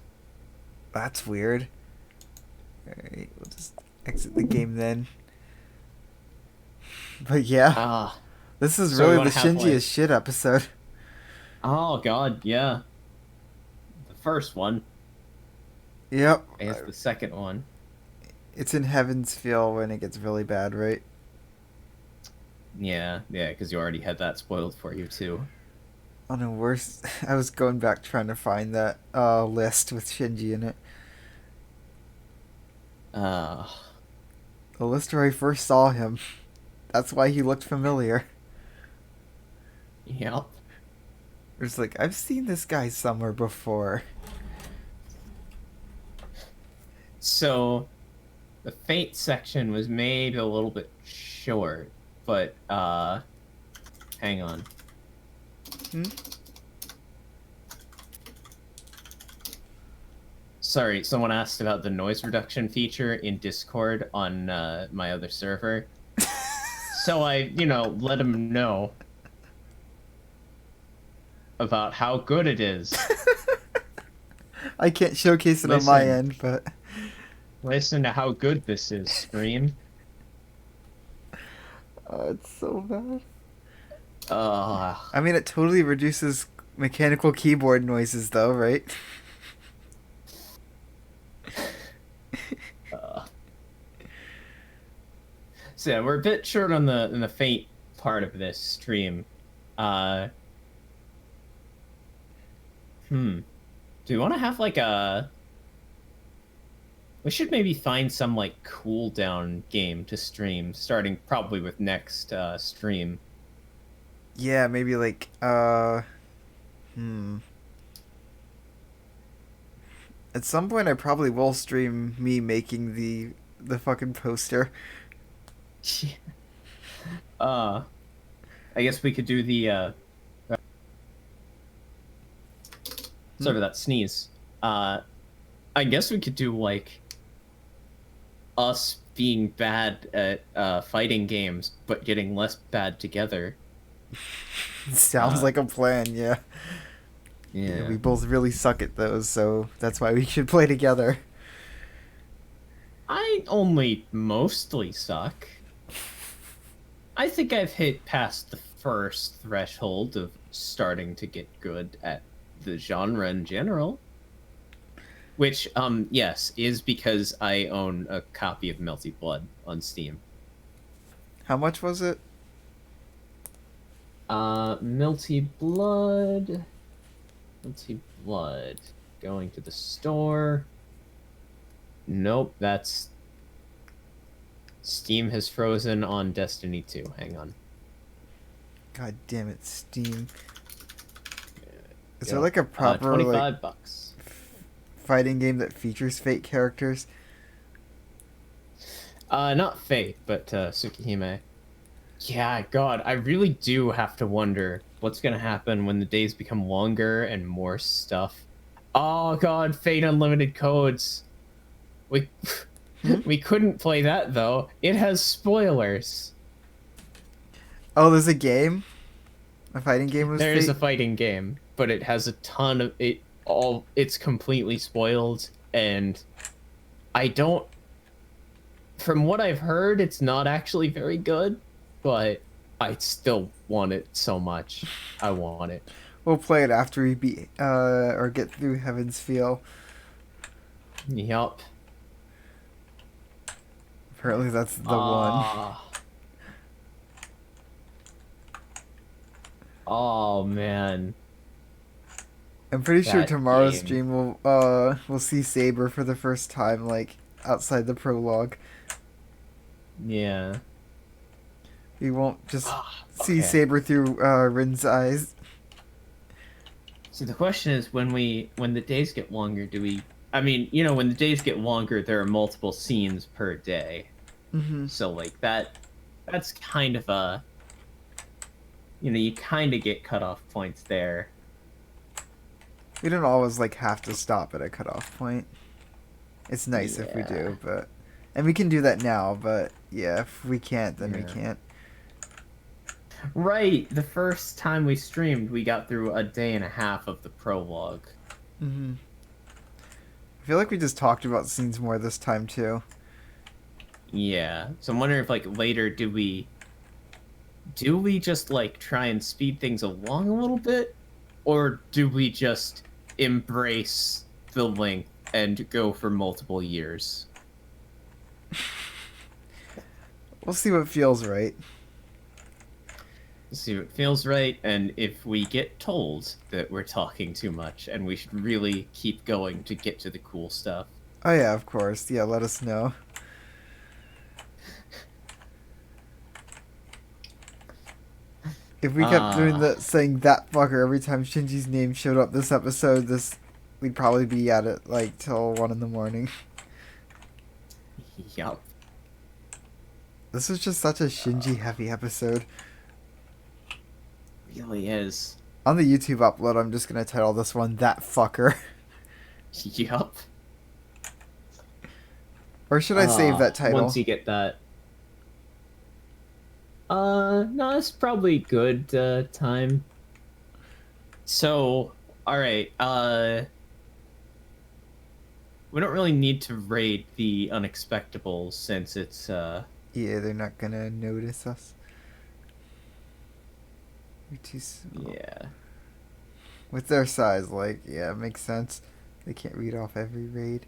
That's weird. Alright, we'll just exit the game then. But yeah, Ah. this is so we really wanna the have, Shinji like- is shit episode. Oh god, yeah. The first one. Yep. I guess the second one. It's in Heaven's Feel when it gets really bad, right? Yeah, because you already had that spoiled for you too. On a worse, I was going back trying to find that list with Shinji in it. Uh, The list where I first saw him. That's why he looked familiar. yep. It's like, I've seen this guy somewhere before. So, the Fate section was maybe a little bit short, but, hang on. Sorry, someone asked about the noise reduction feature in Discord on my other server. So I, let them know about how good it is. I can't showcase it on my Listen. end, but Listen to how good this is, Scream. it's so bad. Uh, I mean, it totally reduces mechanical keyboard noises, though, right? yeah, it does. I mean, it totally reduces mechanical keyboard noises, though, right? I mean, it totally reduces mechanical keyboard noises, though, right? I mean, it totally reduces mechanical keyboard noises, though, right? So yeah, we're a bit short on the Fate part of this stream. Do we want to have like a? We should maybe find some like cooldown game to stream, starting probably with next stream. Yeah, maybe like At some point, I probably will stream me making the fucking poster. I guess we could do the. Sorry for that sneeze. I guess we could do like us being bad at fighting games, but getting less bad together. Sounds like a plan, yeah. Yeah. We both really suck at those, so that's why we should play together. I only mostly suck. I think I've hit past the first threshold of starting to get good at the genre in general. Which, yes, is because I own a copy of Melty Blood on Steam. How much was it? Melty Blood... Melty Blood. Going to the store. Nope, that's... Steam has frozen on Destiny 2. Hang on. God damn it, Steam. Is Yeah. there like a proper 25 like, bucks. fighting game that features Fate characters? Not Fate, but Tsukihime. Yeah, God, I really do have to wonder what's gonna happen when the days become longer and more stuff. Oh God, Fate Unlimited Codes. We couldn't play that though. It has spoilers. Oh, there's a game? A fighting game with There Fate? is a fighting game, but it has a ton of it. It's completely spoiled, and I don't. From what I've heard, it's not actually very good, but I still want it so much. I want it. We'll play it after we beat, or get through Heaven's Feel. Yup. Apparently that's the one. Oh man. I'm pretty sure That tomorrow's game. stream we'll see Saber for the first time, like, outside the prologue. Yeah. We won't just see okay. Saber through Rin's eyes. So the question is, when the days get longer, do we? I mean, when the days get longer, there are multiple scenes per day. Mm-hmm. So like that's kind of a. You kind of get cutoff points there. We don't always like have to stop at a cutoff point. It's nice if we do, but and we can do that now. But yeah, if we can't, then we can't. Right. The first time we streamed, we got through a day and a half of the prologue. Mm-hmm. I feel like we just talked about scenes more this time too. Yeah. So I'm wondering if like later do we just like try and speed things along a little bit, or do we just embrace the length and go for multiple years? We'll see what feels right. See what feels right, and if we get told that we're talking too much and we should really keep going to get to the cool stuff. Oh yeah, of course. Yeah, let us know. If we kept doing saying that fucker every time Shinji's name showed up this episode, we'd probably be at it like till 1 a.m. Yup. This was just such a Shinji heavy episode. Really is. On the YouTube upload, I'm just gonna title this one "That Fucker," Yup. or should I save that title? Once you get that. No, it's probably good time. So, alright, we don't really need to raid the Unexpectables since it's, Yeah, they're not gonna notice us. You're too small. yeah. With their size, like, yeah, it makes sense. They can't read off every raid.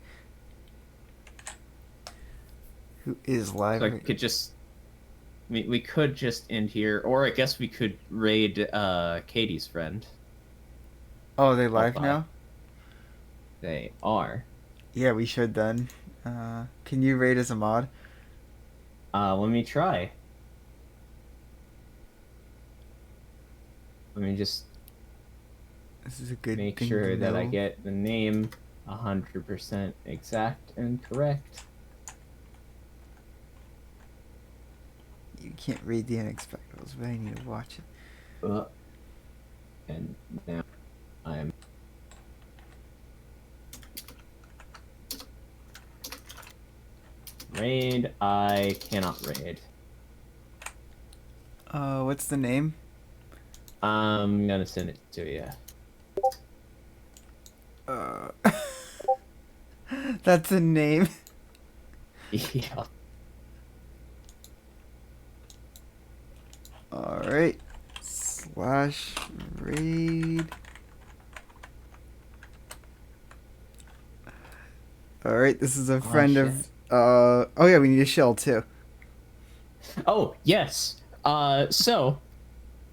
Who is live? So I could just We could just end here, or I guess we could raid Katie's friend. Oh, they live Bye. now? They are. Yeah, we should then. Can you raid as a mod? Let me try. Let me just This is a good make thing sure to that I know. get the name 100% exact and correct. You can't read the unexpectables, but I need to watch it. And now I'm raid. I cannot raid. What's the name? I'm gonna send it to you. That's a name. Yeah. Alright. Slash raid. Alright, this is a friend shit. of oh yeah, we need a shell too. Oh yes. So,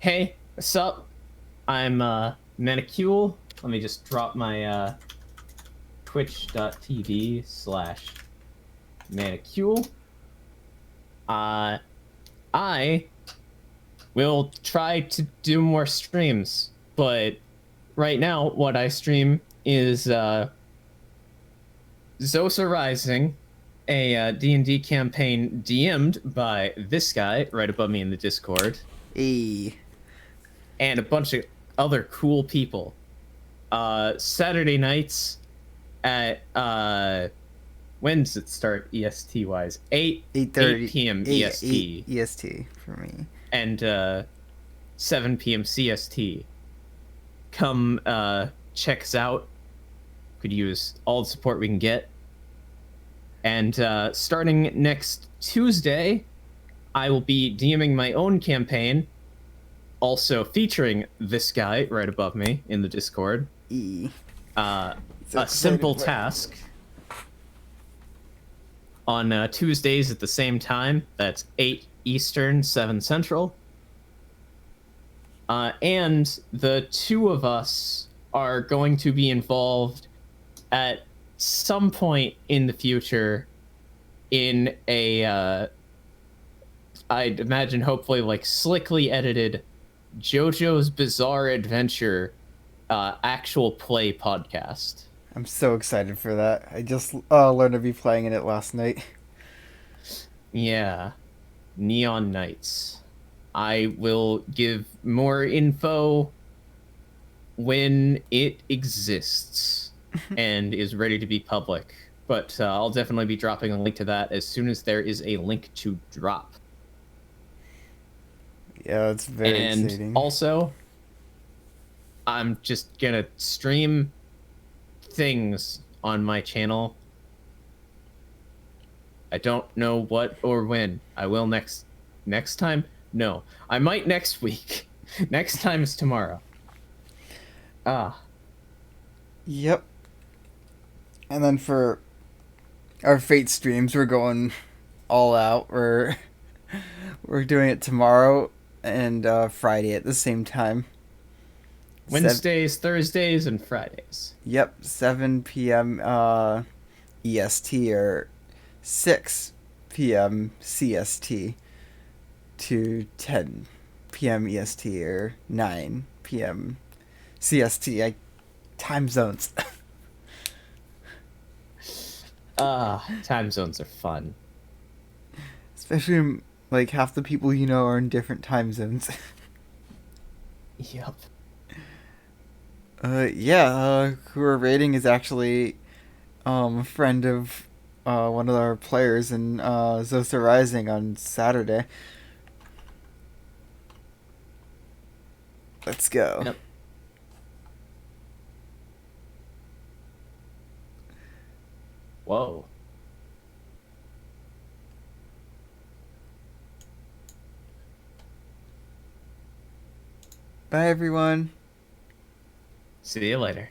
hey, what's up? I'm Manicule. Let me just drop my twitch.tv/Manicule. I will try to do more streams, but right now what I stream is Zosa Rising, a D&D campaign DM'd by this guy right above me in the Discord, Hey. and a bunch of other cool people. Saturday nights at when does it start EST wise? 8 p.m. EST EST for me. and 7 p.m. CST. Come check us out. Could use all the support we can get. And starting next Tuesday, I will be DMing my own campaign, also featuring this guy right above me in the Discord. E. A So simple excited. task on Tuesdays at the same time. That's 8 Eastern, 7 Central. And the two of us are going to be involved at some point in the future in a, I'd imagine hopefully like slickly edited JoJo's Bizarre Adventure actual play podcast. I'm so excited for that. I just learned to be playing in it last night. Yeah. Neon Knights. I will give more info when it exists and is ready to be public. But I'll definitely be dropping a link to that as soon as there is a link to drop. Yeah, it's very And exciting. also, I'm just gonna stream things on my channel. I don't know what or when. I will next time? No. I might next week. Next time is tomorrow. Yep. And then for our Fate streams, we're going all out. We're doing it tomorrow and Friday at the same time. Wednesdays, Thursdays, and Fridays. Yep, 7 p.m. EST or 6 p.m. CST to 10 p.m. EST or 9 p.m. CST. Time zones. Time zones are fun. Especially like half the people you know are in different time zones. Yep. Who we're rating is actually a friend of one of our players in Zosa Rising on Saturday. Let's go. Yep. Whoa. Bye, everyone. See you later.